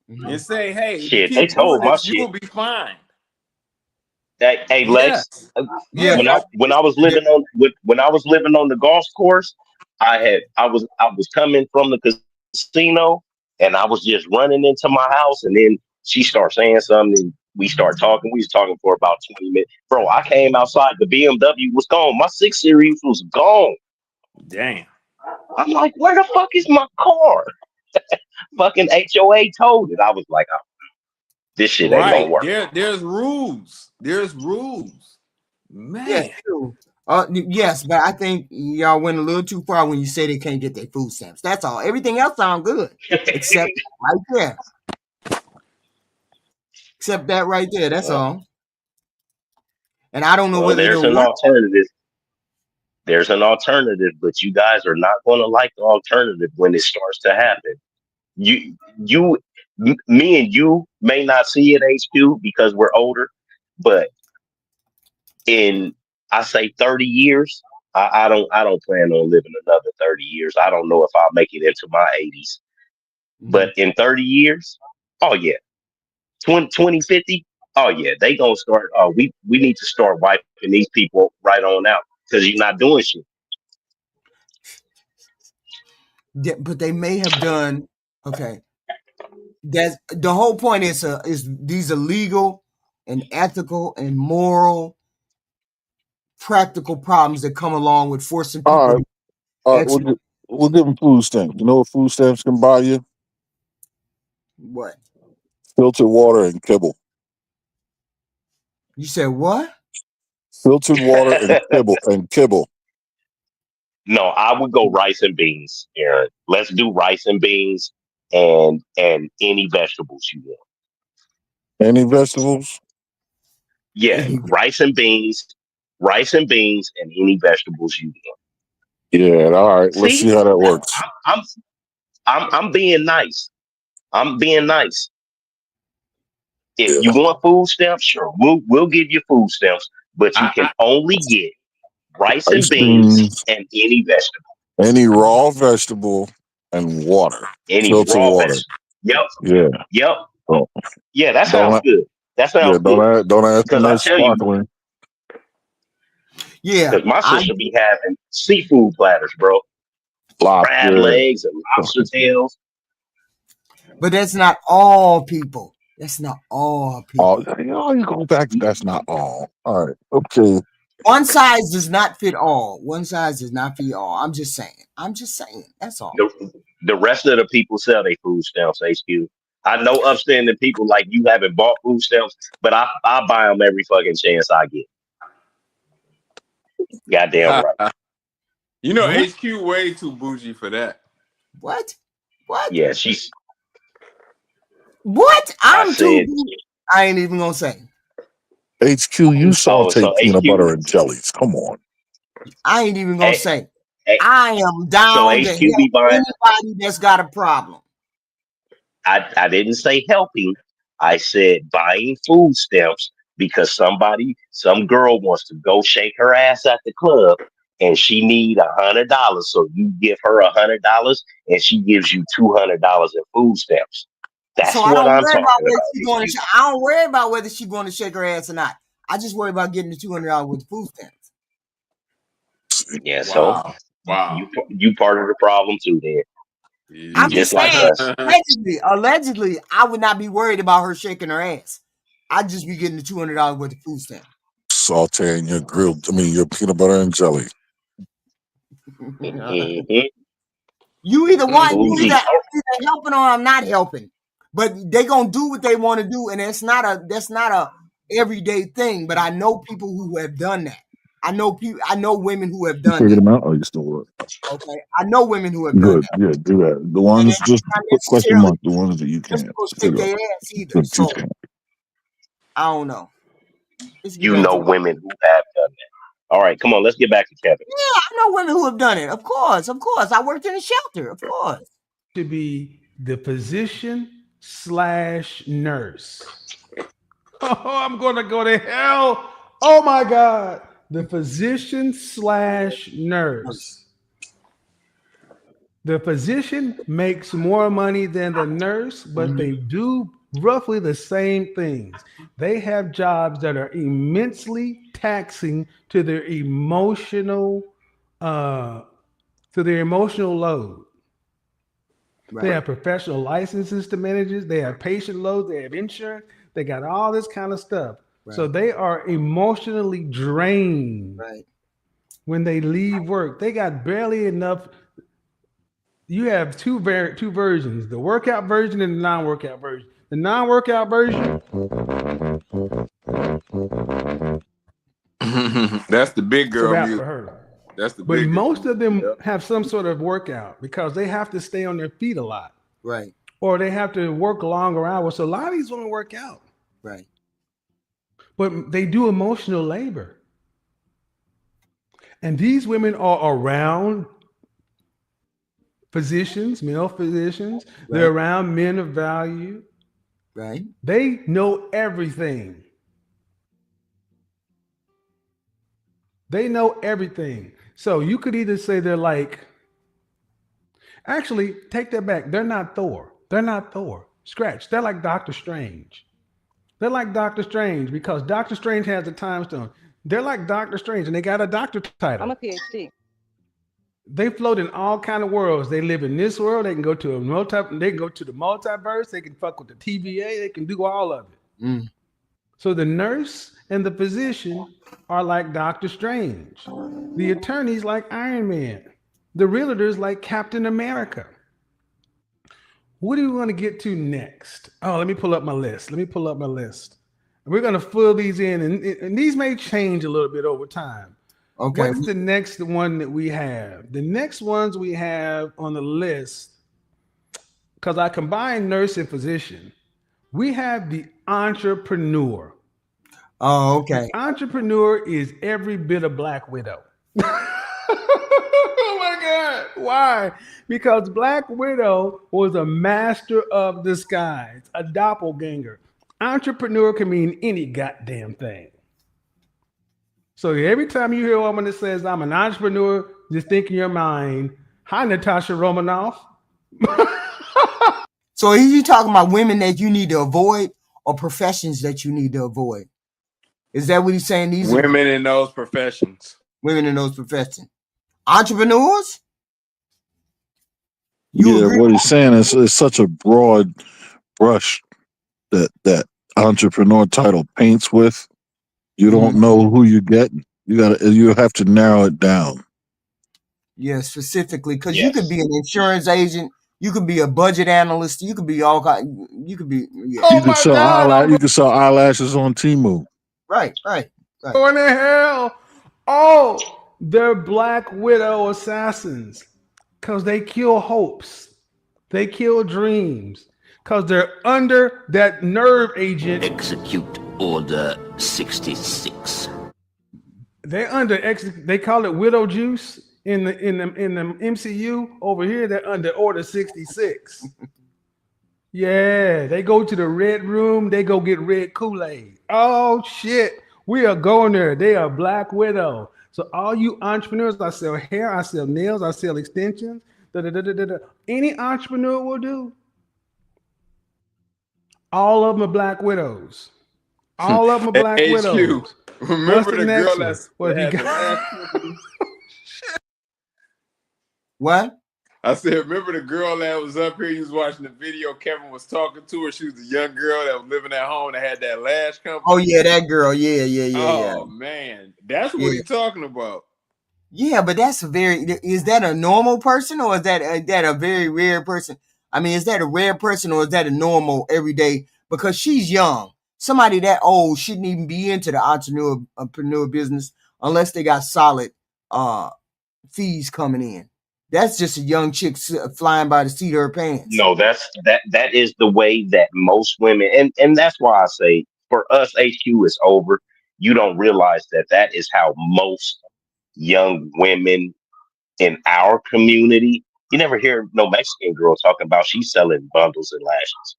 and say, "Hey, shit, they told my you will be fine." Hey, Lex. Yeah. When I was living on the golf course, I was coming from the casino, and I was just running into my house, and then she started saying something, and we started talking. We was talking for about 20 minutes. Bro, I came outside, the BMW was gone. My 6 Series was gone. Damn. I'm like, where the fuck is my car? Fucking HOA told it. I was like, oh, this shit ain't gonna work. There's rules. There's rules. Man. Yeah, true. Yes, but I think y'all went a little too far when you say they can't get their food stamps. That's all. Everything else sounds good, except right there. Except that right there. That's all. And I don't know whether there's an alternative. There's an alternative, but you guys are not going to like the alternative when it starts to happen. Me and you may not see it, HQ, because we're older, but in I say 30 years, I don't plan on living another 30 years. I don't know if I'll make it into my 80s, but in 30 years, oh yeah, 2050, oh yeah, they gonna start. We need to start wiping these people right on out because you're not doing shit. Yeah, but they may have done okay. That's the whole point is these are legal and ethical and moral, practical problems that come along with forcing people. All right, we'll give them food stamps. You know what food stamps can buy you? What? Filtered water and kibble. You said what? Filtered water and kibble. No, I would go rice and beans, Aaron. Let's do rice and beans and any vegetables you want. Any vegetables? Yeah, rice and beans, and any vegetables you want. Yeah, all right. Let's see how that works. I'm being nice. I'm being nice. If you want food stamps, sure, we'll give you food stamps, but you can only get rice and beans and any vegetable. Any raw vegetable and water. Any filtered raw water. Yep. Yeah. Yep. Oh. Yeah, that sounds good. That sounds good. Don't ask Because me I that tell you, sparkling. Yeah. because my sister be having seafood platters, bro. Crab legs and lobster tails. But that's not all people. That's not all people. You go back. That's not all. All right. Okay. One size does not fit all. One size does not fit all. I'm just saying. That's all. The rest of the people sell their food stamps, HQ. I know upstanding people like you haven't bought food stamps, but I buy them every fucking chance I get. Goddamn right. You know, HQ way too bougie for that. What? Yeah, she's. What? I'm too. I ain't even gonna say. HQ, you saute peanut butter and jellies. Come on. I ain't even gonna say. I am down to help anybody that's got a problem. I didn't say helping. I said buying food stamps because some girl wants to go shake her ass at the club and she need $100. So you give her $100 and she gives you $200 in food stamps. That's So I what don't I'm worry talking about whether about. she's going to. I don't worry about whether she's going to shake her ass or not. I just worry about getting the $200 with the food stamps. Yeah, so you part of the problem too. Then you I'm just just like saying, us. allegedly, I would not be worried about her shaking her ass. I'd just be getting the $200 worth of food stamp. Sauteing your peanut butter and jelly. Mhm. You either Bougie. either helping or I'm not helping. But they gonna do what they want to do, and that's not a everyday thing. But I know people who have done that. I know women who have You done figured that. them out? Oh, you still work? Okay, I know women who have done Good. that. Yeah, do that. The And ones it's just not put question necessarily mark. The ones that you just can't go shake figure their out. ass either. But you So can't. I don't know. It's You know debatable. women who have done that. All right, come on, let's get back to Kevin. Yeah, I know women who have done it. Of course. I worked in a shelter. Of course. To be the physician / nurse. Oh, I'm gonna go to hell. Oh my God. The physician / nurse. The physician makes more money than the nurse, but they do roughly the same things. They have jobs that are immensely taxing to their emotional load. Right. They have professional licenses to manage it. They have patient loads. They have insurance. They got all this kind of stuff. Right. So they are emotionally drained Right. when they leave work. They got barely enough. You have two versions: the workout version and the non-workout version. The non-workout version, That's the big it's a girl wrap music. for her. That's the But big most of them have some sort of workout because they have to stay on their feet a lot, Right. or they have to work longer hours. So a lot of these women work out, Right. but they do emotional labor. And these women are around physicians, male physicians. They're around men of value. Right. They know everything. They know everything. So you could either say they're like, actually, take that back. They're not Thor. They're not Thor. Scratch. They're like Doctor Strange. They're like Doctor Strange because Doctor Strange has a time stone. They're like Doctor Strange and they got a doctor title. I'm a PhD. They float in all kind of worlds. They live in this world. They can go to they can go to the multiverse. They can fuck with the TVA. They can do all of it. Mm. So the nurse and the physician are like Doctor Strange. The attorney's like Iron Man. The realtor's like Captain America. What do we want to get to next? Oh, let me pull up my list. We're going to fill these in, and these may change a little bit over time. Okay. What's the next one that we have? The next ones we have on the list, because I combine nurse and physician, we have the entrepreneur. Oh, okay. The entrepreneur is every bit of Black Widow. Oh my God. Why? Because Black Widow was a master of disguise, a doppelganger. Entrepreneur can mean any goddamn thing. So every time you hear a woman that says, I'm an entrepreneur, just think in your mind, hi, Natasha Romanoff. So are you talking about women that you need to avoid or professions that you need to avoid? Is that what he's saying? These women in those professions. Women in those professions. Entrepreneurs? What he's saying is it's such a broad brush that entrepreneur title paints with. You don't know who you're getting. You have to narrow it down. Yeah, specifically, because you could be an insurance agent, you could be a budget analyst, you could be all kind. You could be. Yeah. You can sell eyelashes on Temu. Right. Going to hell. Oh, they're Black Widow assassins because they kill hopes. They kill dreams because they're under that nerve agent. Execute Order 66. They're under they call it widow juice in the MCU. Over here, they're under Order 66. Yeah, they go to the red room. They go get red Kool-Aid. Oh shit, we are going there. They are Black Widow. So all you entrepreneurs, I sell hair, I sell nails, I sell extensions. Da, da, da, da, da, da. Any entrepreneur will do. All of them are Black Widows. All of them are Black HQ. Widows. Remember What's the the next girl one? that's What he had the got? last What? I said, remember the girl that was up here? You was watching the video. Kevin was talking to her. She was a young girl that was living at home that had that lash company. Oh yeah, that girl. Yeah. Oh man, that's what Yeah. he's talking about. Yeah, but that's is that a normal person or is that a very rare person? I mean, is that a rare person or is that a normal everyday? Because she's young. Somebody that old shouldn't even be into the entrepreneur business unless they got solid fees coming in. That's just a young chick flying by the seat of her pants. No, that is the way that most women, and that's why I say for us, HQ is over. You don't realize that is how most young women in our community. You never hear no Mexican girl talking about she's selling bundles and lashes.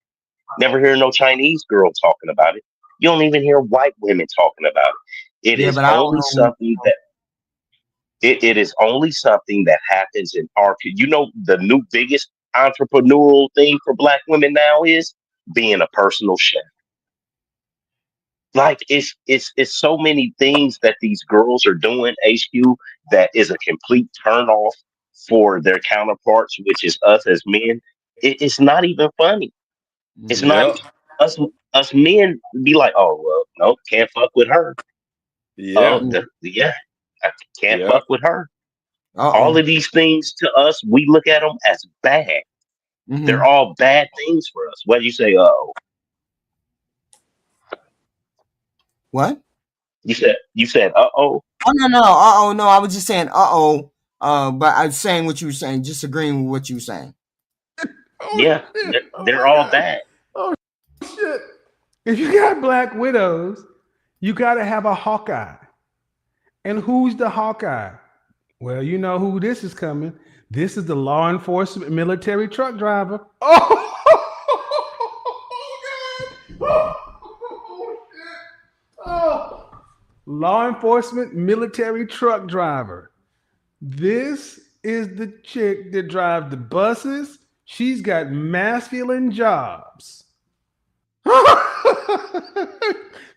Never hear no Chinese girl talking about it. You don't even hear white women talking about it. It Yeah, is but I don't only know. something that it is only something that happens in our. You know, the new biggest entrepreneurial thing for Black women now is being a personal chef. Like it's so many things that these girls are doing, HQ, that is a complete turn off for their counterparts, which is us as men. It's not even funny. It's not Yep. us men be like, oh well, no, can't fuck with her. Yeah. Yeah, I can't Yeah. fuck with her. Uh-oh. All of these things to us, we look at them as bad. Mhm. They're all bad things for us. What do you say? What? You said uh-oh. Oh no. No, I was just saying uh-oh. But I'm saying what you were saying, just agreeing with what you were saying. Yeah, they're all bad. Oh shit! If you got Black Widows, you got to have a Hawkeye. And who's the Hawkeye? Well, you know who this is coming. This is the law enforcement military truck driver. Oh, oh, law enforcement military truck driver. This is the chick that drives the buses. She's got masculine jobs.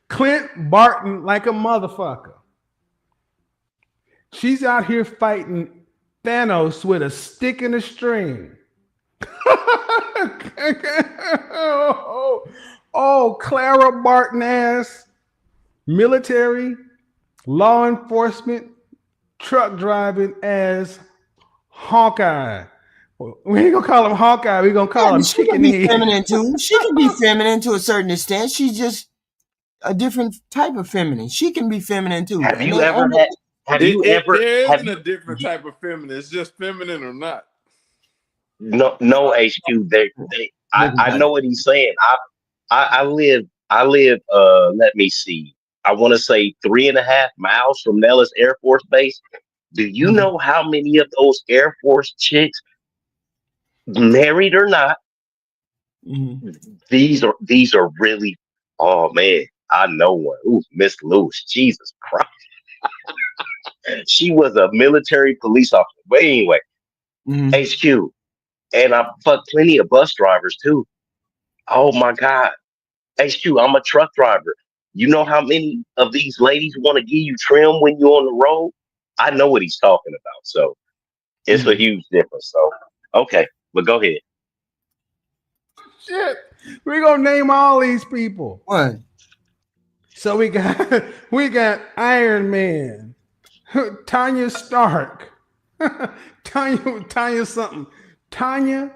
Clint Barton like a motherfucker. She's out here fighting Thanos with a stick and a string. Oh, Clara Barton ass, military, law enforcement, truck driving as Hawkeye. We ain't gonna call him Hawkeye. We're gonna call him She can be feminine too. She can be feminine to a certain extent. She's just a different type of feminine. She can be feminine too. Have you ever had? There Have isn't a different type of feminine. It's just feminine or not. No, HQ. I know what he's saying. I live. Let me see. I want to say 3.5 miles from Nellis Air Force Base. Do you know how many of those Air Force chicks, married or not, these are really? Oh man, I know one. Ooh, Miss Lewis. Jesus Christ. She was a military police officer. But anyway, HQ. And I fucked plenty of bus drivers too. Oh my God. HQ, I'm a truck driver. You know how many of these ladies want to give you trim when you're on the road? I know what he's talking about. So it's a huge difference. So, okay, but go ahead. Shit. We're gonna name all these people. What? So we got Iron Man, Tanya Stark, Tanya something. Tanya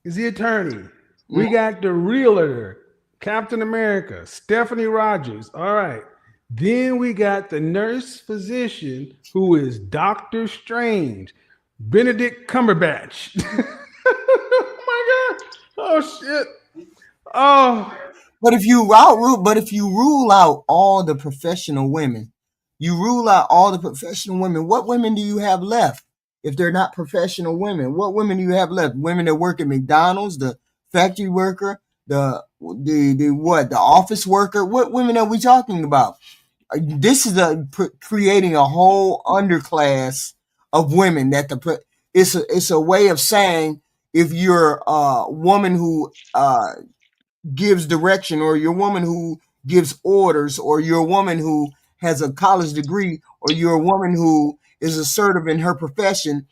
is the attorney. We got the realtor, Captain America, Stephanie Rogers. All right. Then we got the nurse physician who is Doctor Strange, Benedict Cumberbatch. Oh my God. Oh shit. Oh. But if you rule out all the professional women, what women do you have left? If they're not professional women, what women do you have left? Women that work at McDonald's, the factory worker, the office worker. What women are we talking about? This is creating a whole underclass of women that it's a way of saying if you're a woman who gives direction, or you're a woman who gives orders, or you're a woman who has a college degree, or you're a woman who is assertive in her profession,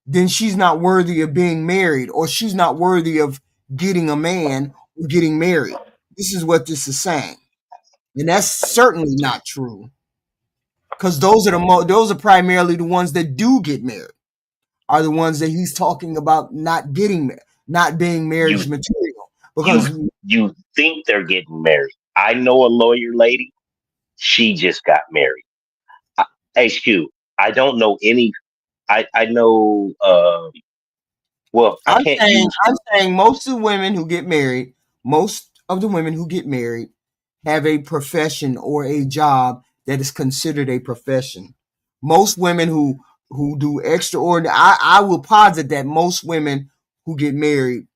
then she's not worthy of being married, or she's not worthy of getting a man or getting married. This is what this is saying. And that's certainly not true. Because those are primarily the ones that do get married, are the ones that he's talking about not being marriage material. Because you think they're getting married. I know a lawyer lady. She just got married. HQ. I don't know any. I know. Well, I'm saying most of the women who get married, have a profession or a job that is considered a profession. Most women who do extraordinary, I will posit that most women who get married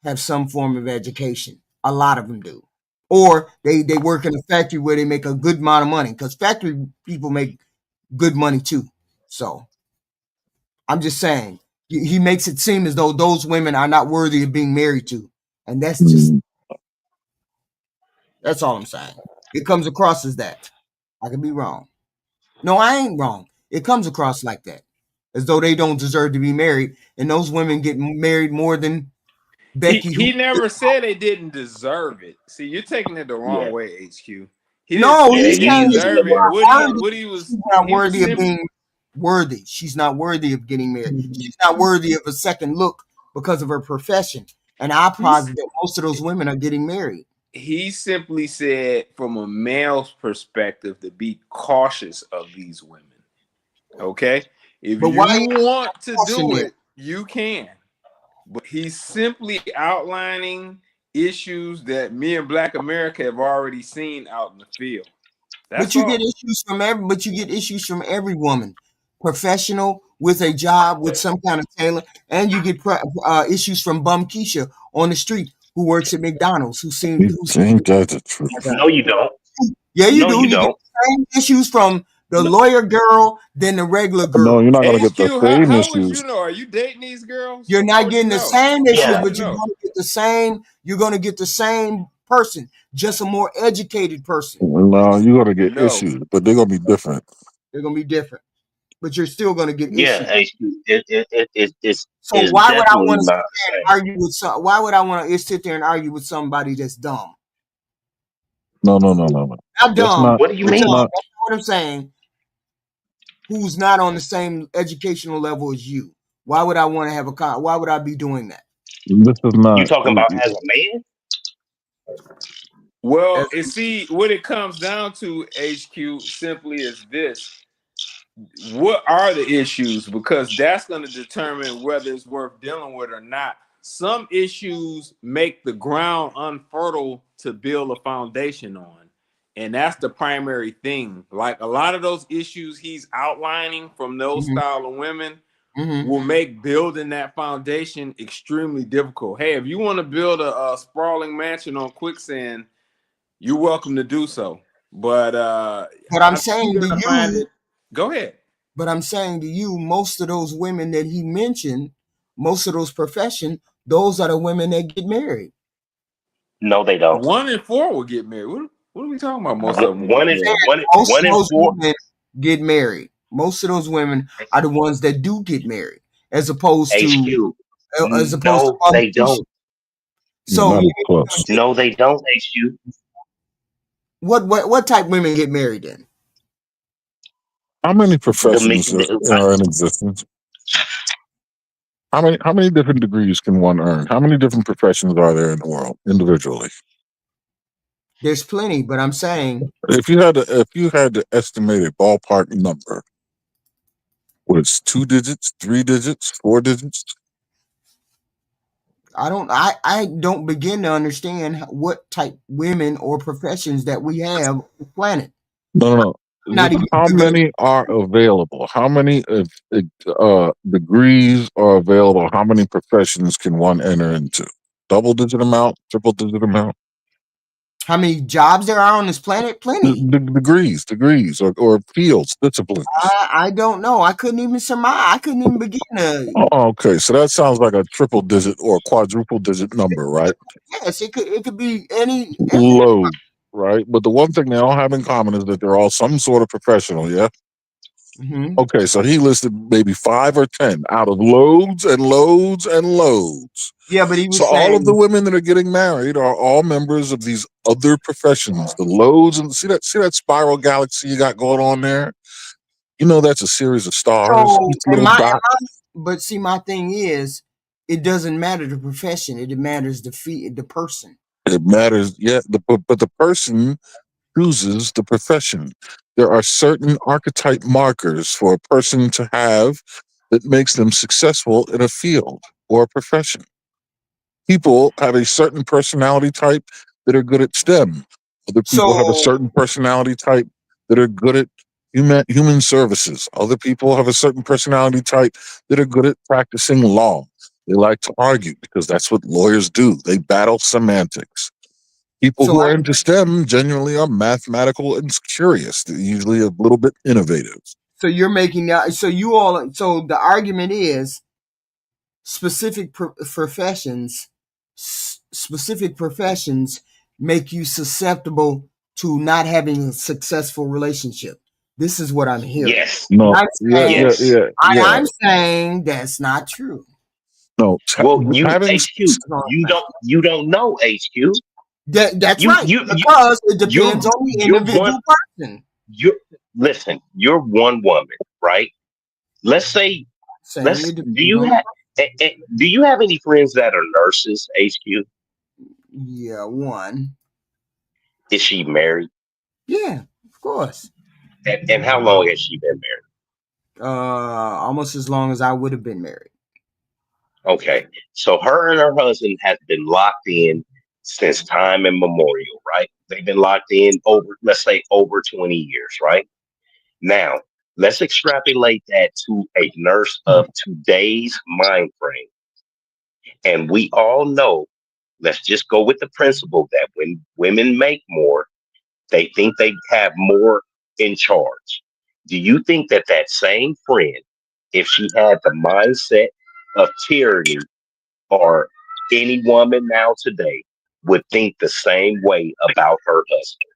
have some form of education. A lot of them do. Or they work in a factory where they make a good amount of money, because factory people make good money too. So I'm just saying, he makes it seem as though those women are not worthy of being married to. And that's all I'm saying. It comes across as that. I could be wrong. No, I ain't wrong. It comes across like that, as though they don't deserve to be married. And those women get married more than Becky. He never said they didn't deserve it. See, you're taking it the wrong way, HQ. He No, didn't he's say they saying deserve it. she's not worthy of being worthy. She's not worthy of getting married. She's not worthy of a second look because of her profession. And I posit that most of those women are getting married. He simply said, from a male's perspective, to be cautious of these women. Okay? If you want to do it, you can. But he's simply outlining issues that me and Black America have already seen out in the field. But you get issues from every woman, professional, with a job, with some kind of tailor, and you get issues from Bum Keisha on the street who works at McDonald's, Ain't that the truth? No, you don't. Yeah, you No, do. you You get don't. the same issues from the lawyer girl than the regular girl. No, you're not gonna get the same How issues. would you know? Are you dating these girls? You're not getting the same issues, Yeah. but you're going to get the same. You're going to get the same person, just a more educated person. No, you're gonna get issues, but they're gonna be different. They're going to be different, but you're still going to get Yeah, issues. it's So why would I want to sit not there and argue with Why would I want to sit there and argue with somebody that's dumb? No. Not That's dumb. not- What do you that's mean? not- That's not what I'm saying. Who's not on the same educational level as you? Why would I want to have Why would I be doing that? This is not. You talking about as a man? Well, and see, what it comes down to, HQ, simply is this. What are the issues? Because that's going to determine whether it's worth dealing with or not. Some issues make the ground unfertile to build a foundation on. And that's the primary thing. Like a lot of those issues he's outlining from those style of women will make building that foundation extremely difficult. Hey, if you want to build a sprawling mansion on quicksand, you're welcome to do so. But I'm saying to you, go ahead. But I'm saying to you, most of those women that he mentioned, most of those professions, those are the women that get married. No, they don't. 1 in 4 will get married. What are we talking about? Most of them. One in Most 4 women get married. Most of those women are the ones that do get married, as opposed to No, they don't. So No, they don't. HQ. What type of women get married then? How many professions are in existence? How many different degrees can one earn? How many different professions are there in the world individually? There's plenty, but I'm saying if you had to estimate a ballpark number, what it's 2 digits, 3 digits, 4 digits? I don't begin to understand what type women or professions that we have on the planet. No. How many are available? How many degrees are available? How many professions can one enter into? double digit amount, triple digit amount? How many jobs there are on this planet? Plenty. Degrees, or fields, disciplines. I don't know. I couldn't even surmise. I couldn't even begin to. Oh, okay, so that sounds like a triple digit or quadruple digit number, right? Yes, it could be any. Load, right? But the one thing they all have in common is that they're all some sort of professional, yeah? Mhm. Okay, so he listed maybe 5 or 10 out of loads and loads and loads. Yeah, but he was So all of the saying. women that are getting married are all members of these other professions. The loads, and see that spiral galaxy you got going on there? You know that's a series of stars, So, each little dot. but see, my thing is, it doesn't matter the profession. It matters the person. It matters, yeah. But the person chooses the profession. There are certain archetype markers for a person to have that makes them successful in a field or a profession. People have a certain personality type that are good at STEM. Other people have a So, certain personality type that are good at human services. Other people have a certain personality type that are good at practicing law. They like to argue because that's what lawyers do. They battle semantics. People who are into STEM genuinely are mathematical and curious. They're usually a little bit innovative. so you're making that. So you all. So the argument is specific professions. Specific professions make you susceptible to not having a successful relationship. This is what I'm hearing. Yes. No, I'm saying, yeah. I'm saying that's not true. No, Well, having HQ, you don't know HQ. That's You- right. you- Because it you're- depends on the you're individual person. Listen, you're one woman, right? Let's say, Saying it do depends you on- have do you have any friends that are nurses, HQ? Yeah, one. Is she married? Yeah, of course. And how long has she been married? Almost as long as I would have been married. Okay. So her and her husband have been locked in since time immemorial, right? They've been locked in let's say over 20 years, right? Now, let's extrapolate that to a nurse of today's mind frame. And we all know, let's just go with the principle that when women make more, they think they have more in charge. Do you think that same friend, if she had the mindset of tyranny or any woman now today, would think the same way about her husband?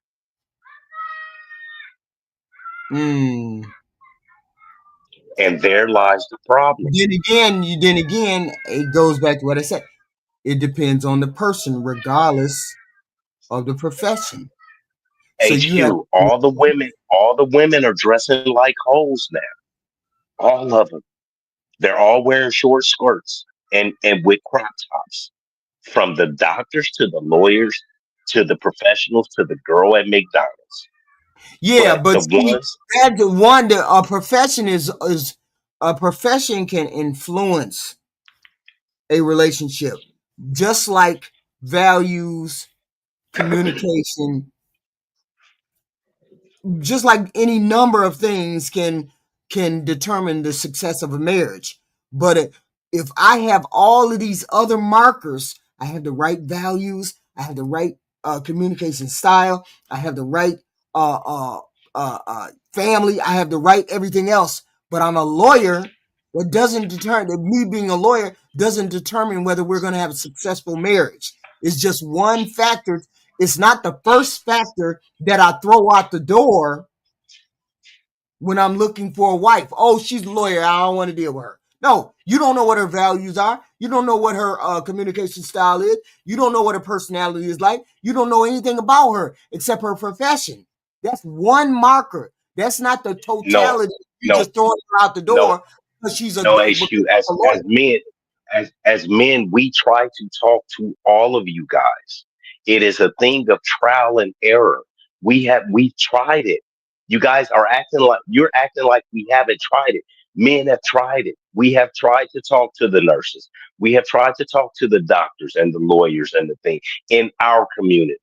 And there lies the problem. Then again, it goes back to what I said. It depends on the person, regardless of the profession. So HQ, all the women are dressing like hoes now. All of them. They're all wearing short skirts and with crop tops. From the doctors to the lawyers to the professionals to the girl at McDonald's. Yeah, but the see, ones, that's the one that a profession is a profession can influence a relationship, just like values, communication, just like any number of things can determine the success of a marriage. But if I have all of these other markers, I have the right values, I have the right communication style, I have the right family, I have the right everything else, but I'm a lawyer. That doesn't determine, me being a lawyer doesn't determine whether we're going to have a successful marriage. It's just one factor. It's not the first factor that I throw out the door when I'm looking for a wife. Oh, she's a lawyer, I don't want to deal with her. No, you don't know what her values are. You don't know what her communication style is. You don't know what her personality is like. You don't know anything about her except her profession. That's one marker. That's not the totality. You just throwing her out the door because she's a HQ, as men, we try to talk to all of you guys. It is a thing of trial and error. We've tried it. You guys are you're acting like we haven't tried it. Men have tried it. We have tried to talk to the nurses. We have tried to talk to the doctors and the lawyers and the thing in our community.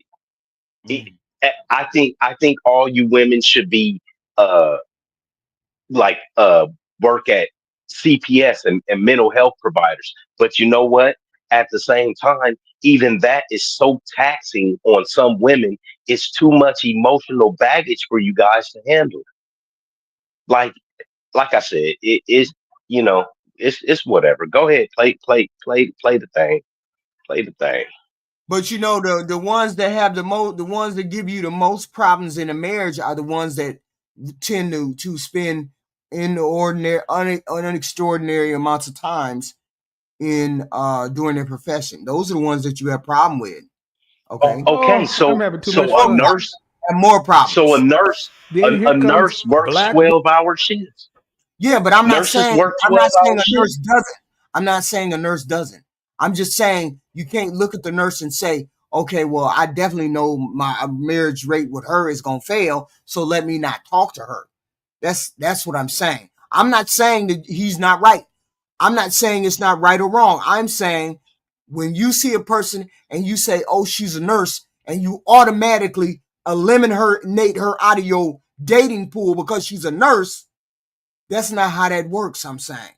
I think all you women should be work at CPS and mental health providers. But you know what? at the same time, even that is so taxing on some women. It's too much emotional baggage for you guys to handle. Like, like I said, it is, you know, it's whatever. Go ahead, play the thing, play the thing. But you know, the ones that have the ones that give you the most problems in a marriage are the ones that tend to spend in the ordinary, unextraordinary amounts of times in doing their profession. Those are the ones that you have problem with. Okay. Okay, Oh, I'm so having too much so a fun. nurse, And more so problems. Then a here comes nurse works Black. 12-hour shifts. Yeah, but I'm not Nurses saying work I'm not 12-hour saying a nurse shifts. doesn't. I'm not saying a nurse doesn't. I'm just saying you can't look at the nurse and say, okay, well, I definitely know my marriage rate with her is gonna fail, so let me not talk to her. That's what I'm saying. I'm not saying that he's not right. I'm not saying it's not right or wrong. I'm saying when you see a person and you say, oh, she's a nurse, and you automatically eliminate her out of your dating pool because she's a nurse, that's not how that works, I'm saying.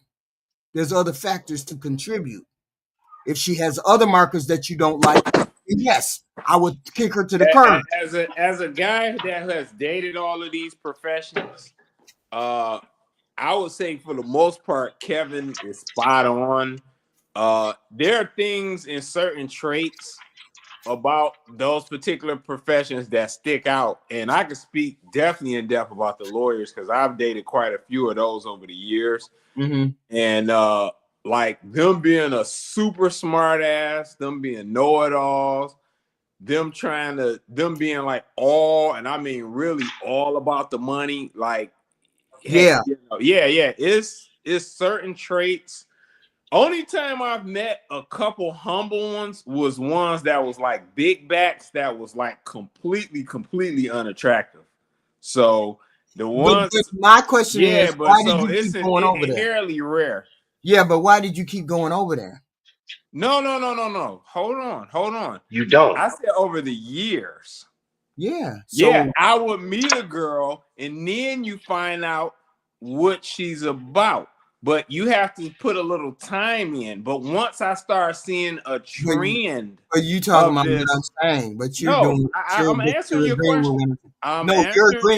There's other factors to contribute. If she has other markers that you don't like, then yes, I would kick her to the curb. As a guy that has dated all of these professions, I would say for the most part, Kevin is spot on. There are things in certain traits about those particular professions that stick out, and I can speak definitely in depth about the lawyers because I've dated quite a few of those over the years. Mm-hmm. And like them being a super smart ass, them being know-it-alls, them being like all, and I mean really all about the money, like Yeah. yeah. It's certain traits. Only time I've met a couple humble ones was ones that was like big backs that was like completely unattractive. So the ones, but my question is, but why did so you it's keep going over there? inherently rare. Yeah, but why did you keep going over there? No. Hold on. You don't. I said over the years. Yeah. Yeah, I would meet a girl and then you find out what she's about. But you have to put a little time in. But once I start seeing a trend, but you talking of about this, what I'm saying, but you're no, doing. I'm answering your question.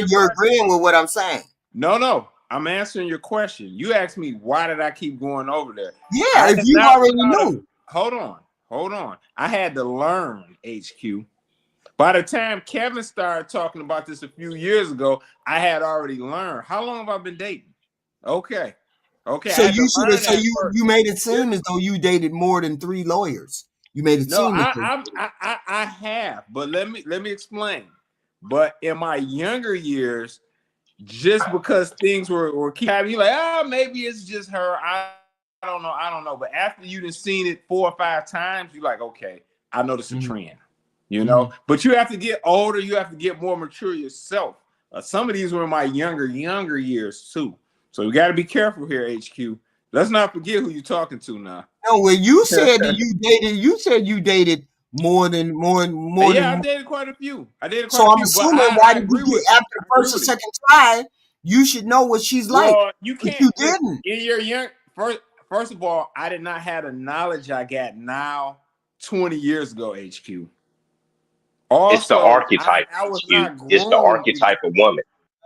You're agreeing with what I'm saying. No, I'm answering your question. You asked me why did I keep going over there? Yeah, if you already knew. Hold on. I had to learn HQ. By the time Kevin started talking about this a few years ago, I had already learned. How long have I been dating? Okay. So you made it seem as though you dated more than 3 lawyers. You made it seem. I have, but let me explain. But in my younger years, just because things were keep having you like, maybe it's just her. I don't know. But after you done seen it 4 or 5 times, you're like, okay, I noticed a trend. You know, but you have to get older. You have to get more mature yourself. Some of these were in my younger years too. So we got to be careful here, HQ. Let's not forget who you're talking to now. No, when you said that you said you dated more than. Yeah, I dated quite a few. So I'm assuming why did you get after the first or second try? You should know what she's like. Well, you can't. You didn't. In your young first of all, I did not have the knowledge I got now 20 years ago, HQ. Also, it's the archetype. It's the archetype of woman.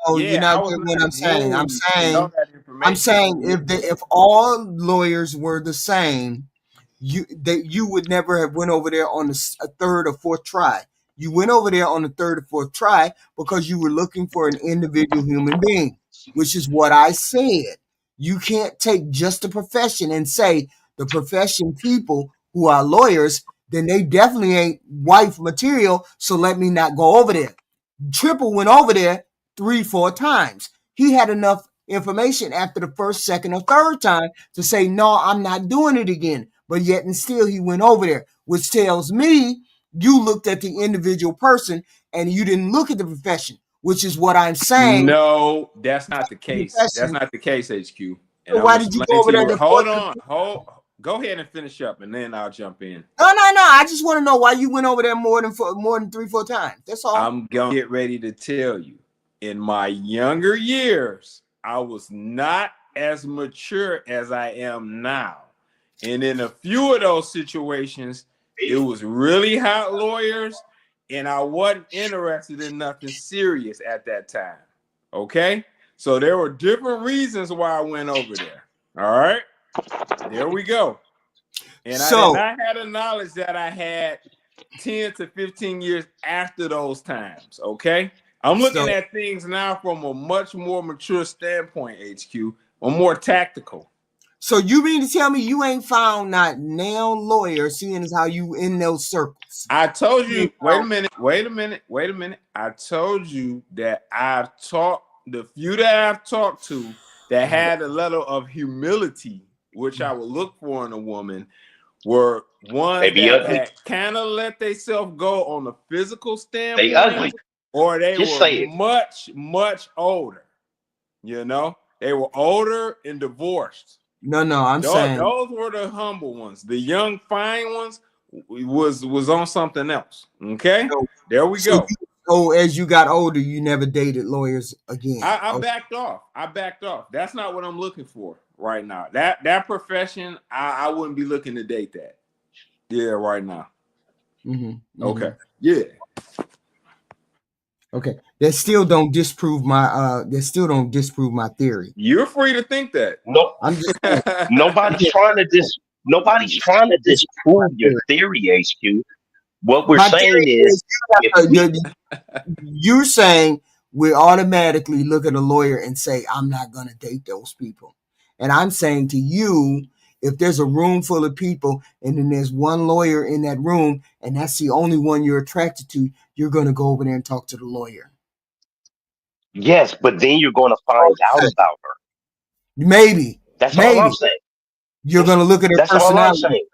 Oh, you're not getting what I'm saying. I'm saying if all lawyers were the same, you would never have went over there on a 3rd or 4th try. You went over there on the 3rd or 4th try because you were looking for an individual human being, which is what I said. You can't take just a profession and say the profession people who are lawyers, then they definitely ain't wife material, so let me not go over there. Triple went over there 3-4 times. He had enough information after the 1st, 2nd, or 3rd time to say, no, I'm not doing it again. But yet and still he went over there, which tells me you looked at the individual person and you didn't look at the profession, which is what I'm saying. No, that's not the case. That's not the case, HQ. So why did you go over there? Hold on. Go ahead and finish up, and then I'll jump in. No. I just want to know why you went over there more than 3-4 times. That's all. I'm gonna get ready to tell you. In my younger years, I was not as mature as I am now. And in a few of those situations, it was really hot lawyers, and I wasn't interested in nothing serious at that time. Okay? So there were different reasons why I went over there. All right? There we go. And I did not have the knowledge that I had 10 to 15 years after those times. Okay? I'm looking at things now from a much more mature standpoint, HQ, or more tactical. So you mean to tell me you ain't found not now lawyer, seeing as how you in those circles? I told you, wait a minute. I told you that I've talked, the few that I've talked to that had a level of humility, which I would look for in a woman, were ones that had kind of let themselves go on the physical standpoint. They ugly. Or they Just were much, much older. You know, they were older and divorced. No, I'm saying those were the humble ones. The young, fine ones was on something else. Okay, there we go. So as you got older, you never dated lawyers again. I backed off. That's not what I'm looking for right now. That profession, I wouldn't be looking to date that. Yeah, right now. Okay. Yeah. Okay. That still don't disprove my theory. You're free to think that. No, I'm just nobody's trying to disprove your theory, HQ. What we're saying is you're saying we automatically look at a lawyer and say, I'm not gonna date those people. And I'm saying to you, if there's a room full of people and then there's one lawyer in that room and that's the only one you're attracted to, you're going to go over there and talk to the lawyer. Yes, but then you're going to find out about her. Maybe. That's all I'm saying. You're going to look at her personality. All I'm saying.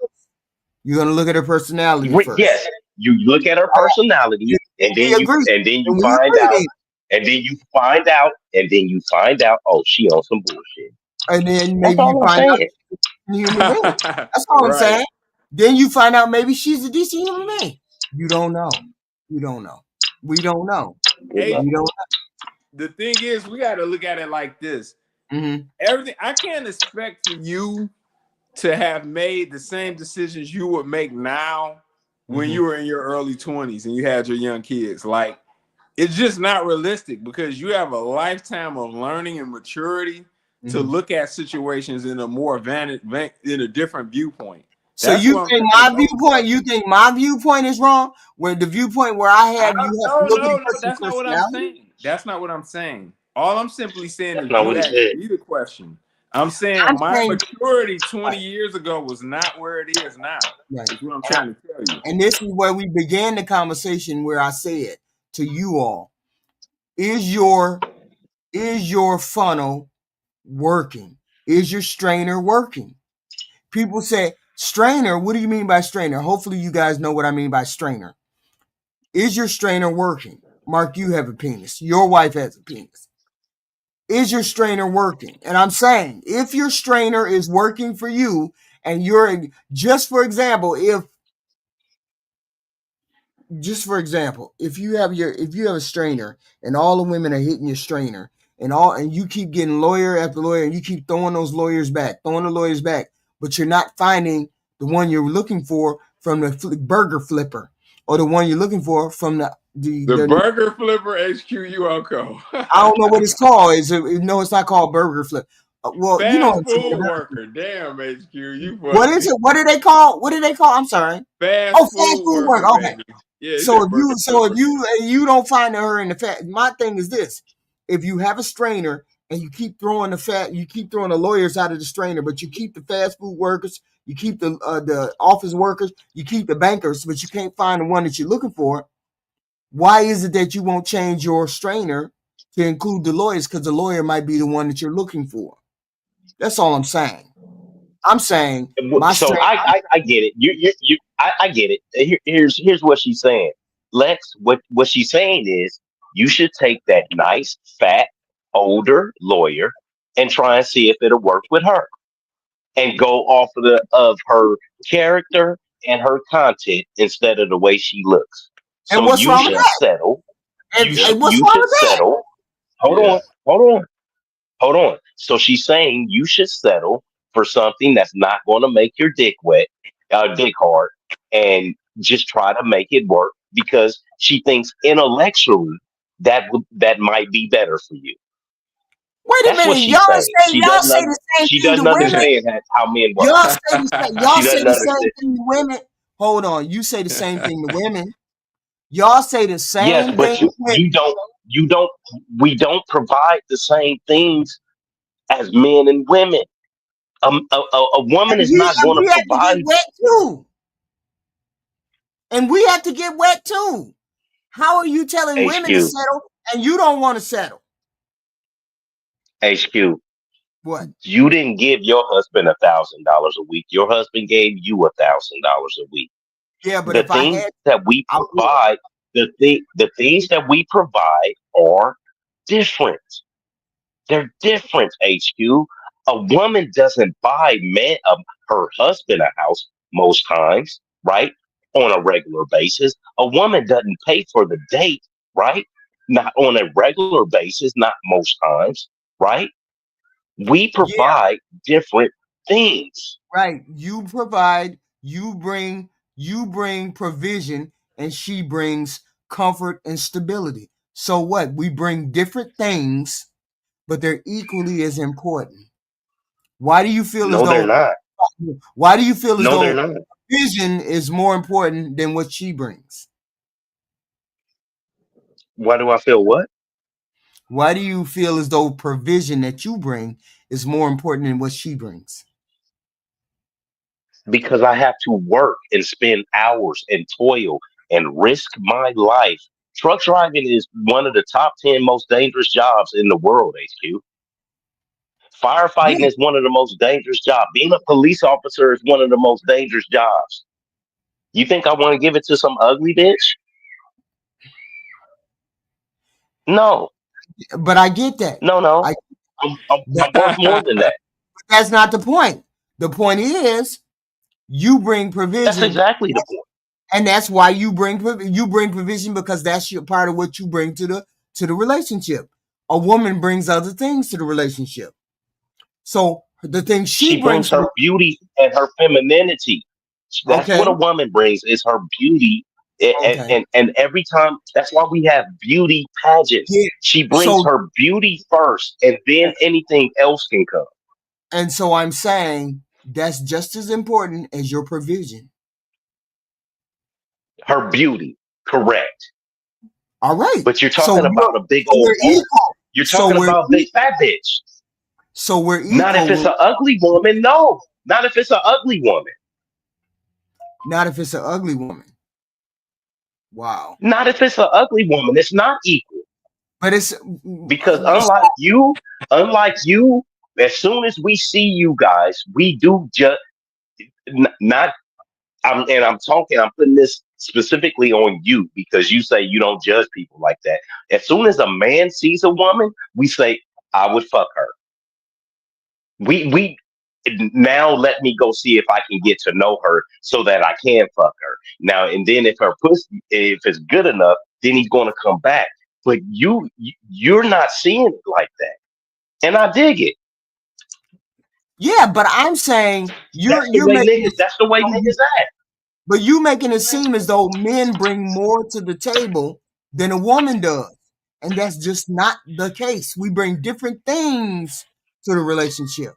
You're going to look at her personality first. Yes, you look at her personality and then you find out, oh, she on some bullshit. And then maybe you find out that's all I'm saying. Then you find out maybe she's a decent human being. You don't know. We don't know. Hey, the thing is, we got to look at it like this. Everything, I can't expect for you to have made the same decisions you would make now when you were in your early 20s and you had your young kids. Like, it's just not realistic because you have a lifetime of learning and maturity to look at situations in a more in a different viewpoint. So you think my viewpoint is wrong? Where the viewpoint where I have that's not what I'm saying. That's not what I'm saying. All I'm simply saying is you asked me the question. I'm saying my maturity 20 years ago was not where it is now. Right. That's what I'm trying to tell you. And this is where we began the conversation where I said to you all, is your funnel working? Is your strainer working? People say, strainer, what do you mean by strainer? Hopefully you guys know what I mean by strainer. Is your strainer working? Mark, you have a penis. Your wife has a penis. Is your strainer working? And I'm saying, if your strainer is working for you, and you're just for example, if you have a strainer and all the women are hitting your strainer and you keep getting lawyer after lawyer and you keep throwing the lawyers back, but you're not finding the one you're looking for from the burger flipper or the one you're looking for from the burger flipper HQ ULCO. I don't know what it's called. No, it's not called burger flip. Well, fast you know food worker. Damn, HQ. What is it? What do they call? I'm sorry. Fast food worker. Okay. Yeah, so if you don't find her in the fat, my thing is this: if you have a strainer and you keep throwing the lawyers out of the strainer, but you keep the fast food workers, you keep the office workers, you keep the bankers, but you can't find the one that you're looking for. Why is it that you won't change your strainer to include the lawyers? Because the lawyer might be the one that you're looking for. That's all I'm saying. I'm saying I get it. I get it. Here's what she's saying. Lex, what she's saying is you should take that nice, fat, older lawyer and try and see if it'll work with her. And go off of her character and her content instead of the way she looks. So and what's you wrong should with that? settle. And what's wrong with that? Hold on. So she's saying you should settle for something that's not going to make your dick dick hard, and just try to make it work because she thinks intellectually that might be better for you. Wait a That's what minute, she's y'all saying. say the same She thing to doesn't women. understand how men work. Y'all say the same. Y'all She say doesn't the same understand. thing to women. Hold on, you say the same thing to women. Y'all say the Yes, same but thing. we don't provide the same things as men and women. A woman is not going to We have to get provide. wet too, and we have to get wet too. How are you telling women to HQ, settle and you don't want to settle? HQ. What? You didn't give your husband $1,000 a week. Your husband gave you $1,000 a week. Yeah, but The if I things had, that we I would. provide, the things that we provide are different. They're different, HQ. A woman doesn't buy her husband a house most times, right? On a regular basis. A woman doesn't pay for the date, right? Not on a regular basis, not most times, right? We Yeah, provide different things. right. You provide. You bring provision, and she brings comfort and stability. So what? We bring different things, but they're equally as important. Why do you feel as No, they're though? not. Why do you feel as No, they're though not. vision is more important than what she brings? Why do I feel what? Why do you feel as though provision that you bring is more important than what she brings? Because I have to work and spend hours and toil and risk my life. Truck driving is one of the top 10 most dangerous jobs in the world, HQ. Firefighting Yeah, is one of the most dangerous jobs. Being a police officer is one of the most dangerous jobs. You think I want to give it to some ugly bitch? No, but I get that. no. I I'm worth more than that. That's not the point. The point is you bring That's provision, exactly the point. and that's why you bring provision because that's your part of what you bring to the relationship. A woman brings other things to the relationship. So the thing she She brings brings, her beauty and her femininity. That's okay, what a woman brings is her beauty. And, okay, and, and every time, that's why we have beauty pageants. yeah. She brings So her beauty first, and then anything else can come. I'm saying that's just as important as your provision. Her beauty, correct. All right. But you're So talking about a big so old we're woman. equal. You're So talking we're about big fat bitch. so we're Not if equal. it's an ugly woman. No, not if it's an ugly woman. Not if it's an ugly woman. Wow. Not if it's an ugly woman. It's not equal. But it's Because unlike you, as soon as we see you guys, we do just not. I'm putting this specifically on you because you say you don't judge people like that. As soon as a man sees a woman, we say, "I would fuck her." We now let me go see if I can get to know her so that I can fuck her. Now and then if her pussy, if it's good enough, then he's going to come back. But you're not seeing it like that, and I dig it. yeah, but I'm saying That's the you're way making niggas. That's the way niggas act. but you making it seem as though men bring more to the table than a woman does. And that's just not the case. We bring different things to the relationship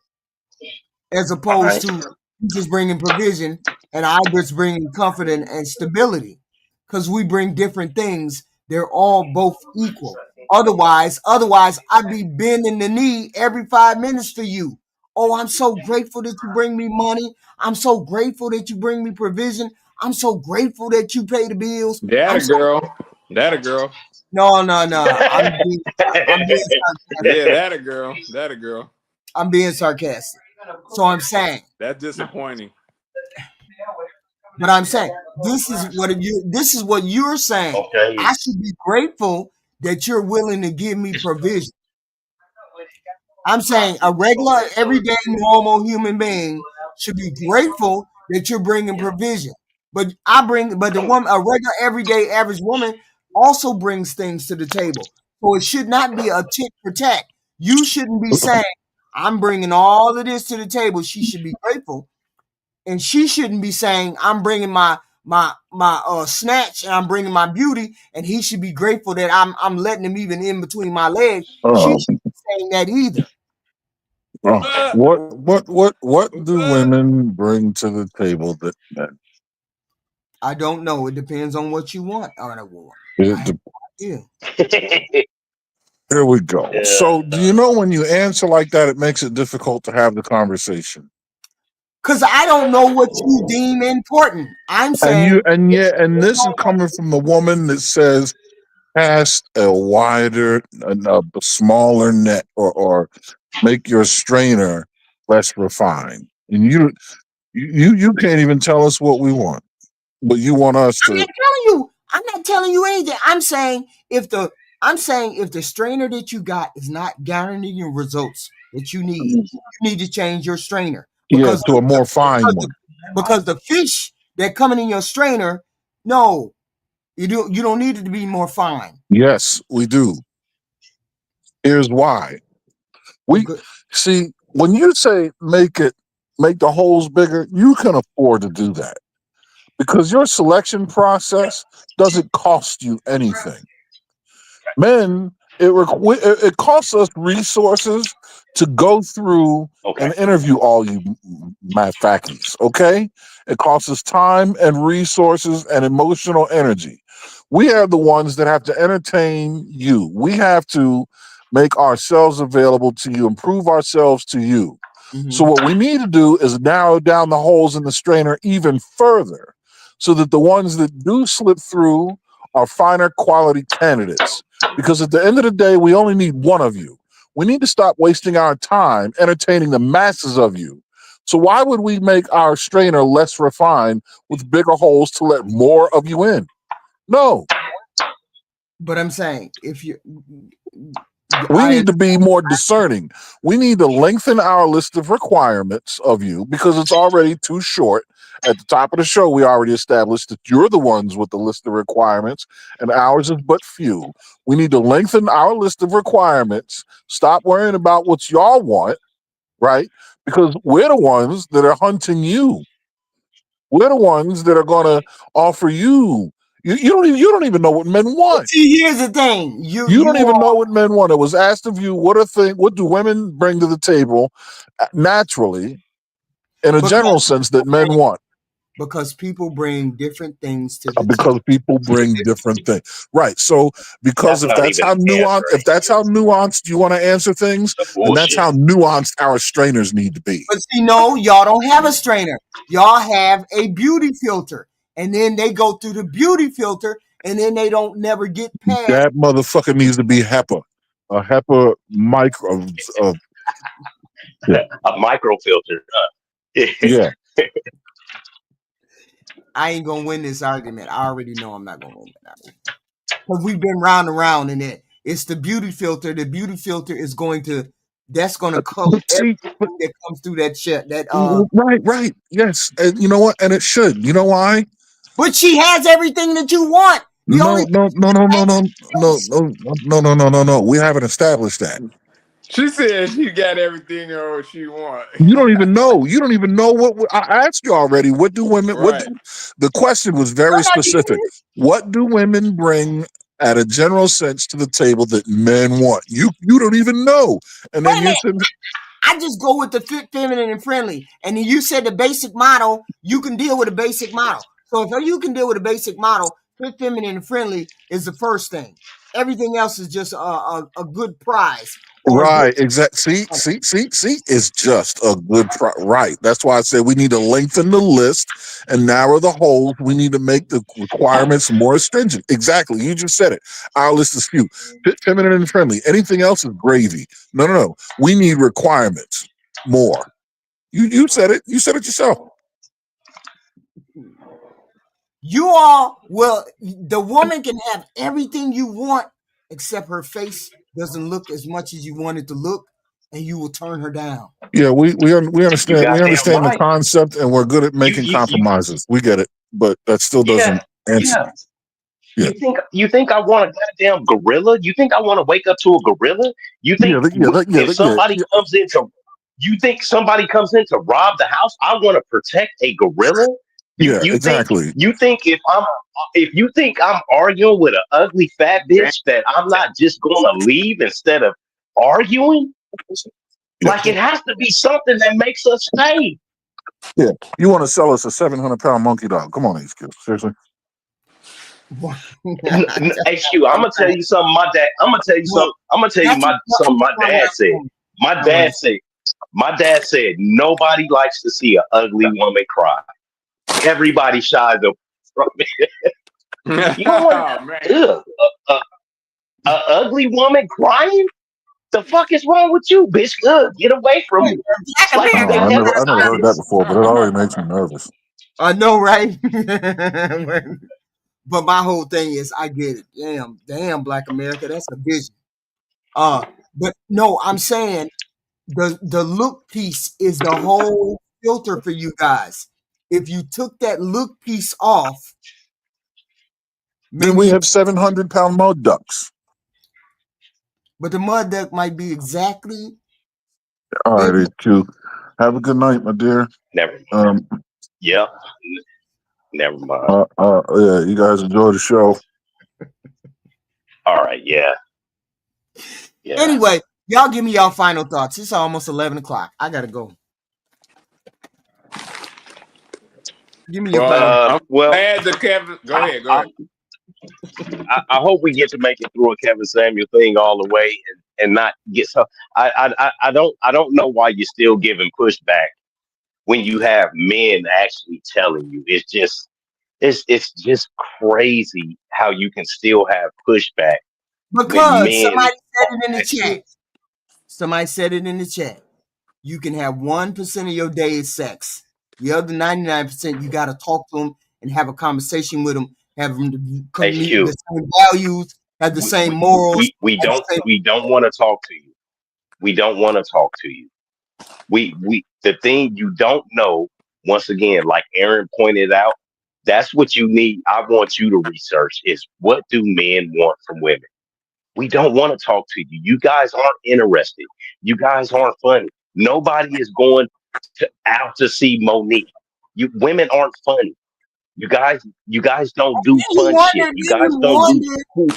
as All opposed right. to you just bringing provision and I just bringing comfort and stability. Because we bring different things. They're all both equal. Otherwise, I'd be bending the knee every 5 minutes for you. Oh, I'm so grateful that you bring me money. I'm so grateful that you bring me provision. I'm so grateful that you pay the bills. That I'm a so girl. That a girl. no. I'm being Yeah, sarcastic. that a girl. That a girl. I'm being sarcastic. So I'm saying, That's disappointing. but I'm saying this is what you're saying. Okay. I should be grateful that you're willing to give me provision. I'm saying a regular, everyday, normal human being should be grateful that you're bringing provision. But the woman, a regular, everyday, average woman, also brings things to the table. So it should not be a tick for tack. You shouldn't be saying, I'm bringing all of this to the table, she should be grateful, and she shouldn't be saying I'm bringing my snatch and I'm bringing my beauty, and he should be grateful that I'm letting him even in between my legs. She shouldn't be saying that either. What do women bring to the table that men? I don't know. It depends on what you want. Yeah. Here we go. So, do you know when you answer like that, it makes it difficult to have the conversation? Because I don't know what you deem important. I'm saying, And this is coming from the woman that says cast a wider, a smaller net, or make your strainer less refined. And you can't even tell us what we want, but you want us to. I'm not telling you anything. I'm saying if the strainer that you got is not guaranteeing your results that you need to change your strainer. Because to a more fine one. Because the fish that coming in your strainer, no, you don't need it to be more fine. Yes, we do. Here's why. We see when you say make the holes bigger, you can afford to do that because your selection process doesn't cost you anything. Men, it costs us resources to go through and interview all you motherfuckers, okay? It costs us time and resources and emotional energy. We are the ones that have to entertain you. We have to make ourselves available to you, improve ourselves to you. So what we need to do is narrow down the holes in the strainer even further so that the ones that do slip through are finer quality candidates. Because at the end of the day, we only need one of you. We need to stop wasting our time entertaining the masses of you. So why would we make our strainer less refined with bigger holes to let more of you in? No. But I'm saying we need to be more discerning. We need to lengthen our list of requirements of you because it's already too short. At the top of the show, we already established that you're the ones with the list of requirements and ours is but few. We need to lengthen our list of requirements. Stop worrying about what y'all want, right? Because we're the ones that are hunting you. We're the ones that are going to offer you. You don't even know what men want. See, here's the thing. You don't even know what men want. It was asked of you, what do women bring to the table naturally in a general sense that men want? Because people bring different things to the because people bring different things. Right. So because if that's how nuanced you want to answer things, then that's how nuanced our strainers need to be. But see, no, y'all don't have a strainer. Y'all have a beauty filter. And then they go through the beauty filter, and then they don't never get past. That motherfucker needs to be HEPA. A HEPA micro. A micro filter. Yeah. I ain't going to win this argument. I already know I'm not going to win that argument. Because we've been round and round in it. It's the beauty filter. The beauty filter is going to cover everything that comes through that shit. Right. Yes. And you know what? And it should. You know why? But she has everything that you want. No. We haven't established that. She said she got everything she wants. You don't even know. You don't even know what I asked you already. What do women? The question was very specific. What do women bring at a general sense to the table that men want? You don't even know. And then you said, I just go with the fit, feminine, and friendly. And then you said the basic model. You can deal with a basic model. So if you can deal with a basic model, fit, feminine, and friendly is the first thing. Everything else is just a good prize. Right, exactly. See, it's just a good right. That's why I said we need to lengthen the list and narrow the holes. We need to make the requirements more stringent. Exactly, you just said it. Our list is few, feminine and friendly. Anything else is gravy. No. We need requirements more. You said it. You said it yourself. The woman can have everything you want except her face doesn't look as much as you want it to look, and you will turn her down. Yeah, we understand. We understand the concept, and we're good at making compromises. We get it, but that still doesn't answer. Yeah. You think I want a goddamn gorilla? You think I want to wake up to a gorilla? You think if somebody comes into You think somebody comes in to rob the house? I want to protect a gorilla. Yeah, exactly. You think if you think I'm arguing with an ugly fat bitch that I'm not just gonna leave instead of arguing? Like it has to be something that makes us stay. Yeah, you want to sell us a 700-pound monkey dog? Come on, HQ. Seriously. HQ, I'm gonna tell you something. My dad. I'm gonna tell you something. I'm gonna tell you something. My dad said. My dad said nobody likes to see an ugly woman cry. Everybody shies away from it. You don't want an ugly woman crying? The fuck is wrong with you, bitch? Get away from me. I never heard that before, but it already makes me nervous. I know, right? But my whole thing is, I get it. Damn, Black America, that's a vision. But no, I'm saying the look piece is the whole filter for you guys. If you took that look piece off, then we have 700-pound mud ducks. But the mud duck might be exactly. All right, HQ. Have a good night, my dear. Never. Yep. Never mind. Yeah, you guys enjoy the show. All right. Yeah. Anyway, y'all give me y'all final thoughts. It's almost 11 o'clock. I gotta go. Give me your final. Well, Kevin. Go ahead. I hope we get to make it through a Kevin Samuel thing all the way and not get so. I don't know why you're still giving pushback when you have men actually telling you. It's just crazy how you can still have pushback. Because somebody said it in the chat. Somebody said it in the chat. You can have 1% of your day is sex. The other 99%, you got to talk to them and have a conversation with them. Have them the same values, have the same morals. We don't want to talk to you. We don't want to talk to you. The thing you don't know, once again, like Aaron pointed out, that's what you need. I want you to research is what do men want from women? We don't want to talk to you. You guys aren't interested. You guys aren't funny. Nobody is going out to see Monique. Women aren't funny. You guys don't do fun shit. You guys don't do.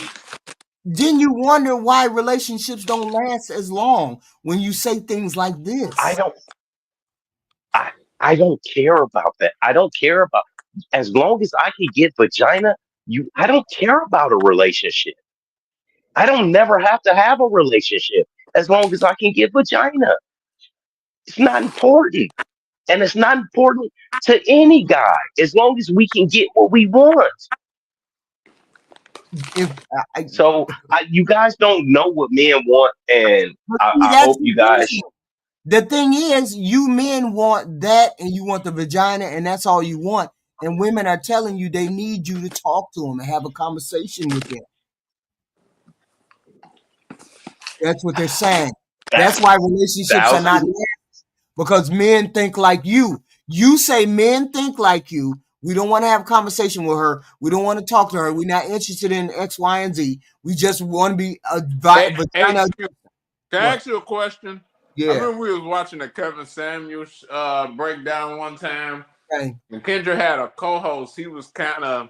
Then you wonder why relationships don't last as long when you say things like this. I don't care about that. I don't care about as long as I can get vagina. I don't care about a relationship. I don't never have to have a relationship as long as I can get vagina. It's not important. And it's not important to any guy as long as we can get what we want. You guys don't know what men want, and I hope you guys. The thing is, you men want that, and you want the vagina, and that's all you want. And women are telling you they need you to talk to them and have a conversation with them. That's what they're saying. That's why relationships are not there. Because men think like you. You say men think like you. We don't want to have a conversation with her. We don't want to talk to her. We're not interested in X, Y, and Z. We just want to be a Can I ask you a question? Yeah. I remember we was watching a Kevin Samuels breakdown one time. Okay. And Kendra had a co-host. He was kind of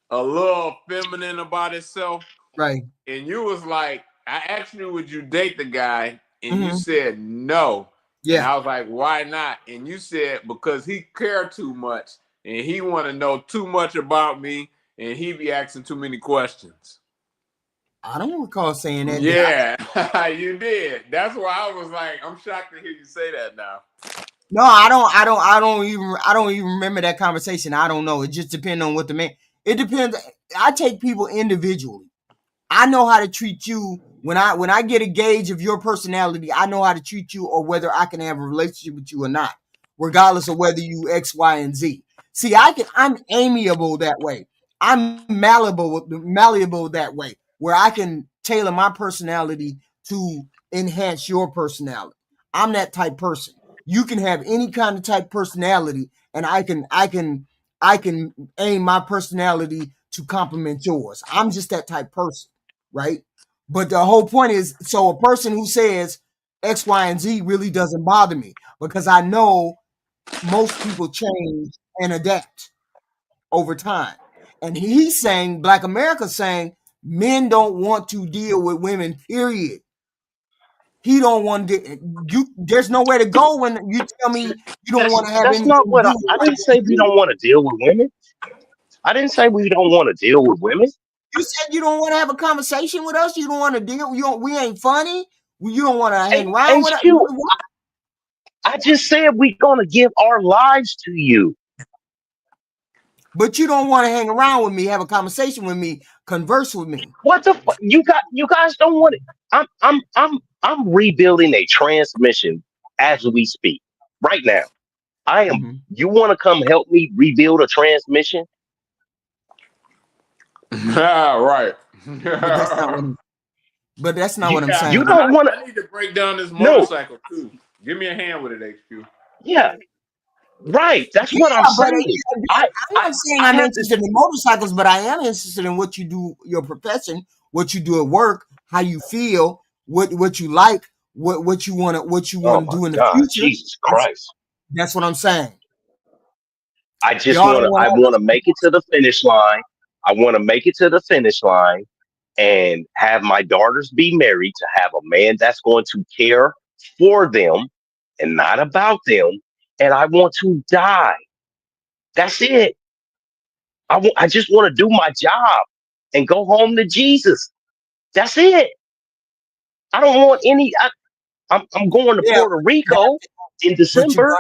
a little feminine about himself. Right. And you was like, I asked you, would you date the guy? And you said no. Yeah. And I was like, why not? And you said, because he cared too much and he want to know too much about me and he be asking too many questions. I don't recall saying that. Yeah, you did. That's why I was like, I'm shocked to hear you say that now. No, I don't even remember that conversation. I don't know. It just depends on what the man. It depends. I take people individually. I know how to treat you when I get a gauge of your personality. I know how to treat you, or whether I can have a relationship with you or not, regardless of whether you X, Y, and Z. See, I'm amiable that way. I'm malleable that way, where I can tailor my personality to enhance your personality. I'm that type person. You can have any kind of type personality, and I can aim my personality to complement yours. I'm just that type person, right? But the whole point is, so a person who says X, Y, and Z really doesn't bother me because I know most people change and adapt over time. And he's saying, Black America's saying, men don't want to deal with women, period. He don't want to. There's nowhere to go when you tell me you don't want to have That's anything not to what do I with didn't say. We don't want to deal with women. I didn't say we don't want to deal with women. You said you don't want to have a conversation with us. You don't want to deal. We ain't funny. You don't want to hang around with us. HQ, I just said we're gonna give our lives to you. But you don't want to hang around with me, have a conversation with me, converse with me. What the fuck? You guys don't want it. I'm rebuilding a transmission as we speak right now. I am. You want to come help me rebuild a transmission? Right. But that's not what I'm saying. You don't want I need to break down this No. motorcycle too. Give me a hand with it, HQ. Yeah. Right. That's what I'm but saying. I'm not saying I'm interested in motorcycles, but I am interested in what you do, your profession, what you do at work, how you feel, what you like, what you want to do in the future. Jesus Christ. That's what I'm saying. I just Y'all don't I want to make it to the finish line. I want to make it to the finish line and have my daughters be married to have a man that's going to care for them and not about them. And I want to die. That's it. I just want to do my job and go home to Jesus. That's it. I don't want any. I'm going to Puerto Rico in December.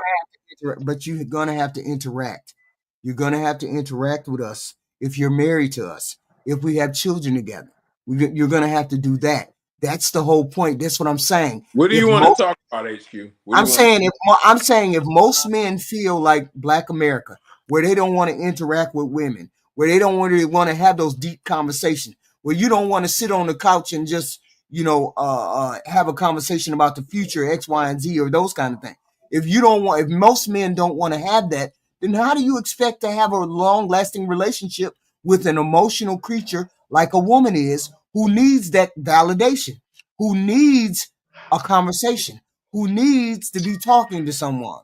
But you're gonna have to interact. You're gonna have to interact with us if you're married to us. If we have children together, you're gonna have to do that. That's the whole point. That's what I'm saying. What do you want to talk about, HQ? I'm saying if most men feel like Black America, where they don't want to interact with women, where they don't really want to have those deep conversations, where you don't want to sit on the couch and just have a conversation about the future, X, Y, and Z, or those kind of things. If most men don't want to have that, then how do you expect to have a long-lasting relationship with an emotional creature like a woman is, who needs that validation, who needs a conversation, who needs to be talking to someone?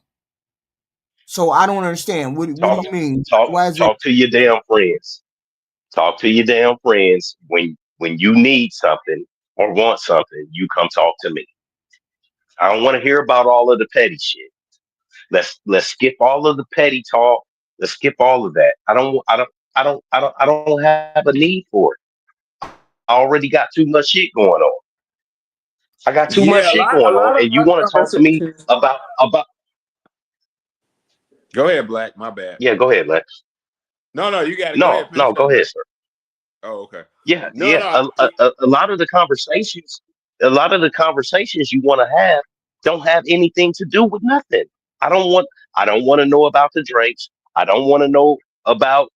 So I don't understand. What do you mean? Talk to your damn friends. Talk to your damn friends. When you need something or want something, you come talk to me. I don't want to hear about all of the petty shit. Let's skip all of the petty talk. Let's skip all of that. I don't have a need for it. I already got too much shit going on. I got too much shit going on, and you want to talk to me about? Go ahead, Black. My bad. Yeah, go ahead, Lex. No, you got it. No, go ahead, sir. Oh, okay. Yeah. A lot of the conversations you want to have don't have anything to do with nothing. I don't want to know about the Drakes. I don't want to know about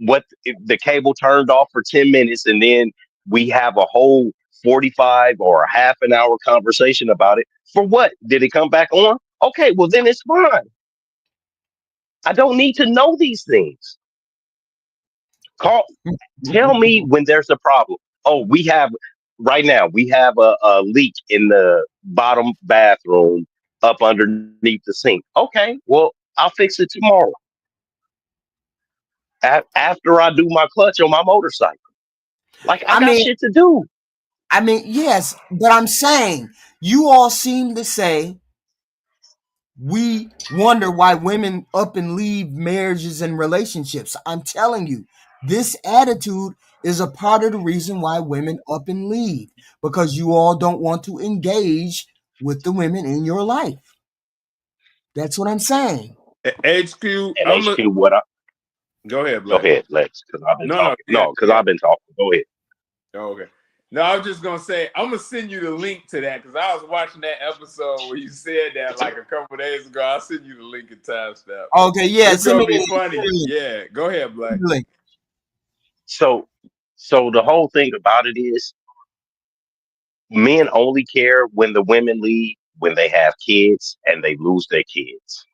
what if the cable turned off for 10 minutes and then we have a whole 45 or a half an hour conversation about it. For what? Did it come back on? Okay, well then it's fine. I don't need to know these things. Tell me when there's a problem. Oh, right now we have a leak in the bottom bathroom up underneath the sink. Okay, well, I'll fix it tomorrow. After I do my clutch on my motorcycle. Like, I got shit to do. I mean, yes, but I'm saying you all seem to say we wonder why women up and leave marriages and relationships. I'm telling you, this attitude is a part of the reason why women up and leave, because you all don't want to engage with the women in your life. That's what I'm saying. HQ, Go ahead, Black. Go ahead, Lex, because I've been talking. No, because I've been talking. Go ahead. Oh, okay. No, I was just gonna say I'm gonna send you the link to that because I was watching that episode where you said that like a couple days ago. I'll send you the link in timestamp. Okay, yeah, it's gonna be funny. Yeah, go ahead, Black. So the whole thing about it is, men only care when the women leave when they have kids and they lose their kids,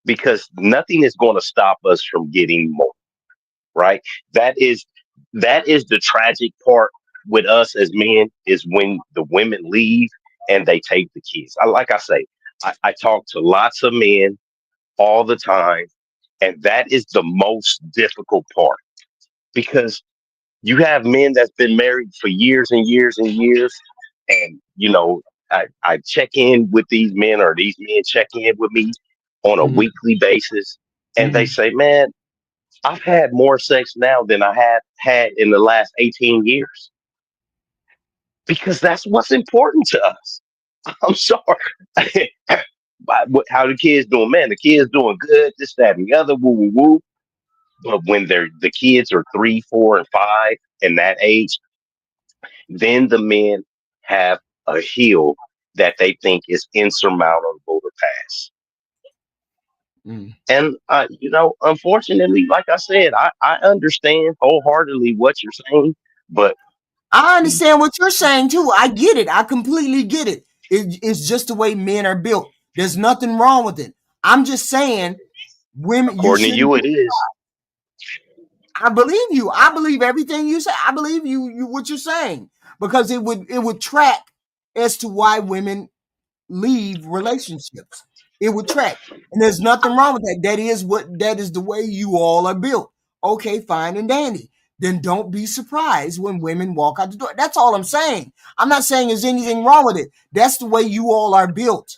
because nothing is going to stop us from getting more. Right? That is the tragic part with us as men is when the women leave and they take the kids. Like I say, I talk to lots of men all the time, and that is the most difficult part because you have men that's been married for years and years and years, and I check in with these men, or these men check in with me on a Mhm. weekly basis, and they Mhm. say, "Man, I've had more sex now than I have had in the last 18 years." Because that's what's important to us. I'm sorry. How the kids doing, man? The kids doing good, this, that, and the other, woo, woo, woo. But when the kids are 3, 4, and 5 in that age, then the men have a hill that they think is insurmountable to pass. Mm. And unfortunately, like I said, I understand wholeheartedly what you're saying, but I understand what you're saying too. I get it. I completely get it. It's just the way men are built. There's nothing wrong with it. I'm just saying, women, you according to shouldn't. you, it is. I believe you. I believe everything you say. I believe you what you're saying because it would track as to why women leave relationships. It would track, and there's nothing wrong with that. That is the way you all are built. Okay, fine and dandy. Then don't be surprised when women walk out the door. That's all I'm saying. I'm not saying there's anything wrong with it. That's the way you all are built,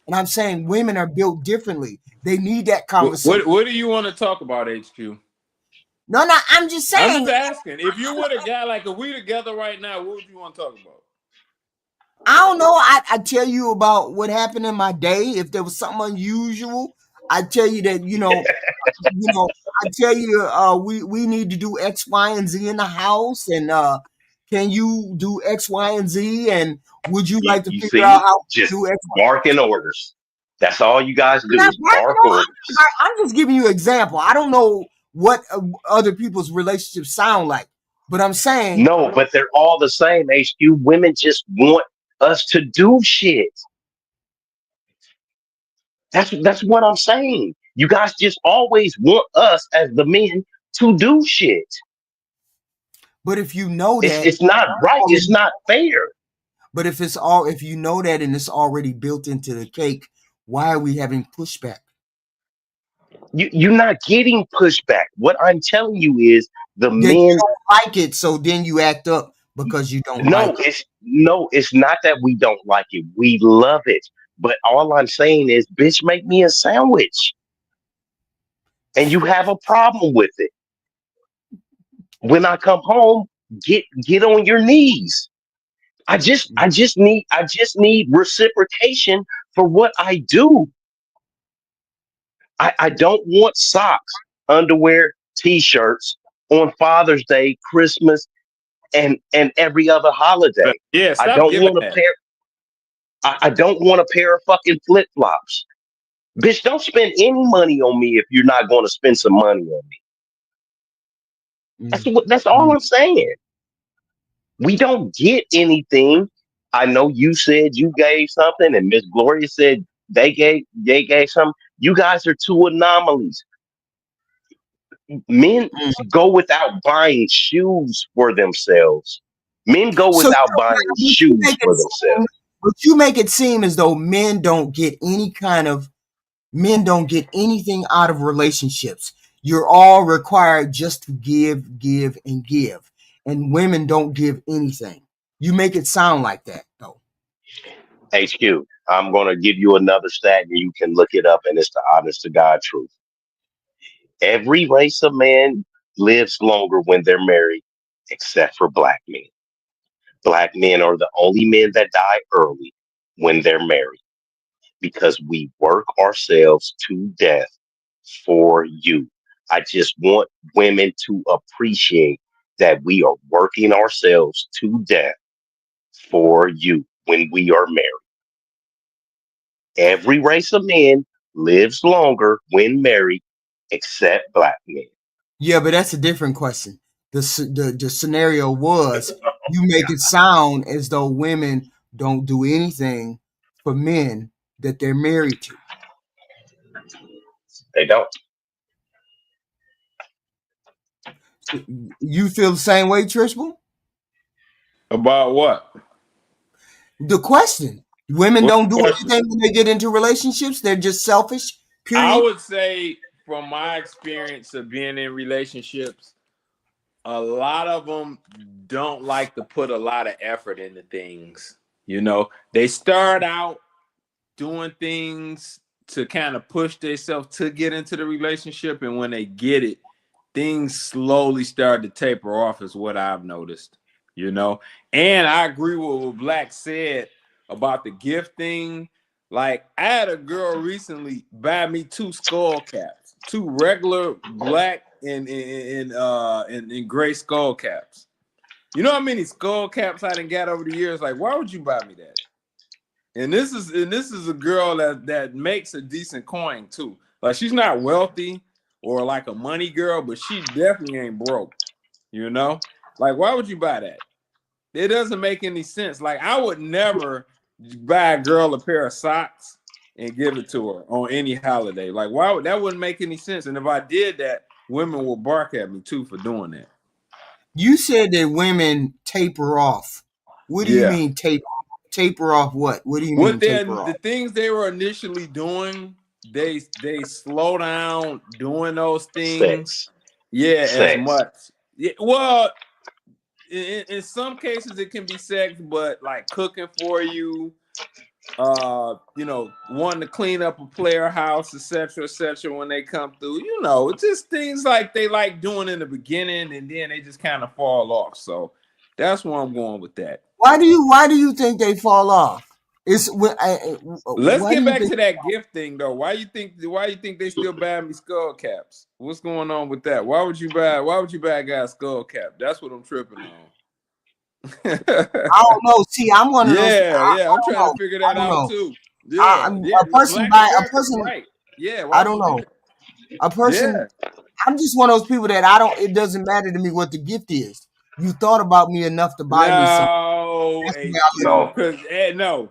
and I'm saying women are built differently. They need that conversation. What do you want to talk about, HQ? No, I'm just I'm saying. just asking. If you were a guy, like if we together right now, what would you want to talk about? I don't know. I tell you about what happened in my day. If there was something unusual, I tell you that I tell you we need to do X, Y, and Z in the house, and can you do X, Y, and Z? And would you You, like to you figure out see, how to just do X? barking orders. That's all you guys I'm do not is bragging bark on. orders. I'm just giving you an example. I don't know what other people's relationships sound like, but I'm saying No, but they're all the same, HQ. Women just want us to do shit. That's what I'm saying. You guys just always want us as the men to do shit. but if you know It's that, it's not right. It's not fair. but if you know that and it's already built into the cake, why are we having pushback? You're not getting pushback. What I'm telling you is the That you men. don't like it, so then you act up because you don't like it. It's not that we don't like it. We love it. But all I'm saying is, bitch, make me a sandwich. And you have a problem with it. When I come home, get on your knees. I just need reciprocation for what I do. I don't want socks, underwear, t-shirts on Father's Day, Christmas, and every other holiday. Yeah, I stop don't giving want a that. pair. I don't want a pair of fucking flip flops. Bitch, don't spend any money on me if you're not going to spend some money on me. That's all I'm saying. We don't get anything. I know you said you gave something, and Miss Gloria said they gave something. You guys are two anomalies. Men go without buying shoes for themselves. Men go So without buying shoes for themselves. but you make it seem as though men don't get anything out of relationships. You're all required just to give, give, and give, and women don't give anything. You make it sound like that, though. HQ, I'm going to give you another stat and you can look it up, and it's the honest to God truth. Every race of man lives longer when they're married, except for black men. Black men are the only men that die early when they're married because we work ourselves to death for you. I just want women to appreciate that we are working ourselves to death for you when we are married. Every race of men lives longer when married, except black men. Yeah, but that's a different question. The scenario was you make it sound as though women don't do anything for men that they're married to. They don't. You feel the same way, Trishbull? About what? The question. Women What's don't the do question? anything when they get into relationships. They're just selfish. I Period. would say, from my experience of being in relationships, a lot of them don't like to put a lot of effort into things. You know, they start out doing things to kind of push themselves to get into the relationship, and when they get it, things slowly start to taper off, is what I've noticed. You know, and I agree with what Black said about the gift thing. Like, I had a girl recently buy me 2 skull caps, 2 regular black and gray skull caps. You know how many skull caps I done got over the years? Like, why would you buy me that? And this is a girl that makes a decent coin too. Like, she's not wealthy or like a money girl, but she definitely ain't broke. You know, like, why would you buy that? It doesn't make any sense. Like, I would never buy a girl a pair of socks and give it to her on any holiday. Like, why would that? Wouldn't make any sense. And if I did that, women will bark at me too for doing that. You said that women taper off. What do you mean taper? Taper off what? What do you mean taper off? The things they were initially doing, they slow down doing those things. Sex. Yeah, Sex. as much. Yeah, well, in some cases it can be sex, but like cooking for you, you know, wanting to clean up a player house, etc., when they come through. You know, it's just things like they like doing in the beginning, and then they just kind of fall off. So that's where I'm going with that. Why do you think they fall off? Let's get back to that gift thing though. Why you think they still buy me skull caps? What's going on with that? Why would you buy a guy a skull cap? That's what I'm tripping on. I don't know. See, I'm one of those. I'm trying to figure that out too. A person. Right. Yeah, I don't know. A person. Yeah. I'm just one of those people that I don't. It doesn't matter to me what the gift is. You thought about me enough to buy me something.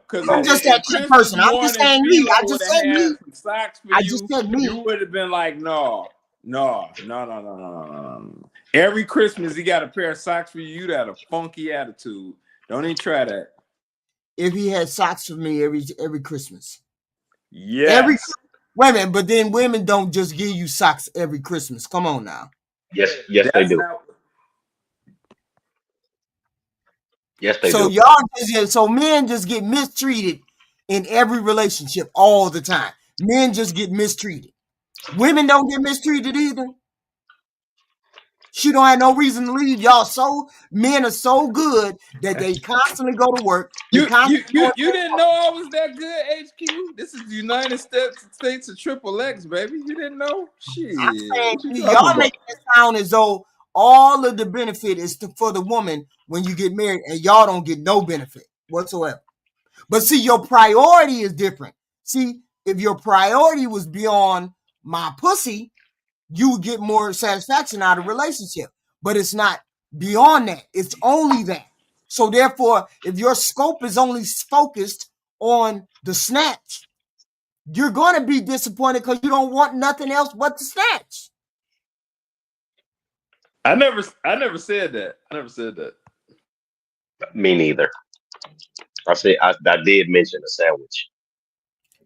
Because I'm just that kind of person. I'm just saying me. I just said me. Socks for I just said me. You would have been like, no. Every Christmas, he got a pair of socks for you. You got a funky attitude. Don't even try that. If he had socks for me every Christmas. Yeah. Wait a minute, but then women don't just give you socks every Christmas. Come on now. Yes, they do. Yes, they do. So men just get mistreated in every relationship all the time. Men just get mistreated. Women don't get mistreated either. She don't have no reason to leave. Men are so good that they constantly go to work. You didn't know I was that good, HQ? This is the United States of Triple X, baby. You didn't know? Shit. I'm saying, y'all make it sound as though all of the benefit is for the woman when you get married, and y'all don't get no benefit whatsoever. But see, your priority is different. See, if your priority was beyond my pussy, you would get more satisfaction out of a relationship. But it's not beyond that. It's only that. So therefore, if your scope is only focused on the snatch, you're going to be disappointed because you don't want nothing else but the snatch. I never said that. I never said that. Me neither. I did mention a sandwich.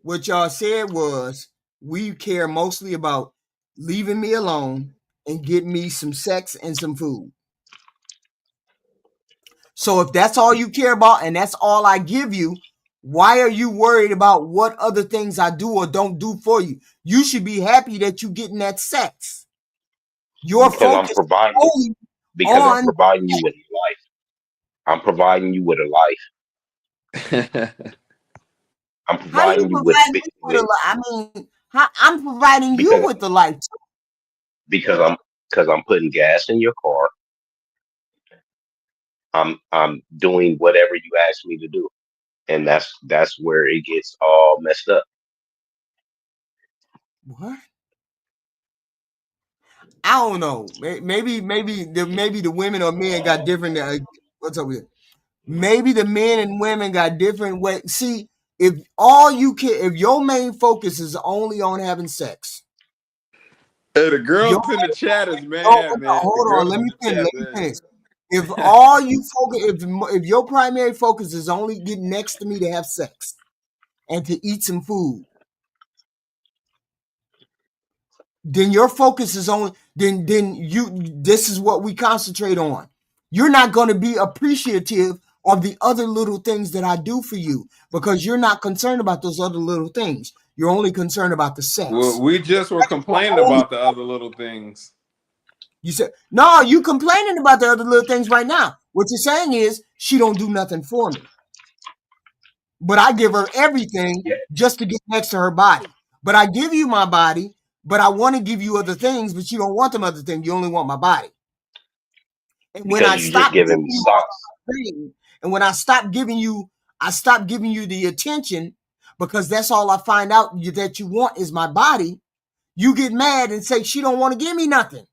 What y'all said was, we care mostly about leaving me alone and getting me some sex and some food. So if that's all you care about and that's all I give you, why are you worried about what other things I do or don't do for you? You should be happy that you're getting that sex. I'm providing you with life. I'm providing you with a life. I'm providing you with a life. I'm providing you with the life too. Because I'm putting gas in your car. I'm doing whatever you ask me to do. And that's where it gets all messed up. What? I don't know. Maybe the women or men got different. What's up with it? Maybe the men and women got different ways. See, if your main focus is only on having sex. Hey, the girls in the chat is mad, man. Hold on, let me finish. If all you focus, if your primary focus is only getting next to me to have sex and to eat some food, then your focus is on then you this is what we concentrate on. You're not going to be appreciative of the other little things that I do for you because you're not concerned about those other little things. You're only concerned about the sex. Well, we just were complaining about the other little things. You said, no, you complaining about the other little things right now. What you're saying is she don't do nothing for me. But I give her everything just to get next to her body. But I give you my body, but I want to give you other things, but you don't want them other things. You only want my body. And when I stop giving you thing, and when I stop giving you the attention because that's all I find out that you want is my body, you get mad and say she don't want to give me nothing.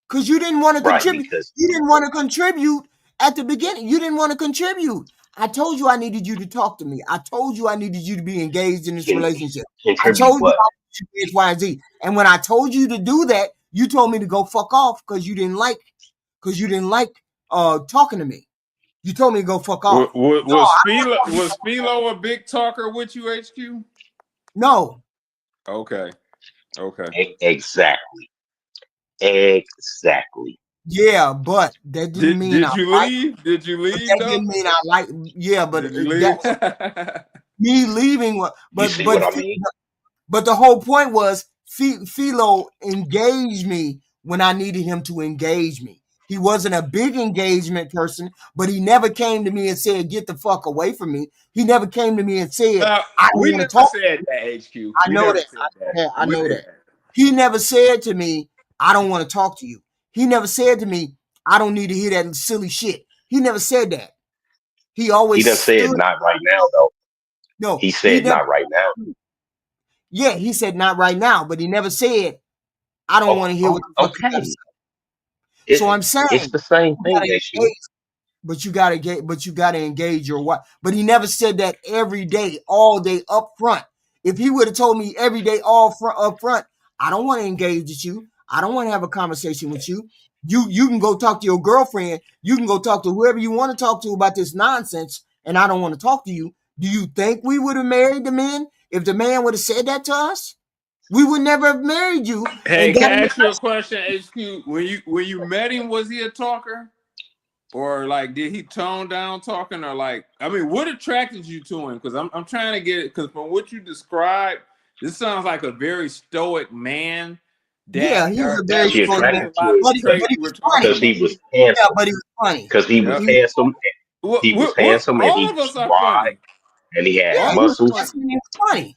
Because you didn't want to contribute. You didn't want to contribute at the beginning. You didn't want to contribute. I told you I needed you to talk to me. I told you I needed you to be engaged in this relationship. I told you I wanted you to X, Y, and Z. And when I told you to do that, you told me to go fuck off because you didn't like talking to me. You told me to go fuck off. Was Philo a big talker with you, HQ? No. Okay. Exactly. Yeah, but that didn't mean Did you leave? Did you leave? That didn't mean I like. Yeah, but me leaving. But the whole point was Philo engaged me when I needed him to engage me. He wasn't a big engagement person, but he never came to me and said, "Get the fuck away from me." He never came to me and said, "I don't want to talk." Said that, HQ. I know that. I know that. He never said to me, "I don't want to talk to you." He never said to me, "I don't need to hear that silly shit." He never said that. He always said not right now, though. No, he said not right now. Yeah, he said not right now, but he never said, "I don't want to hear what the fuck you got to say." So I'm saying it's the same thing. But you gotta engage your wife. But he never said that every day, all day, up front. If he would have told me every day, up front, I don't want to engage with you. I don't want to have a conversation with you. You can go talk to your girlfriend. You can go talk to whoever you want to talk to about this nonsense, and I don't want to talk to you. Do you think we would have married the man if the man would have said that to us? We would never have married you. Hey, can I ask you a question, HQ? When you met him, was he a talker? Or like, did he tone down talking? Or like, I mean, what attracted you to him? Because I'm trying to get it. Because from what you described, this sounds like a very stoic man. Yeah, he was a very stoic man. Because he was handsome. Yeah, but he was funny. Because he was handsome. He was handsome and he was wide. And he had muscles. He was funny.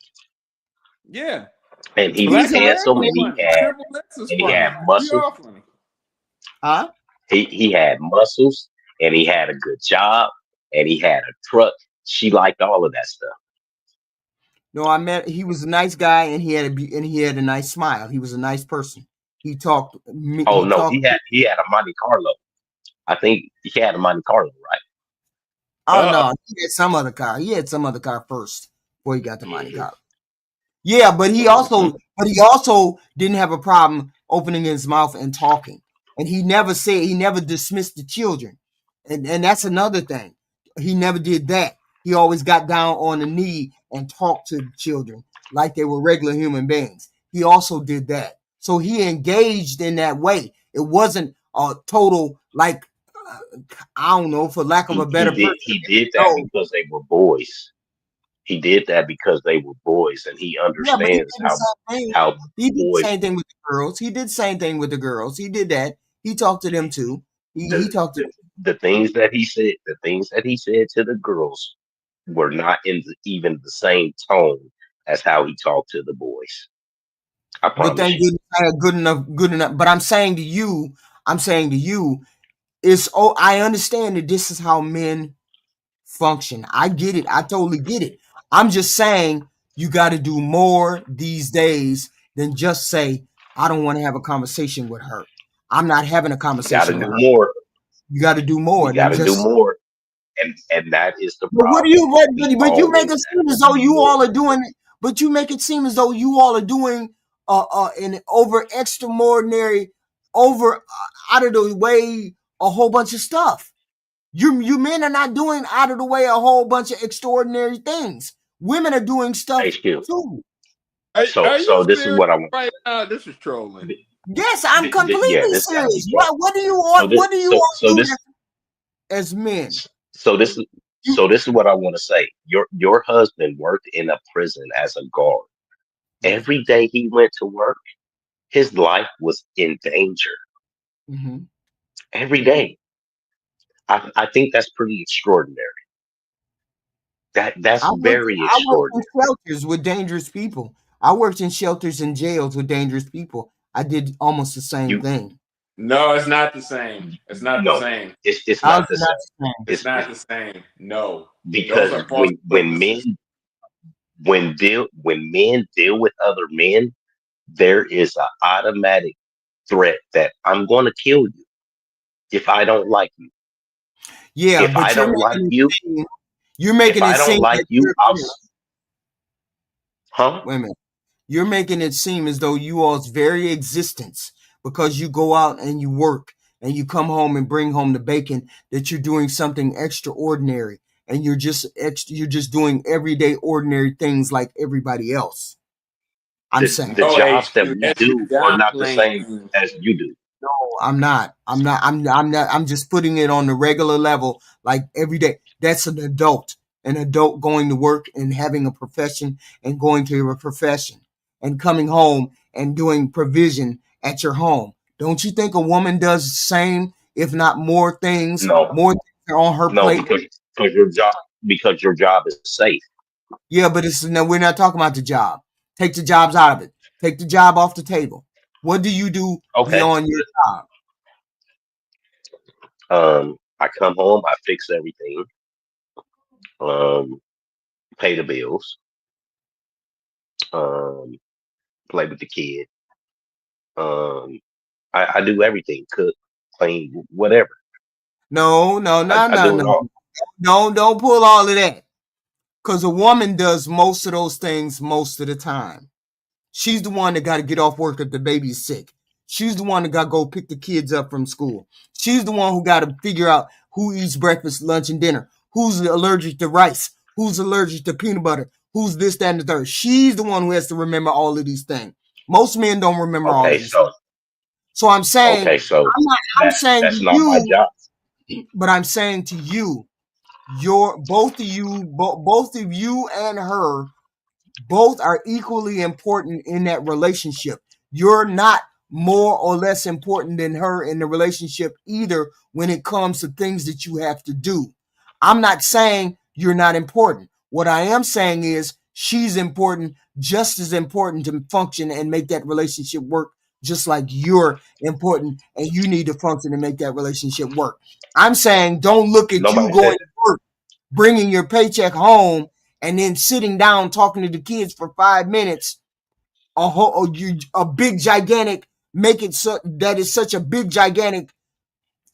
Yeah. And he was handsome and he had muscles. Huh? He had muscles and he had a good job and he had a truck. She liked all of that stuff. No, he was a nice guy and he had a nice smile. He was a nice person. He talked. He had a Monte Carlo. I think he had a Monte Carlo, right? Oh no, he had some other car. He had some other car first before he got the Monte Carlo. Yeah, but he also didn't have a problem opening his mouth and talking. And he never dismissed the children. And that's another thing. He never did that. He always got down on the knee and talked to the children like they were regular human beings. He also did that. So he engaged in that way. It wasn't a total, like, I don't know, for lack of a better word. He did that because they were boys. He did that because they were boys, and he understands how he did the same thing with the girls. He did the same thing with the girls. He did that. He talked to them too. He talked to the things that he said. The things that he said to the girls were not in even the same tone as how he talked to the boys. I promise. But they didn't say good enough. But I'm saying to you, I understand that this is how men function. I get it. I totally get it. I'm just saying you got to do more these days than just say, I don't want to have a conversation with her. I'm not having a conversation with her. You got to do more. You got to do more. And that is the problem. But you make it seem as though you all are doing it. But you make it seem as though you all are doing an over extraordinary out of the way a whole bunch of stuff. You men are not doing out of the way a whole bunch of extraordinary things. Women are doing stuff HQ. too. Are So you this is serious what I want. right now? This is trolling. Yes, I'm completely Yeah, this gotta be serious. true. What do you So this, what do you so all so do this, as men? so this is, so this is what I want to say. Your husband worked in a prison as a guard. Every day he went to work, his life was in danger. Mm-hmm. Every day. I think that's pretty extraordinary. That's very I worked in extraordinary. shelters with dangerous people. I worked in shelters and jails with dangerous people. I did almost the same You thing. No, it's not the same. It's not the no, same. it's How's not the it not same. the same? It's not the same. No. Those Because are false when witnesses. men when men deal with other men, there is an automatic threat that I'm going to kill you if I don't like you. Yeah, If but I don't like you, you're if making I it don't seem like that you, huh? wait a minute. You're making it seem as though you all's very existence, because you go out and you work and you come home and bring home the bacon, that you're doing something extraordinary, and you're just doing everyday ordinary things like everybody else. I'm saying. The jobs that HQ, we that's do you are not the downplaying same things. as you do. No, I'm not. I'm just putting it on the regular level, like every day. That's an adult going to work and having a profession and going to a profession and coming home and doing provision at your home. Don't you think a woman does the same, if not more things, No, more things are on her no, plate? because your job is safe. Yeah, but we're not talking about the job. Take the jobs out of it. Take the job off the table. What do you do Okay. beyond your job? I come home, I fix everything, pay the bills, play with the kid. I do everything, cook, clean, whatever. No, I do it all. Don't pull all of that. Because a woman does most of those things most of the time. She's the one that got to get off work if the baby's sick. She's the one that got to go pick the kids up from school. She's the one who got to figure out who eats breakfast, lunch, and dinner. Who's allergic to rice? Who's allergic to peanut butter? Who's this, that, and the third? She's the one who has to remember all of these things. Most men don't remember all of Okay, these things. So I'm saying, okay, so I'm saying that's to not my you, job. but I'm saying to you, both of you and her, both are equally important in that relationship. You're not more or less important than her in the relationship either when it comes to things that you have to do. I'm not saying you're not important. What I am saying is she's important, just as important to function and make that relationship work, just like you're important and you need to function and make that relationship work. I'm saying don't look at Nobody you said going to work, bringing your paycheck home, and then sitting down talking to the kids for 5 minutes. A big gigantic, make it so that is such a big gigantic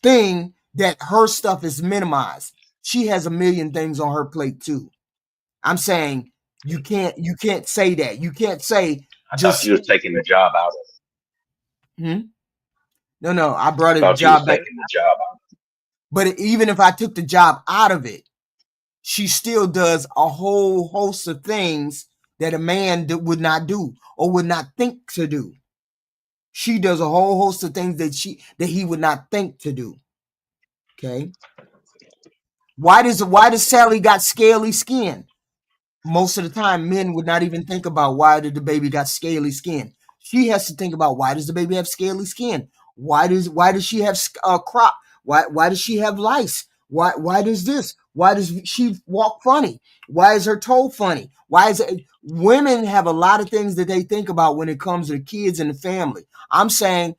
thing that her stuff is minimized. She has a million things on her plate too. I'm saying you can't say that. You can't say I thought just you was taking the job out of no. I brought it. a I thought you was job back. taking the job out. But even if I took the job out of it, she still does a whole host of things that a man would not do or would not think to do. She does a whole host of things that he would not think to do. Okay. Why does Sally got scaly skin? Most of the time, men would not even think about why did the baby got scaly skin. She has to think about why does the baby have scaly skin? Why does she have crop? Why does she have lice? Why does this? Why does she walk funny? Why is her toe funny? Why is it? Women have a lot of things that they think about when it comes to the kids and the family. I'm saying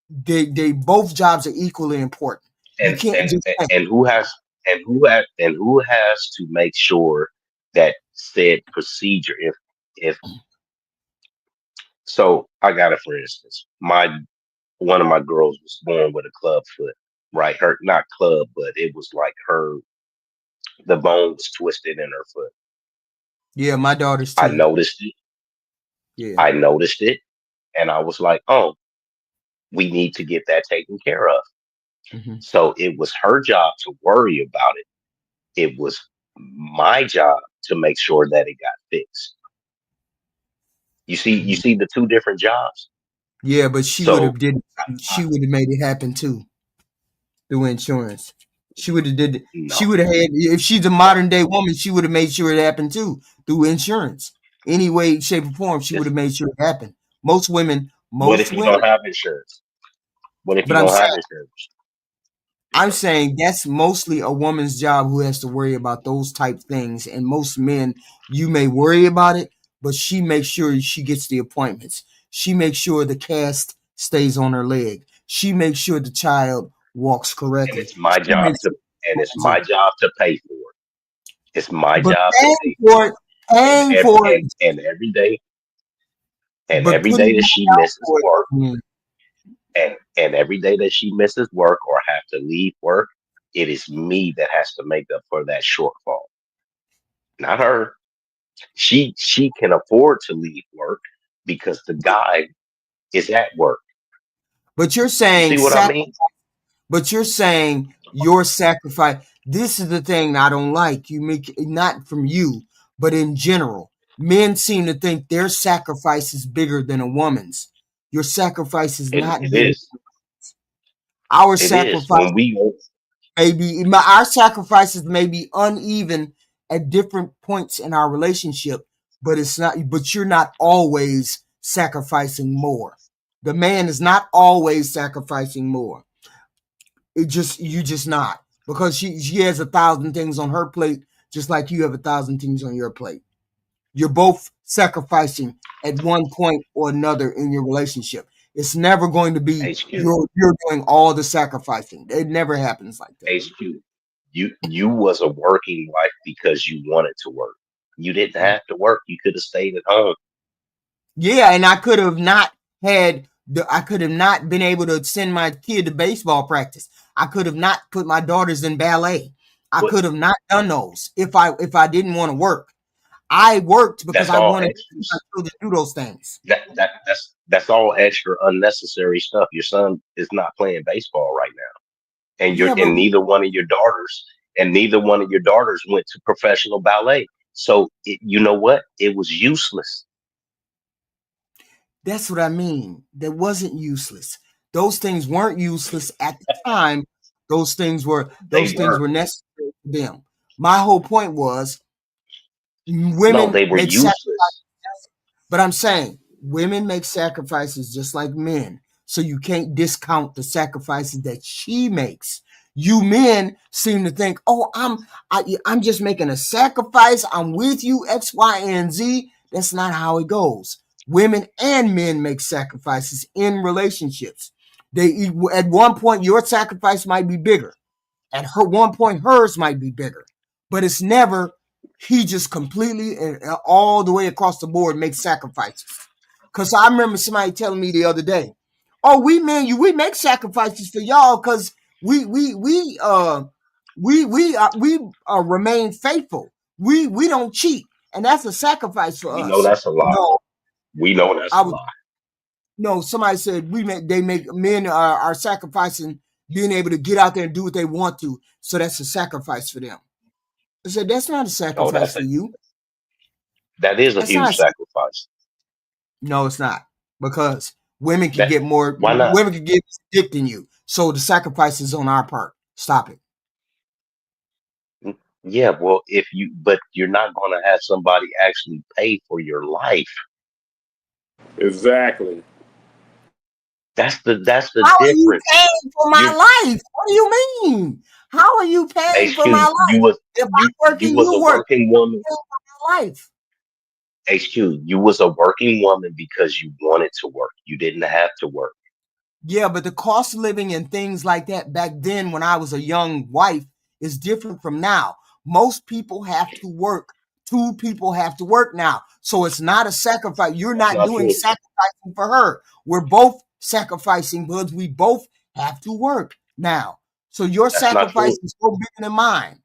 they both jobs are equally important. You can't just say, And who has to make sure that said procedure, if so, I got it. For instance, one of my girls was born with a club foot, right? Her, not club, but it was like the bone was twisted in her foot. yeah, my daughter's too. I noticed it. Yeah. I noticed it, and I was like, oh, We need to get that taken care of. Mm-hmm. So it was her job to worry about it. It was my job to make sure that it got fixed. You see the two different jobs. Yeah, but she would So have she would have made it happen too through insurance. She would have did. She no, would have had, if she's a modern day woman, she would have made sure it happened too through insurance. Any way, shape, or form, she would have made sure it happened. Most women, what if you don't have insurance? What if you but I'm don't have saying, insurance? I'm saying that's mostly a woman's job who has to worry about those type things. And most men, you may worry about it, but she makes sure she gets the appointments. She makes sure the cast stays on her leg. She makes sure the child walks And correctly. it's my She job makes to sure. pay for it. It's my But job to paying pay for for it. it, paying for it, And every day but putting that money she out misses for it. work, mm, and every day that she misses work or have to leave work, it is me that has to make up for that shortfall, not her. She can afford to leave work because the guy is at work. But you're You saying see what I mean? But you're saying your sacrifice. This is the thing I don't like. You make not from you, but in general. Men seem to think their sacrifice is bigger than a woman's. Your sacrifice is not It bigger. is. Our It is. sacrifice our sacrifices may be uneven at different points in our relationship, but it's not. But you're not always sacrificing more. The man is not always sacrificing more. You just not, because she has 1,000 things on her plate, just like you have 1,000 things on your plate. You're both sacrificing at one point or another in your relationship. It's never going to be HQ. you're doing all the sacrificing. It never happens like that. HQ. You was a working wife because you wanted to work. You didn't have to work. You could have stayed at home. Yeah, and I could have not been able to send my kid to baseball practice. I could have not put my daughters in ballet. I could have not done those if I didn't want to work. I worked because That's I all wanted extras. my children to do those things. That's all extra unnecessary stuff. Your son is not playing baseball right now, and Yeah, but neither one of your daughters went to professional ballet. So you know what? It was useless. that's what I mean. That wasn't useless. Those things weren't useless at the time. Those things were necessary for them. My whole point was women they were make useless. sacrifices, but I'm saying women make sacrifices just like men. So you can't discount the sacrifices that she makes. You men seem to think, "Oh, I'm just making a sacrifice. I'm with you, X, Y, and Z." That's not how it goes. Women and men make sacrifices in relationships. At one point your sacrifice might be bigger. At one point hers might be bigger. But it's never he just completely and all the way across the board makes sacrifices. Because I remember somebody telling me the other day, "Oh, we make sacrifices for y'all because we remain faithful. We don't cheat, and that's a sacrifice for We know us." that's a lie. No, We know that's a lie. no. Somebody said men are sacrificing being able to get out there and do what they want to, so that's a sacrifice for them. I said that's not a sacrifice for you. That is a That's huge not. sacrifice. No, it's not, because women can get more. Why not? Women can get dick than you. So the sacrifice is on our part. Stop it. Yeah, well, but you're not going to have somebody actually pay for your life. Exactly. That's the How are you difference. paying for my life? What do you mean? How are you paying for my life? If I'm working, you was you a work. working woman. For my life. HQ, you was a working woman because you wanted to work. You didn't have to work. Yeah, but the cost of living and things like that back then when I was a young wife is different from now. Most people have to work. 2 people have to work now. So it's not a sacrifice. You're not doing true. sacrificing for her. We're both sacrificing because we both have to work now. So your That's not sacrifice true. is so bigger than mine.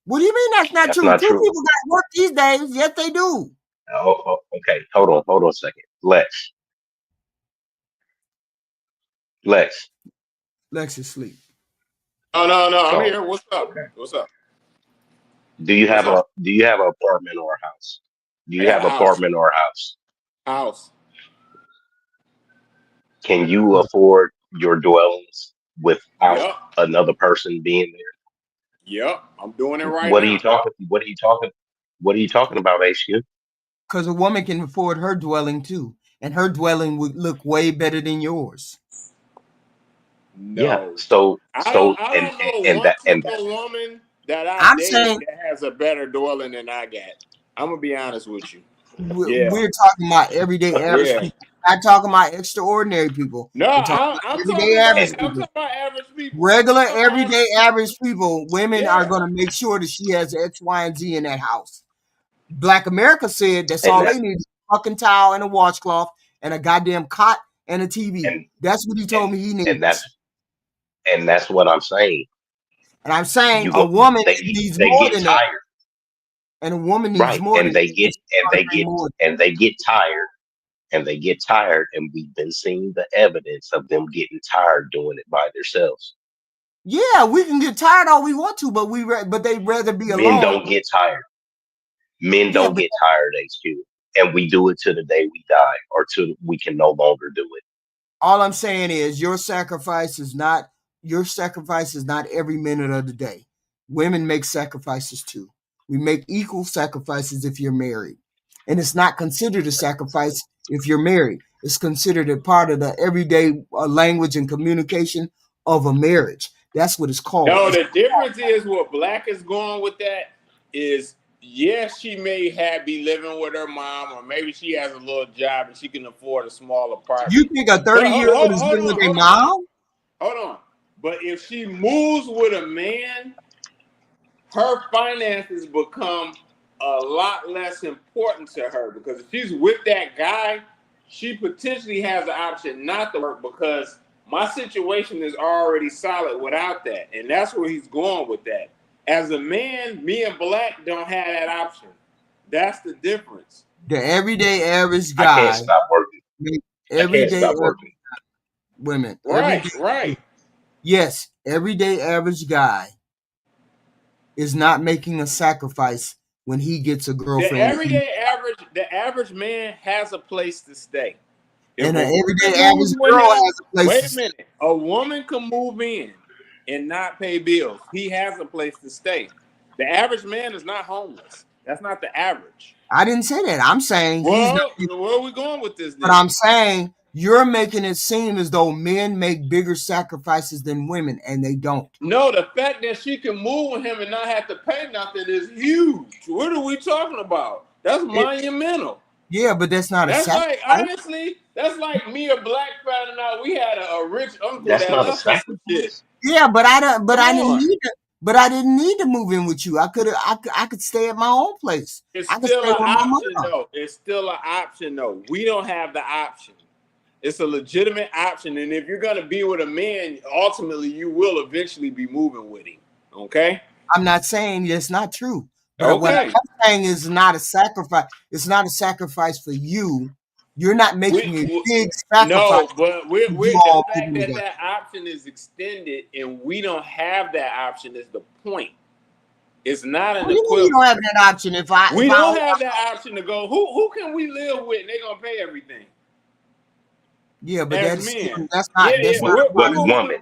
What do you mean that's not That's true? not 2 true. people got to work these days. Yes, they do. Oh, okay. Hold on a second. Lex. Lex. Lex is asleep. No, I'm So, here. What's up? What's up? do you What's have up? an apartment or a house? Do I you got have a an house. apartment or a house? House. Can you afford your dwellings without Yep. another person being Yep. I'm doing it there? right What are you now. talking? What are you talking about, HQ? Because a woman can afford her dwelling too, and her dwelling would look way better than yours. Yeah. No. So I don't know and one that single woman that I I'm dated saying that has a better dwelling than I got. I'm gonna be honest with you. we're talking about everyday average Yeah. people. Not talking about extraordinary people. No, We're talking about I'm everyday talking average about people. average people. Regular, I'm talking about everyday, average people. Women are Yeah. going to make sure that she has X, Y, and Z in that house. Black America said that's And all that they need: a fucking towel and a washcloth and a goddamn cot and a TV. and That's what he told me he and needs. that's what I'm saying. And I'm saying You a go woman needs they more get than that, tired. and a woman needs Right. more than And that. they get tired. And they get tired, and we've been seeing the evidence of them getting tired doing it by themselves. Yeah, we can get tired all we want to, but they'd rather be Men alone. don't get tired. Men Yeah, don't but get tired, HQ. And we do it to the day we die or till we can no longer do it. all I'm saying is your sacrifice is not every minute of the day. Women make sacrifices too. We make equal sacrifices if you're married. And it's not considered a sacrifice if you're married. It's considered a part of the everyday language and communication of a marriage. That's what it's called. No, the difference is what Black is going with that is yes, she may be living with her mom, or maybe she has a little job and she can afford a small apartment. You think a 30-year-old is living with a mom? Hold on. But if she moves with a man, her finances become a lot less important to her, because if she's with that guy, she potentially has the option not to work, because my situation is already solid without that. And that's where he's going with that. As a man, me and Black don't have that option. That's the difference. The everyday average I guy. can't stop working. Everyday stop working. Women. Right. Yes, everyday average guy is not making a sacrifice when he gets a girlfriend. The average man has a place to stay. And an If everyday average girl has a place wait to a minute. A woman can move in and not pay bills. He has a place to stay. The average man is not homeless. That's not the average. I didn't say that. I'm saying Where are we going with this? But I'm saying you're making it seem as though men make bigger sacrifices than women, and they don't. No, the fact that she can move with him and not have to pay nothing is huge. What are we talking about? That's monumental. Yeah, but that's not a sacrifice. Honestly, that's like me or Black finding out we had a rich uncle That's that not a left us some shit. Yeah, but I don't. But I Come didn't on. need to. But I didn't need to move in with you. I could stay at my own place. It's I could still stay an with my option, mom. though. It's still an option, though. We don't have the option. It's a legitimate option, and if you're gonna be with a man, ultimately you will eventually be moving with him. Okay. I'm not saying that's not true. But what I'm saying is not a sacrifice. It's not a sacrifice for you. You're not making a big sacrifice. No, but we're You all the fact moving that option is extended and we don't have that option is the point. It's not an What do you mean equivalent. you don't have that option? We don't have that option to go. Who can we live with? And they're gonna pay everything. Yeah, but As that's men. that's not that's not What woman?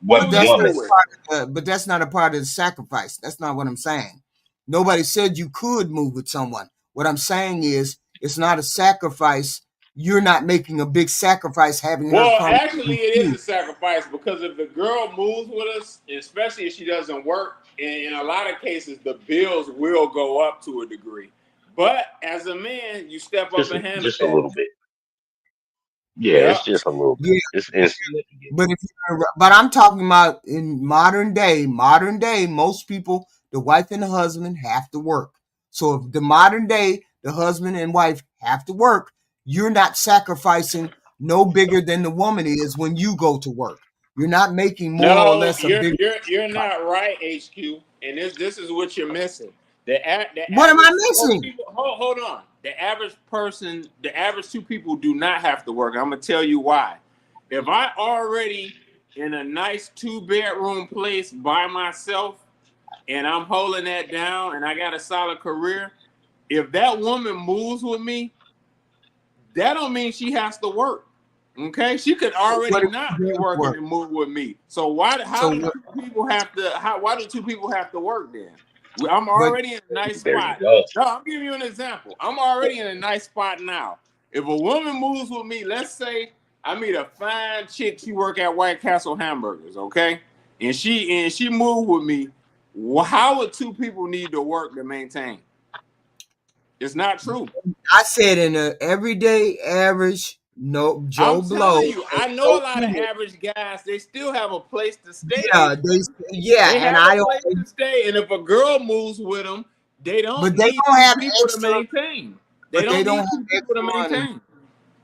What that's woman? not part of but that's not a part of the sacrifice. That's not what I'm saying. Nobody said you could move with someone. What I'm saying is it's not a sacrifice. You're not making a big sacrifice having her Well, come. actually, it is a sacrifice, because if the girl moves with us, especially if she doesn't work, in a lot of cases, the bills will go up to a degree. But as a man, you step up and handle Just that. a little bit. Yeah, it's just a little bit. It's insignificant. But I'm talking about in modern day, most people, the wife and the husband have to work. So if the modern day, the husband and wife have to work, you're not sacrificing no bigger than the woman is when you go to work. You're not making more or less a big. You're not right, HQ, and this is what you're missing. What am I missing? Hold on. The average person, the average two people do not have to work. I'm gonna tell you why. if I already in a nice 2-bedroom place by myself and I'm holding that down and I got a solid career, if that woman moves with me, that don't mean she has to work. Okay, she could already not be working and move with me. So why do two people have to work then? I'm already in a nice There you spot. go. No, I'm giving you an example. I'm already in a nice spot now. If a woman moves with me, let's say I meet a fine chick, she work at White Castle Hamburgers, okay? And she moved with me. How would two people need to work to maintain? It's not true. I said in a everyday average, no Joe I'm Blow. telling you, I know a lot of average guys. They still have a place to stay. Yeah, they and have I a don't. place to stay. And if a girl moves with them, they don't. But they need don't have people extra. to maintain. But they don't need have people to extra maintain. money.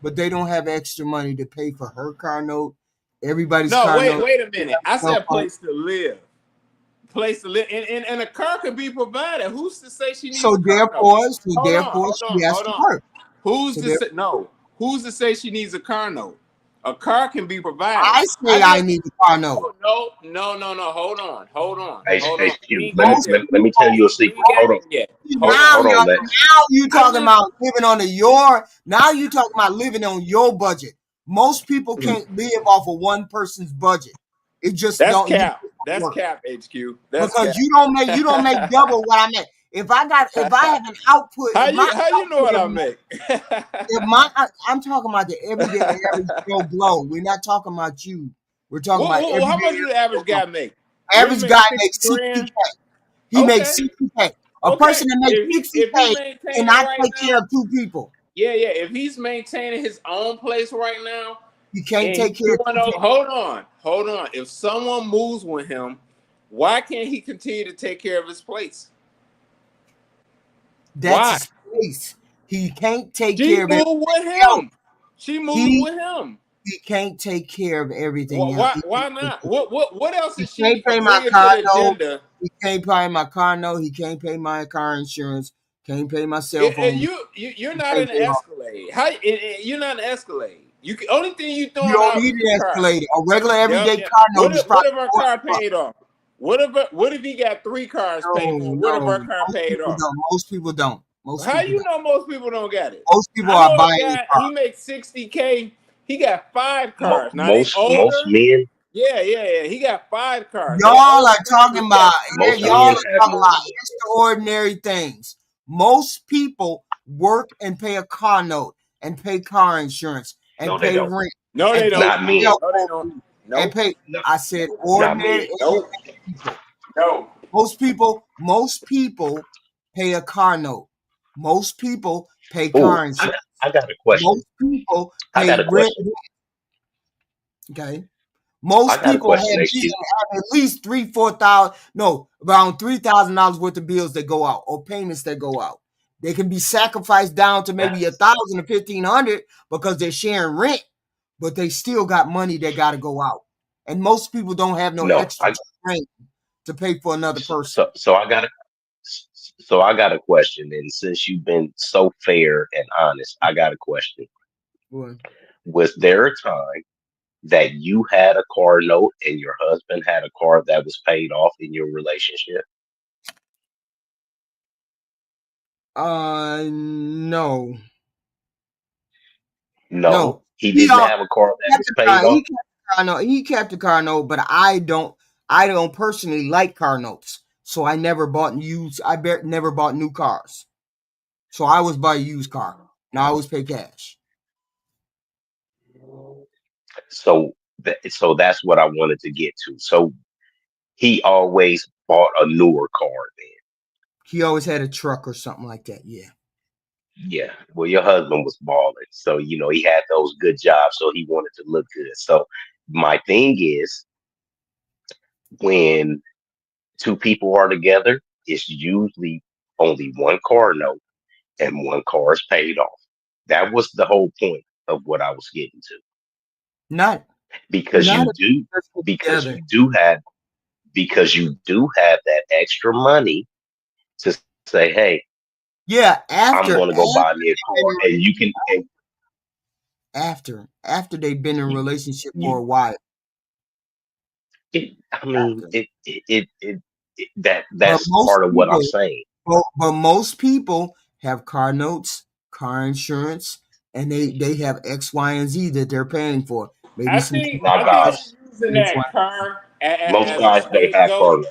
But they don't have extra money to pay for her car note. Everybody's No, car note. wait a minute. I said place to live. Place to live, and a car could be provided. Who's to say she needs? So a car therefore, note? she has to work. Who's So to say no? Who's to say she needs a car note? A car can be provided. I say I need a car note. No. Hold on. HQ, let me tell you a secret. Hold on. Now you talking about living on now you talking about living on your budget. Most people can't live off of one person's budget. It just That's don't. cap. That's cap, HQ. That's because cap. you don't make double what I make. If I have an output, how you know what I make? I'm talking about the everyday average Joe Blow. We're not talking about you. We're talking about how much does the average guy make? Average guy makes 60K. He makes 60K. A person that makes 60K cannot take care of two people. Yeah. If he's maintaining his own place right now, he can't take care of two people. Hold on. If someone moves with him, why can't he continue to take care of his place? That's his place. He can't take care of it. She moved with him. He can't take care of everything. Why not? What else is she? He can't pay my car note. He can't pay my car note. He can't pay my car insurance. Can't pay my cell phone. You're not an Escalade. You're not an Escalade. Only thing you don't need an Escalade. A regular everyday car note is probably. What if our car paid off? What if he got 3 cars paid for? What if our car paid off? Most people don't. How you know most people don't got it? Most people are buying. He makes 60K. He got 5 cars. Most men. Yeah. He got 5 cars. Y'all are talking about extraordinary things. Most people work and pay a car note and pay car insurance and pay rent. No, they don't. Not me. No, they don't. And pay. I said ordinary. No. Most people pay a car note. Most people pay car insurance. I got a question. Most people pay rent. Okay. Most people have at least around $3,000 worth of bills that go out or payments that go out. They can be sacrificed down to maybe $1,000 or $1,500 because they're sharing rent, but they still got money that got to go out. And most people don't have extra strength to pay for another person. So I got a question, and since you've been so fair and honest, I got a question. What? Was there a time that you had a car note and your husband had a car that was paid off in your relationship? No. No. He didn't have a car that was paid off. He kept the car note, but I don't personally like car notes. So I never bought never bought new cars. So I always buy a used car. Now I always pay cash. So that's what I wanted to get to. So he always bought a newer car then. He always had a truck or something like that. Yeah. Yeah. Well, your husband was balling. So, he had those good jobs. So he wanted to look good. So my thing is, when 2 people are together, it's usually only one car note and one car is paid off. That was the whole point of what I was getting to. Because you do have that extra money to say, hey, yeah, I'm going to go buy me a car, and you can. After they've been in a relationship for a while. But That's most part of what I'm people, saying. but most people have car notes, car insurance, and they have X, Y, and Z that they're paying for. Maybe I some think My I think guys, you're using X, Y. that car most as a guys they have scapegoat. car notes.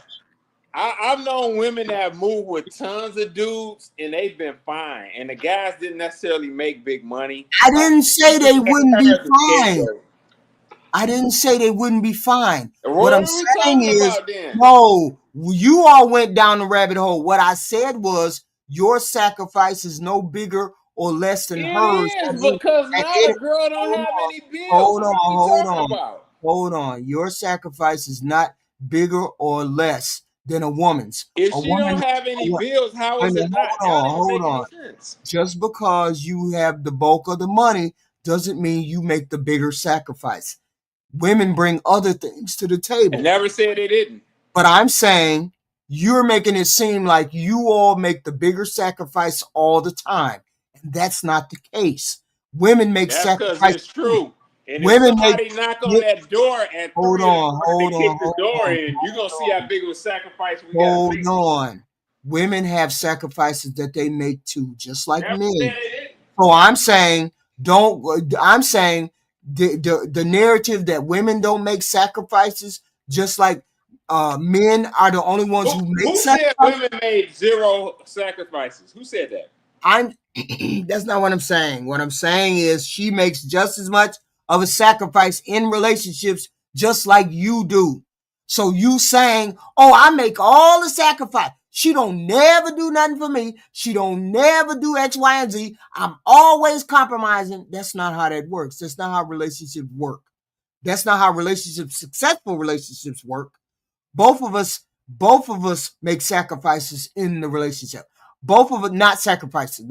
I've known women that have moved with tons of dudes and they've been fine, and the guys didn't necessarily make big money. I didn't say they Using that wouldn't car be as a fine. scapegoat. I didn't say they wouldn't be fine. What What I'm are we saying talking is, about then? no, you all went down the rabbit hole. What I said was your sacrifice is no bigger or less than It hers. is because now the girl don't have any bills. What are we talking about? Hold on. Your sacrifice is not bigger or less than a woman's. If A she don't woman, have any bills, how wait a is minute, it not? That don't hold make on. any sense. Just because you have the bulk of the money doesn't mean you make the bigger sacrifice. Women bring other things to the table. I never said they didn't. But I'm saying you're making it seem like you all make the bigger sacrifice all the time. And that's not the case. Women make That's because sacrifices. it's true. And if Women somebody make, knock on that door at 3 in the morning, they kick the door on, in, you're going to see how big of a sacrifice we got to hold make. on. Women have sacrifices that they make too, just like Never men. said they didn't. So I'm saying the narrative that women don't make sacrifices, just like men are the only ones who make Who said sacrifices. women made zero sacrifices? Who said that? That's not what I'm saying. What I'm saying is she makes just as much of a sacrifice in relationships just like you do. So you saying, oh, I make all the sacrifice. She don't never do nothing for me. She don't never do X, Y, and Z. I'm always compromising. That's not how that works. That's not how relationships work. That's not how successful relationships work. Both of us make sacrifices in the relationship. Both of us, not sacrifices.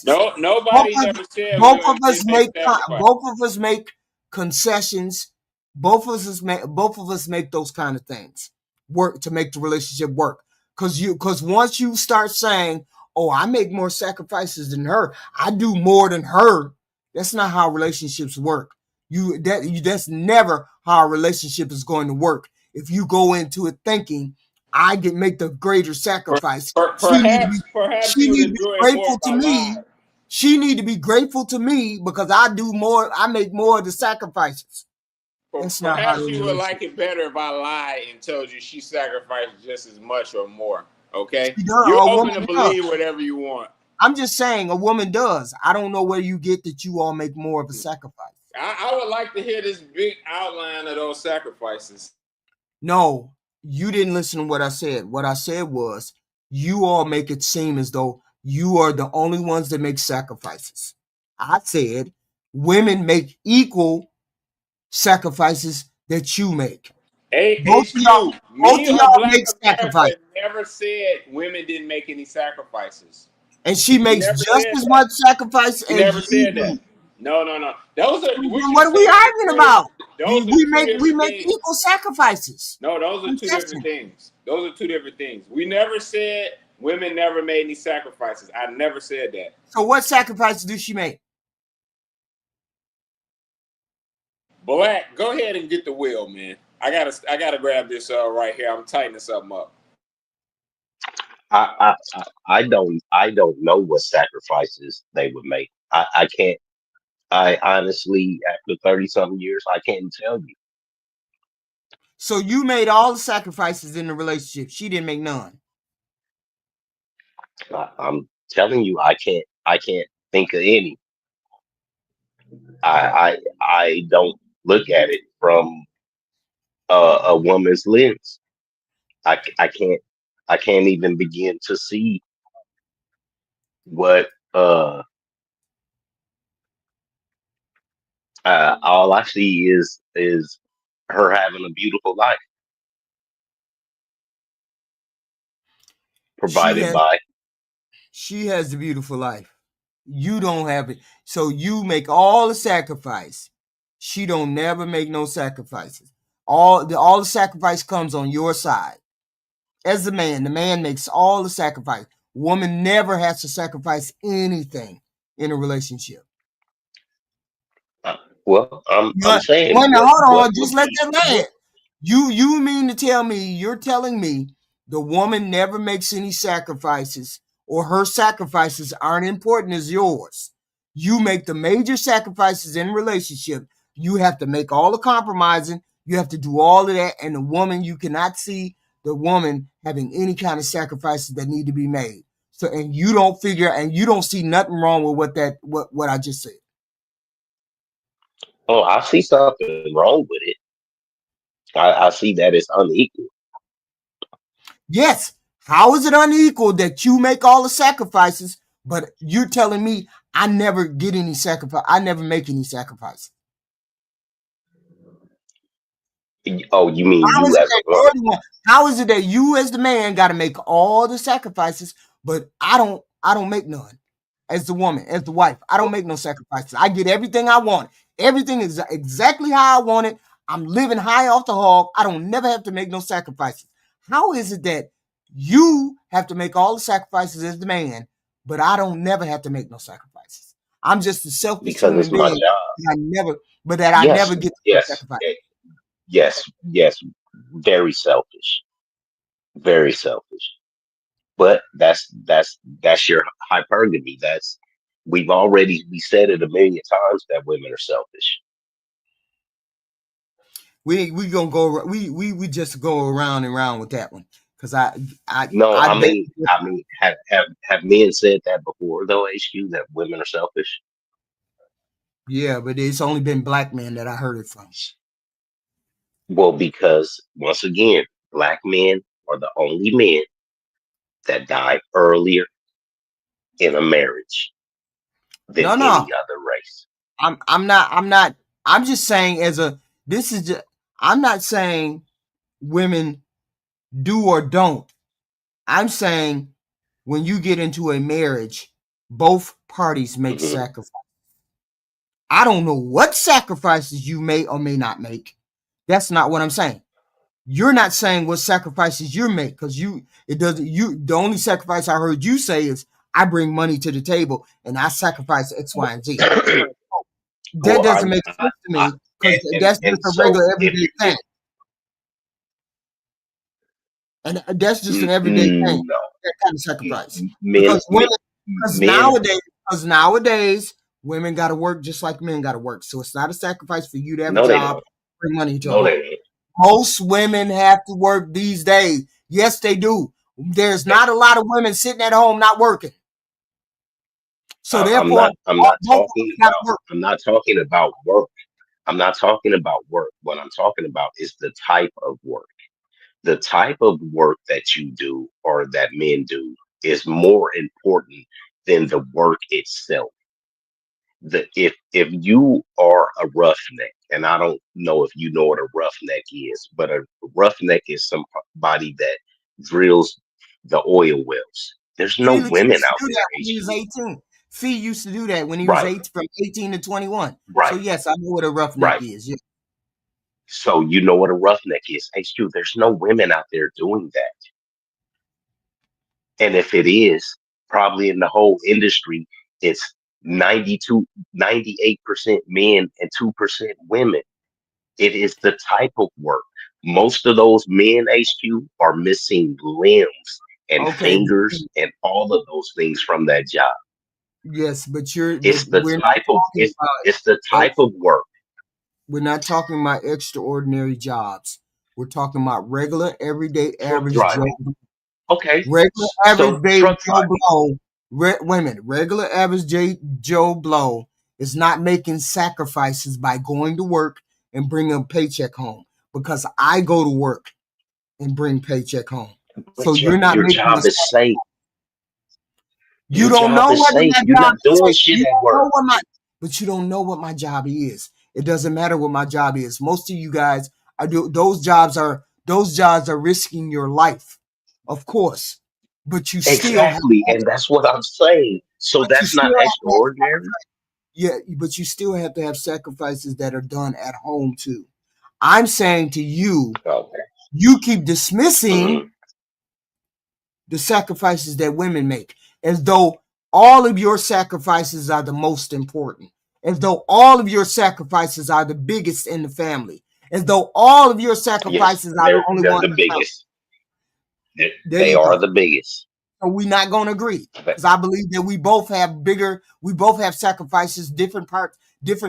No, nobody never said both women of us didn't make sacrifices. both of us make concessions. Both of us make those kind of things work to make the relationship work. Because once you start saying, "Oh, I make more sacrifices than her. I do more than her," that's not how relationships work. That's never how a relationship is going to work. If you go into it thinking, I can make the greater sacrifice. Perhaps She you would need to be enjoy it more grateful if to I me. lied. She need to be grateful to me because I make more of the sacrifices. That's not how Perhaps the you would relationship. like it better if I lied and told you she sacrificed just as much or more. Okay? She does, You're a open woman to does. believe whatever you want. I'm just saying a woman does. I don't know where you get that you all make more of a sacrifice. I would like to hear this big outline of those sacrifices. No, you didn't listen to what I said. What I said was you all make it seem as though you are the only ones that make sacrifices. I said women make equal sacrifices that you make. Both of y'all Me or Black make sacrifices. America never said women didn't make any sacrifices. And she makes just as much sacrifice We as never you said do. that. No. Those are What are we arguing about? We make things. equal sacrifices. No, those are two different things. Those are two different things. We never said women never made any sacrifices. I never said that. So what sacrifices do she make? Black, go ahead and get the wheel, man. I gotta grab this right here. I'm tightening something up. I don't know what sacrifices they would make. I can't. I honestly, after 30 something years, I can't tell you. So you made all the sacrifices in the relationship. She didn't make none. I'm telling you, I can't think of any. I don't look at it from a woman's lens. I can't even begin to see what all I see is her having a beautiful life provided by. She has the beautiful life. You don't have it. So you make all the sacrifice. She don't never make no sacrifices. All the sacrifice comes on your side. As the man makes all the sacrifice. Woman never has to sacrifice anything in a relationship. Well, I'm saying Wait a minute, hold what on. would Just let be that land. You mean to tell me you're telling me the woman never makes any sacrifices, or her sacrifices aren't important as yours? You make the major sacrifices in a relationship. You have to make all the compromising. You have to do all of that, and the woman, you cannot see the woman having any kind of sacrifices that need to be made. So, and you don't figure, and you don't see nothing wrong with what I just said. Oh, I see something wrong with it. I see that it's unequal. Yes. How is it unequal that you make all the sacrifices, but you're telling me I never get any sacrifice? I never make any sacrifice. Oh, you mean How you is it as that a woman? you're the one? How is it that you as the man got to make all the sacrifices, but I don't make none as the woman, as the wife? I don't make no sacrifices. I get everything I want. Everything is exactly how I want it. I'm living high off the hog. I don't never have to make no sacrifices. How is it that you have to make all the sacrifices as the man, but I don't never have to make no sacrifices? I'm just a selfish Because human it's my being. job. I Yes, never get to yes, sacrifice. yes. Very selfish. Very selfish. But that's your hypergamy. We said it a million times that women are selfish. We gonna go. We just go around and around with that one because No, I bet. have men said that before though, HQ, that women are selfish? Yeah, but it's only been black men that I heard it from. Well, because once again, black men are the only men that die earlier in a marriage than No, any no, other race. I'm not. I'm just saying this is just. I'm not saying women do or don't. I'm saying when you get into a marriage, both parties make sacrifices. I don't know what sacrifices you may or may not make. That's not what I'm saying. You're not saying what sacrifices you make because the only sacrifice I heard you say is I bring money to the table and I sacrifice X, Y, and Z. That Well, doesn't make sense to me because that's just a regular everyday thing. And that's just an everyday thing. No. That kind of sacrifice. Men, Because men, nowadays women got to work just like men got to work. So it's not a sacrifice for you to have a no, they job, don't. bring money to a No, home. they don't. Most women have to work these days. Yes, they do. There's not a lot of women sitting at home not working. So therefore, I'm not talking about work. I'm not talking about work. What I'm talking about is the type of work. The type of work that you do or that men do is more important than the work itself. If you are a roughneck, and I don't know if you know what a roughneck is, but a roughneck is somebody that drills the oil wells. There's no Felix women used to out do there. that when he was 18. Fee used to do that when he was Right. from 18 to 21. Right. So yes, I know what a roughneck is. Yeah. So you know what a roughneck is. HQ, there's no women out there doing that. And if it is, probably in the whole industry, it's 98% men and 2% women. It is the type of work. Most of those men, HQ, are missing limbs and Okay. fingers and all of those things from that job. Yes, but We're not talking about extraordinary jobs. We're talking about regular, everyday, truck average driving. Joe. Okay. Regular, average day truck Joe driving. Blow. Women, regular, average Joe Blow is not making sacrifices by going to work and bringing a paycheck home because I go to work and bring paycheck home. But So you're not your making job is safe. You Your don't job know is what safe. my You're job not doing is. shit You at don't know work. but you don't know what my job is. It doesn't matter what my job is. Most of you guys those jobs are risking your life, of course. But you still Exactly, and that's what I'm saying. So but you that's still not have to have extraordinary. Yeah, but you still have to have sacrifices that are done at home too. I'm saying to you, Okay. you keep dismissing the sacrifices that women make as though all of your sacrifices are the most important, as though all of your sacrifices are the biggest in the family, as though all of your Yes, sacrifices are the only they're one the in the house. biggest. There They you are go. the biggest. So we're not going to agree, But because I believe that we both have sacrifices, different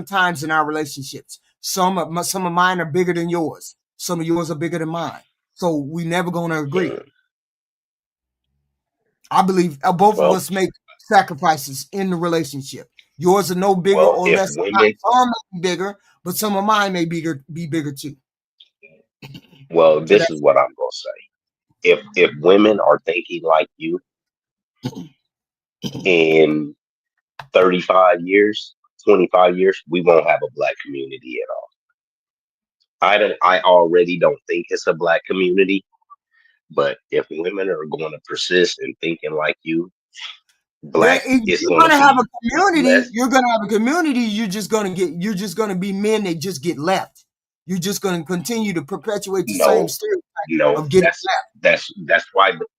times in our relationships. Some of mine are bigger than yours. Some of yours are bigger than mine. So we never going to agree. I believe both of Well, us make sacrifices in the relationship. Yours are no bigger well, or if less. women, Some may be bigger, but some of mine may be bigger too. well, So this is that's what I'm gonna say. If women are thinking like you in 35 years, 25 years, we won't have a black community at all. I already don't think it's a black community, but if women are going to persist in thinking like you, black if is you're going to gonna have a be community, less. you're gonna have a community. You're just gonna be men that just get left. You're just gonna continue to perpetuate the same No, stereotype no, of getting left.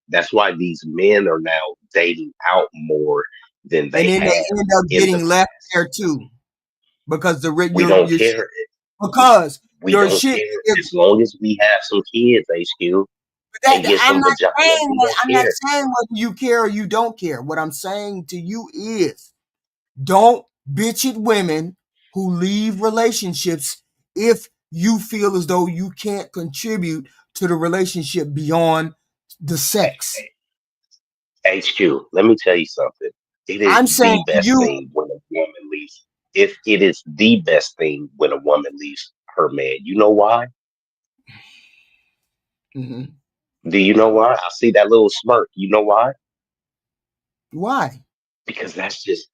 that's why these men are now dating out more than And they then they have end up in the getting left past. there too, because We don't care. because We your don't shit. care as long as we have some kids, HQ, and get I'm some not vagina. saying We don't I'm not care. saying whether you care or you don't care. What I'm saying to you is, don't bitch at women who leave relationships if you feel as though you can't contribute to the relationship beyond the sex. HQ, let me tell you something. It is I'm the saying to best you, thing when a woman leaves. If it is the best thing when a woman leaves her man, you know why? Mhm. Do you know why? I see that little smirk. You know why? Why? Because that's just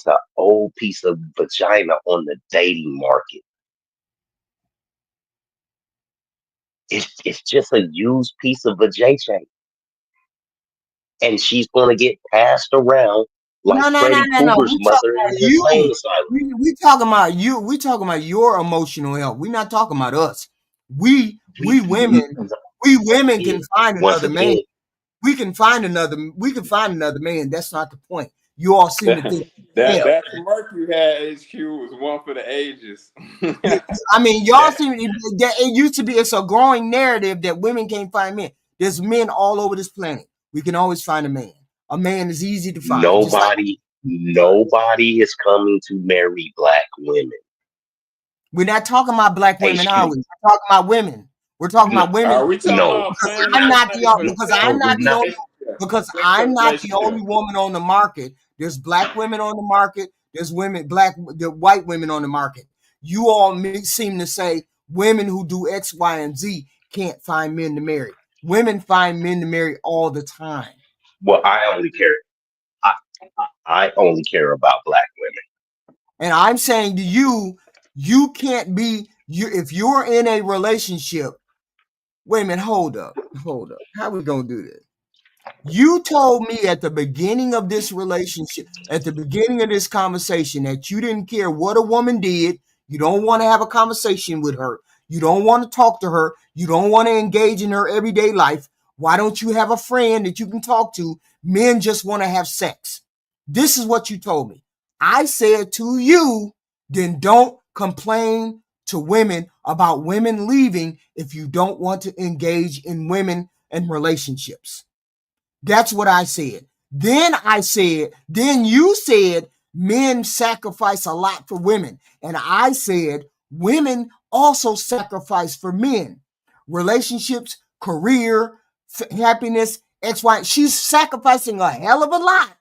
an old piece of vagina on the dating market. It's just a used piece of vajayjay. And she's gonna get passed around like No. Freddy Krueger's We talking mother in about the insane you. asylum. We talking about you. We talking about your emotional health. We're not talking about us. We women can find Once another man. again, We can find another man. That's not the point. You all seem to think hell. That smirk you had, HQ, was one for the ages. I mean, y'all seem it used to be. It's a growing narrative that women can't find men. There's men all over this planet. We can always find a man. A man is easy to find. Just like nobody is coming to marry black women. we're not talking about black women, are HQ. we? We're talking about women. We're talking No, about women. Are we talking no, about Because playing I'm the not game the or because sex I'm no, we're not the not. only relationship? because Sex I'm or not the relationship? only woman on the market. There's black women on the market. There's the white women on the market. You all seem to say women who do X, Y, and Z can't find men to marry. Women find men to marry all the time. Well, I only care about black women. And I'm saying to you, you can't be if you're in a relationship. Wait a minute, hold up. How we gonna do this? You told me at the beginning of this relationship, at the beginning of this conversation, that you didn't care what a woman did. You don't want to have a conversation with her. You don't want to talk to her. You don't want to engage in her everyday life. Why don't you have a friend that you can talk to? Men just want to have sex. This is what you told me. I said to you, then don't complain to women about women leaving if you don't want to engage in women and relationships. That's what I said. Then you said men sacrifice a lot for women. And I said women also sacrifice for men. Relationships, career, happiness, XY. She's sacrificing a hell of a lot.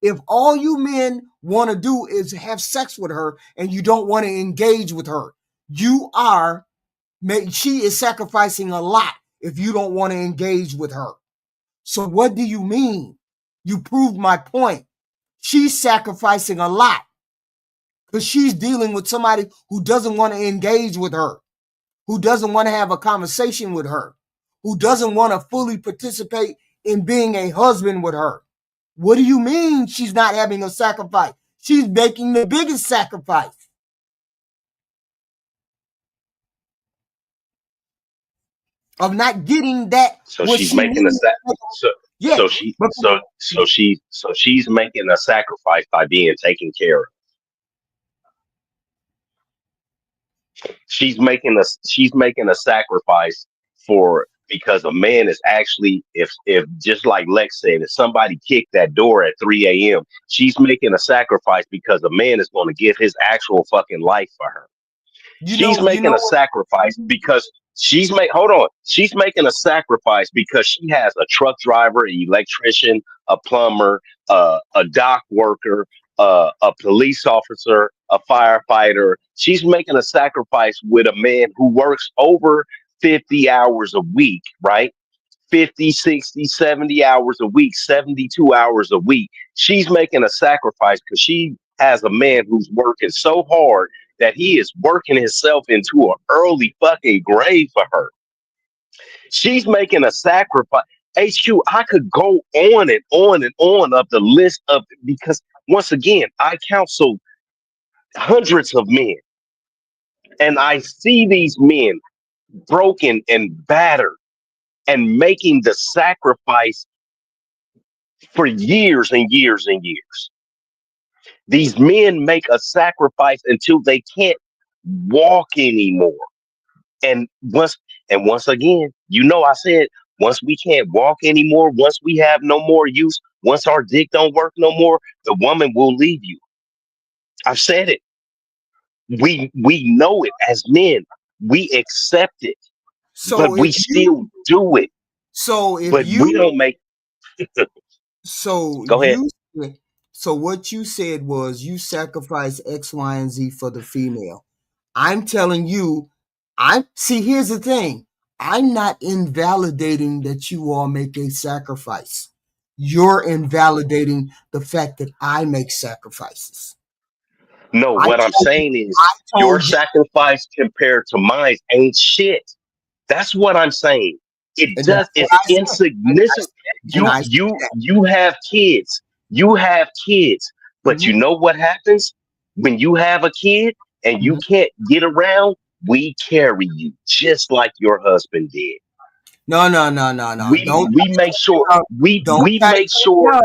If all you men want to do is have sex with her and you don't want to engage with her, she is sacrificing a lot if you don't want to engage with her. So what do you mean? You proved my point. She's sacrificing a lot because she's dealing with somebody who doesn't want to engage with her, who doesn't want to have a conversation with her, who doesn't want to fully participate in being a husband with her. What do you mean she's not having a sacrifice? She's making the biggest sacrifice of not getting that. So what she's she making a needs. so she's making a sacrifice by being taken care of. She's making a sacrifice for because a man is actually if just like Lex said, if somebody kicked that door at 3 a.m., she's making a sacrifice because a man is going to give his actual fucking life for her. She's making a sacrifice because she's making a sacrifice because she has a truck driver, an electrician, a plumber, a dock worker, a police officer, a firefighter. She's making a sacrifice with a man who works over 50 hours a week, right? 50, 60, 70 hours a week, 72 hours a week. She's making a sacrifice because she has a man who's working so hard that he is working himself into an early fucking grave for her. She's making a sacrifice. HQ, I could go on and on and on of the list of, because once again, I counsel hundreds of men and I see these men broken and battered and making the sacrifice for years and years and years. These men make a sacrifice until they can't walk anymore. And once again, I said, once we can't walk anymore, once we have no more use, once our dick don't work no more, the woman will leave you. I've said it. We know it as men. We accept it. But we still do it. But we don't make So Go ahead. So what you said was you sacrifice X, Y, and Z for the female. I'm telling you, here's the thing. I'm not invalidating that you all make a sacrifice. You're invalidating the fact that I make sacrifices. No, what I'm saying is your sacrifice compared to mine ain't shit. That's what I'm saying. It's insignificant. You have kids. You have kids. But you know what happens when you have a kid and you can't get around? We carry you just like your husband did. No. We make sure. We make sure.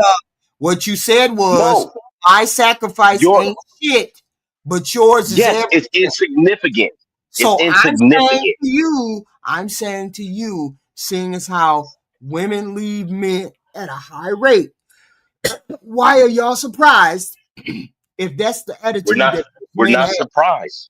What you said was my sacrifice ain't shit, but yours is everything. It's insignificant. So it's insignificant. I'm saying to you, seeing as how women leave men at a high rate, why are y'all surprised if that's the attitude? We're not surprised.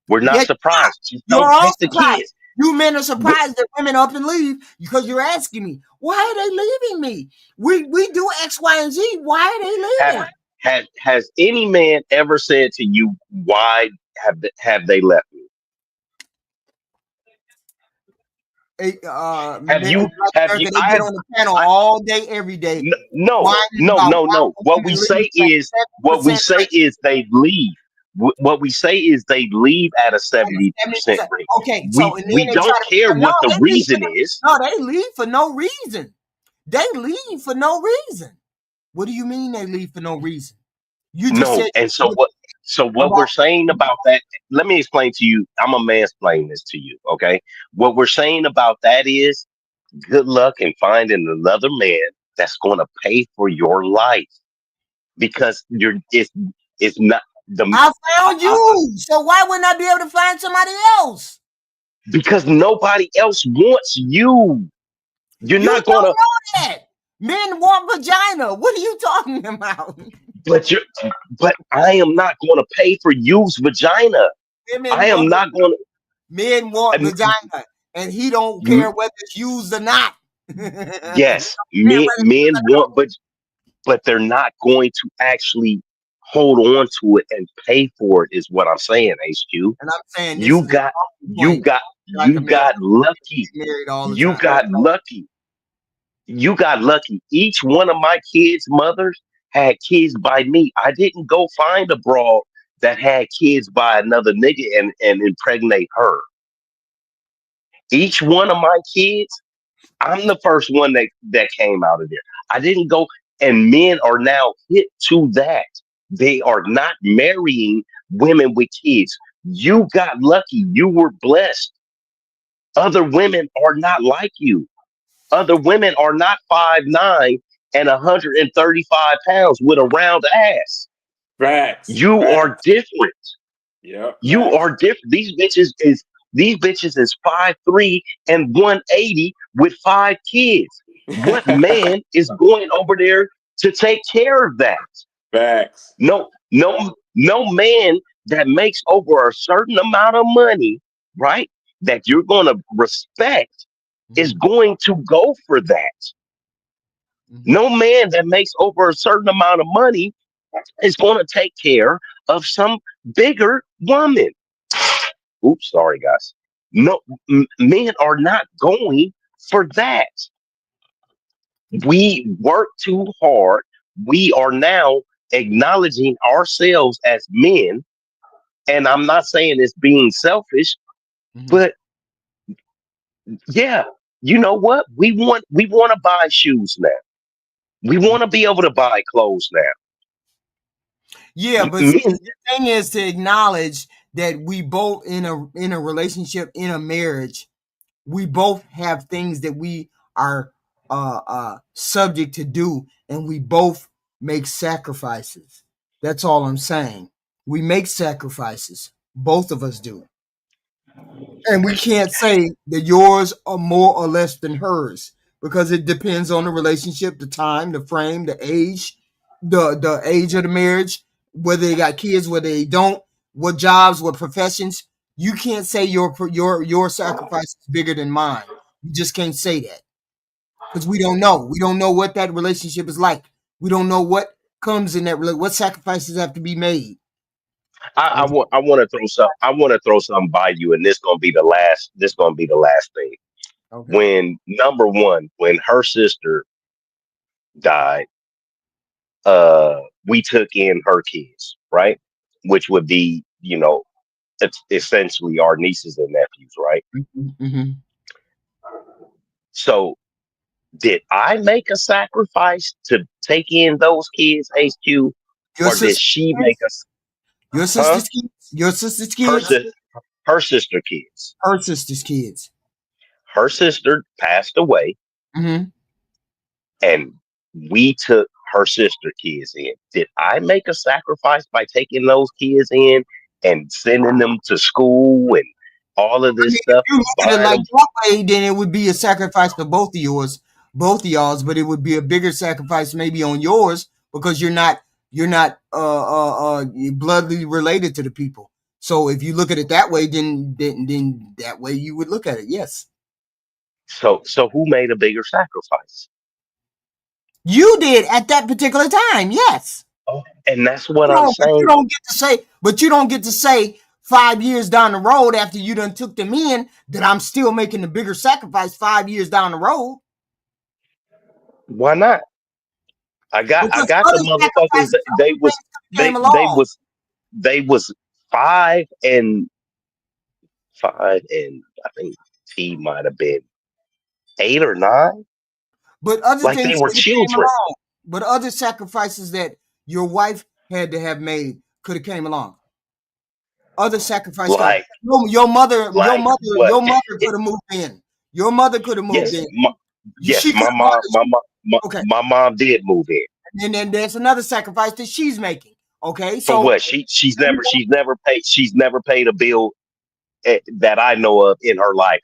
We're not surprised. You're all surprised. You men are surprised that women up and leave because you're asking me, why are they leaving me? We do X, Y, and Z. Why are they leaving? Has any man ever said to you, why have they left me? Have you get on the panel all day, every day. No. What we say is they leave. What we say is they leave at a 70% rate. Okay, we don't care what the reason is. No, they leave for no reason. They leave for no reason. What do you mean they leave for no reason? You just said. And so what? So what we're saying about that? Let me explain to you. I'm a mansplain this to you. Okay, what we're saying about that is, good luck in finding another man that's going to pay for your life because it's not. I found you. So why wouldn't I be able to find somebody else? Because nobody else wants you. You're not don't gonna know that. Men want vagina. What are you talking about? But I am not gonna pay for you's vagina. I am not gonna. Men want vagina, and he don't care whether it's used or not. Yes, men want, but they're not going to actually hold on to it and pay for it, is what I'm saying, HQ. And I'm saying you got lucky. You got lucky. You got lucky. Each one of my kids' mothers had kids by me. I didn't go find a broad that had kids by another nigga and impregnate her. Each one of my kids, I'm the first one that came out of there. I didn't go, and men are now hit to that. They are not marrying women with kids. You got lucky. You were blessed. Other women are not like you. Other women are not 5'9" and 135 pounds with a round ass. Facts. You are different. Yeah. You are different. These bitches is 5'3" and 180 with 5 kids. What man is going over there to take care of that? Facts. No man that makes over a certain amount of money, right? That you're gonna respect is going to go for that. No man that makes over a certain amount of money is going to take care of some bigger woman. Oops, sorry guys. No, men are not going for that. We work too hard. We are now acknowledging ourselves as men, and I'm not saying it's being selfish, but yeah, you know what? We want to buy shoes now. We want to be able to buy clothes now. Yeah, but see, the thing is to acknowledge that we both in a relationship, in a marriage, we both have things that we are subject to do, and we both make sacrifices. That's all I'm saying. We make sacrifices. Both of us do. And we can't say that yours are more or less than hers because it depends on the relationship, the time, the frame, the age, the age of the marriage, whether they got kids, whether they don't, what jobs, what professions. You can't say your sacrifice is bigger than mine. You just can't say that because we don't know. We don't know what that relationship is like. We don't know what comes in that. What sacrifices have to be made. I want to throw something by you, and this gonna be the last. This gonna be the last thing. Okay. When number one, when her sister died, we took in her kids, right? Which would be, it's essentially our nieces and nephews, right? Mm-hmm. So, did I make a sacrifice to take in those kids, HQ, or did she make us? Your sister's kids? Your sister's kids? Her sister kids. Her sister's kids. Her sister passed away, Mm-hmm. and we took her sister kids in. Did I make a sacrifice by taking those kids in and sending them to school and all of this stuff? If you look at it like that way, then it would be a sacrifice for both of y'all's, but it would be a bigger sacrifice maybe on yours because you're not bloodly related to the people. So if you look at it that way, then that way you would look at it. Yes. So who made a bigger sacrifice? You did at that particular time. Yes. Oh, and that's what I'm saying. You don't get to say 5 years down the road after you done took them in that I'm still making the bigger sacrifice 5 years down the road. Why not? I got the motherfuckers. They was 5 and I think T might have been 8 or 9. But other like things they were children. But other sacrifices that your wife had to have made could have came along. Other sacrifices. Like your mother could have moved in. Your mother could have moved in. My mom did move in. And then there's another sacrifice that she's making. Okay, so for what? She's never paid a bill that I know of in her life.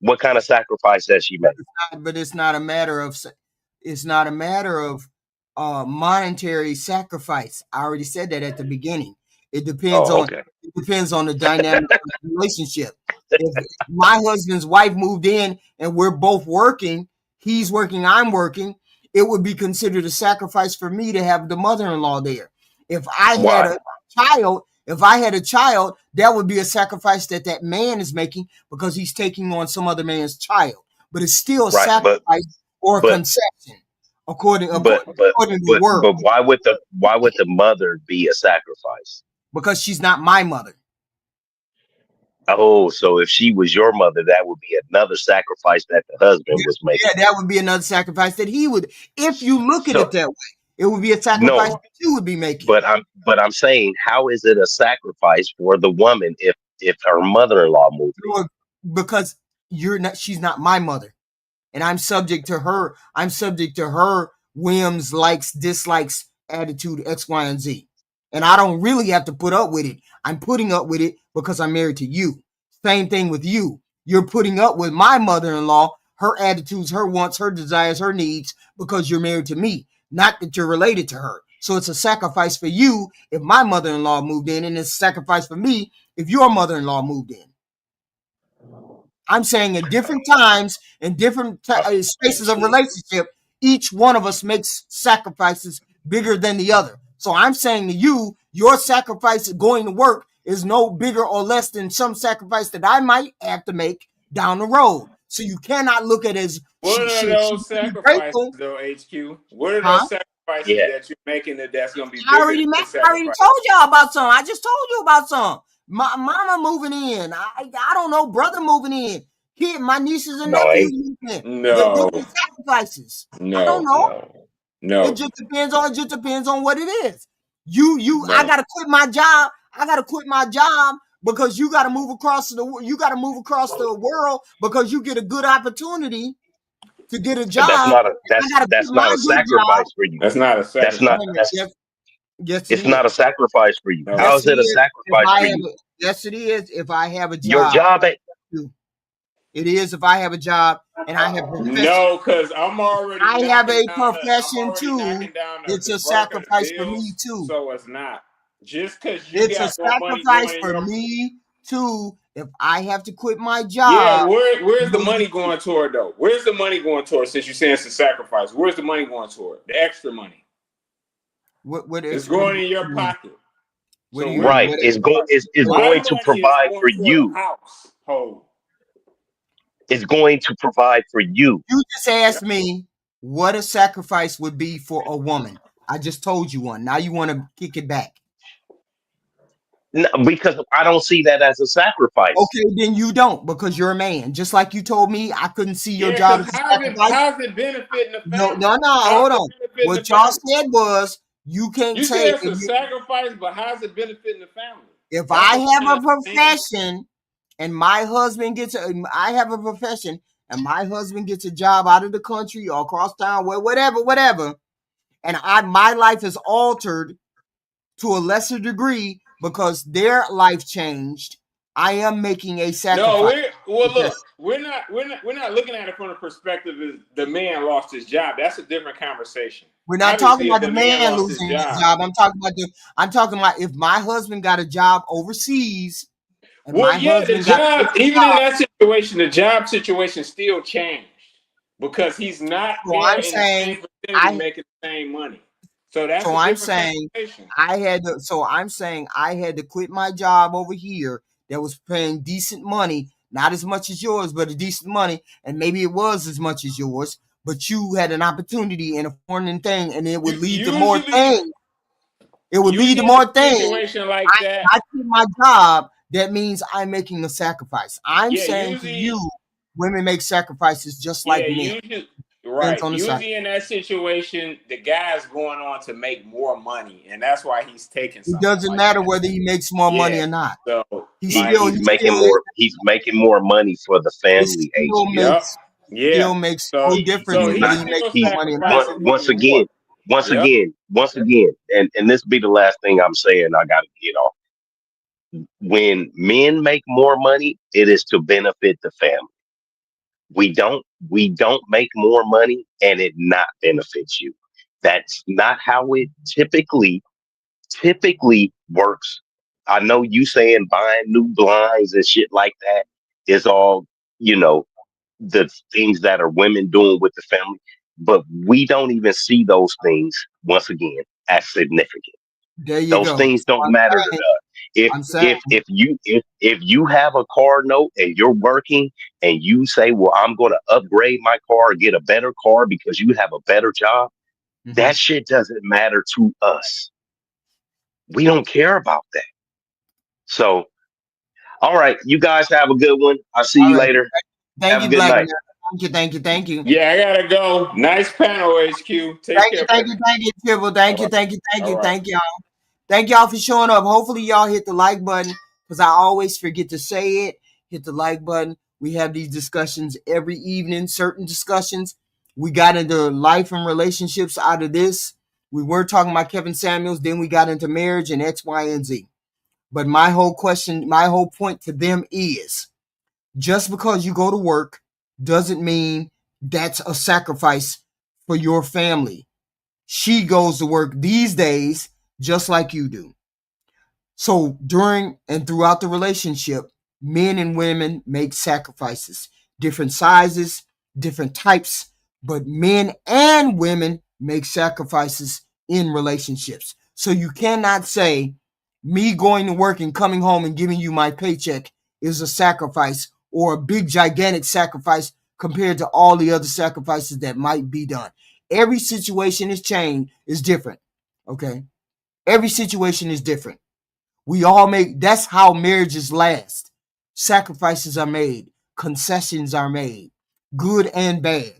What kind of sacrifice has she made? But it's not a matter of monetary sacrifice. I already said that at the beginning. It depends on the dynamic of the relationship. If my husband's wife moved in and we're both working, he's working, I'm working, it would be considered a sacrifice for me to have the mother-in-law there. If I had a child, that would be a sacrifice that man is making because he's taking on some other man's child. But it's still a sacrifice or a concession, according to the word. But why would the mother be a sacrifice? Because she's not my mother. Oh, so if she was your mother, that would be another sacrifice that the husband was making. Yeah, that would be another sacrifice that he would. If you look at it that way, it would be a sacrifice that you would be making. But I'm saying, how is it a sacrifice for the woman if her mother-in-law moved in? Because she's not my mother, and I'm subject to her. I'm subject to her whims, likes, dislikes, attitude, X, Y, and Z. and I don't really have to put up with it. I'm putting up with it because I'm married to you. Same thing with you. You're putting up with my mother-in-law, her attitudes, her wants, her desires, her needs, because you're married to me, not that you're related to her. So it's a sacrifice for you if my mother-in-law moved in, and it's a sacrifice for me if your mother-in-law moved in. I'm saying at different times and different spaces of relationship, each one of us makes sacrifices bigger than the other. So I'm saying to you, your sacrifice of going to work is no bigger or less than some sacrifice that I might have to make down the road. So you cannot look at it as What are those sacrifices, though, HQ? What are those sacrifices that you're making that's going to be bigger I already told y'all about some. I just told you about some. My mama moving in. I don't know, brother moving in. Kid, my nieces and nephews moving in. No. They're sacrifices. No. I don't know. No. It just depends on what it is. I gotta quit my job. I gotta quit my job because you gotta move across the world because you get a good opportunity to get a job. That's not a sacrifice for you. That's not a sacrifice. Yes, it's not a sacrifice for you. How is it a sacrifice for you? Yes, it is. If I have a job, your job ain't. It is if I have a job and I have a profession. No, because I'm already. I have a profession too. It's a sacrifice for me too. So it's not just because you. It's a sacrifice for me too. If I have to quit my job. Yeah, where's the money going toward though? Where's the money going toward? Since you're saying it's a sacrifice, where's the money going toward? The extra money. It's going in your pocket. Right. It's going to provide for you. It's going to provide for you. You just asked me what a sacrifice would be for a woman. I just told you one. Now you want to kick it back. No, because I don't see that as a sacrifice. Okay, then you don't, because you're a man. Just like you told me I couldn't see your job as a sacrifice. How's it benefiting the family? No, hold on. What y'all said was you can't say it's a sacrifice, but how's it benefiting the family? If I have a profession and my husband I have a profession and my husband gets a job out of the country or across town, whatever, and my life is altered to a lesser degree because their life changed, I am making a sacrifice. No, look, we're not looking at it from the perspective of the man lost his job. That's a different conversation. We're not talking about the man losing his job. I'm talking about if my husband got a job overseas. In that situation, the job situation still changed because he's not making the same money. So that's I'm saying I had to quit my job over here that was paying decent money, not as much as yours, but a decent money, and maybe it was as much as yours, but you had an opportunity in a foreign thing, and it would lead to more things. It would lead to more things. Like that. I quit my job. That means I'm making a sacrifice. I'm saying to you, women make sacrifices just like men. Right. Usually in that situation, the guy's going on to make more money, and that's why he's taking something. It doesn't matter whether he makes more money or not. So he's making more money for the family. Still makes no difference whether he makes more money or not. Once again, and this be the last thing I'm saying, I gotta get off. When men make more money, it is to benefit the family. We don't make more money and it not benefits you. That's not how it typically works. I know you saying buying new blinds and shit like that is all, the things that are women doing with the family, but we don't even see those things once again as significant. Those things don't matter to us. If you have a car note and you're working and you say, well, I'm going to upgrade my car or get a better car because you have a better job, that shit doesn't matter to us. We don't care about that. So, all right, you guys have a good one. I'll see you later. Have a good night. Thank you. Yeah, I gotta go. Nice panel, HQ. Thank you, Tribble. Thank you. Thank y'all. Thank y'all for showing up. Hopefully y'all hit the like button because I always forget to say it. Hit the like button. We have these discussions every evening, certain discussions. We got into life and relationships out of this. We were talking about Kevin Samuels, then we got into marriage and X, Y, and Z. But my whole point to them is, just because you go to work doesn't mean that's a sacrifice for your family. She goes to work these days just like you do. So during and throughout the relationship, men and women make sacrifices, different sizes, different types, but men and women make sacrifices in relationships. So you cannot say me going to work and coming home and giving you my paycheck is a sacrifice or a big gigantic sacrifice compared to all the other sacrifices that might be done. Every situation is different. Okay. Every situation is different. That's how marriages last. Sacrifices are made. Concessions are made. Good and bad.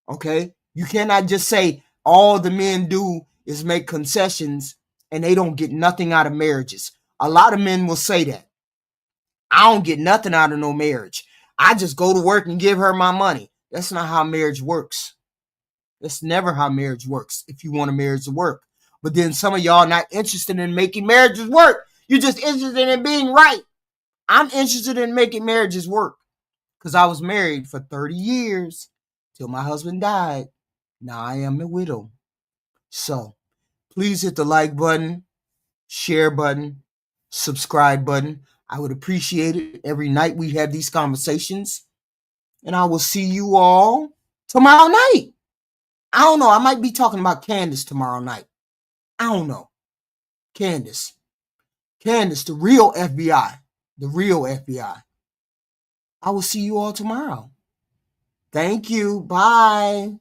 Okay? You cannot just say all the men do is make concessions and they don't get nothing out of marriages. A lot of men will say that. I don't get nothing out of no marriage. I just go to work and give her my money. That's not how marriage works. That's never how marriage works if you want a marriage to work. But then some of y'all not interested in making marriages work. You're just interested in being right. I'm interested in making marriages work because I was married for 30 years till my husband died. Now I am a widow. So please hit the like button, share button, subscribe button. I would appreciate it. Every night we have these conversations. And I will see you all tomorrow night. I don't know. I might be talking about Candace tomorrow night. I don't know. Candace, the real FBI. The real FBI. I will see you all tomorrow. Thank you. Bye.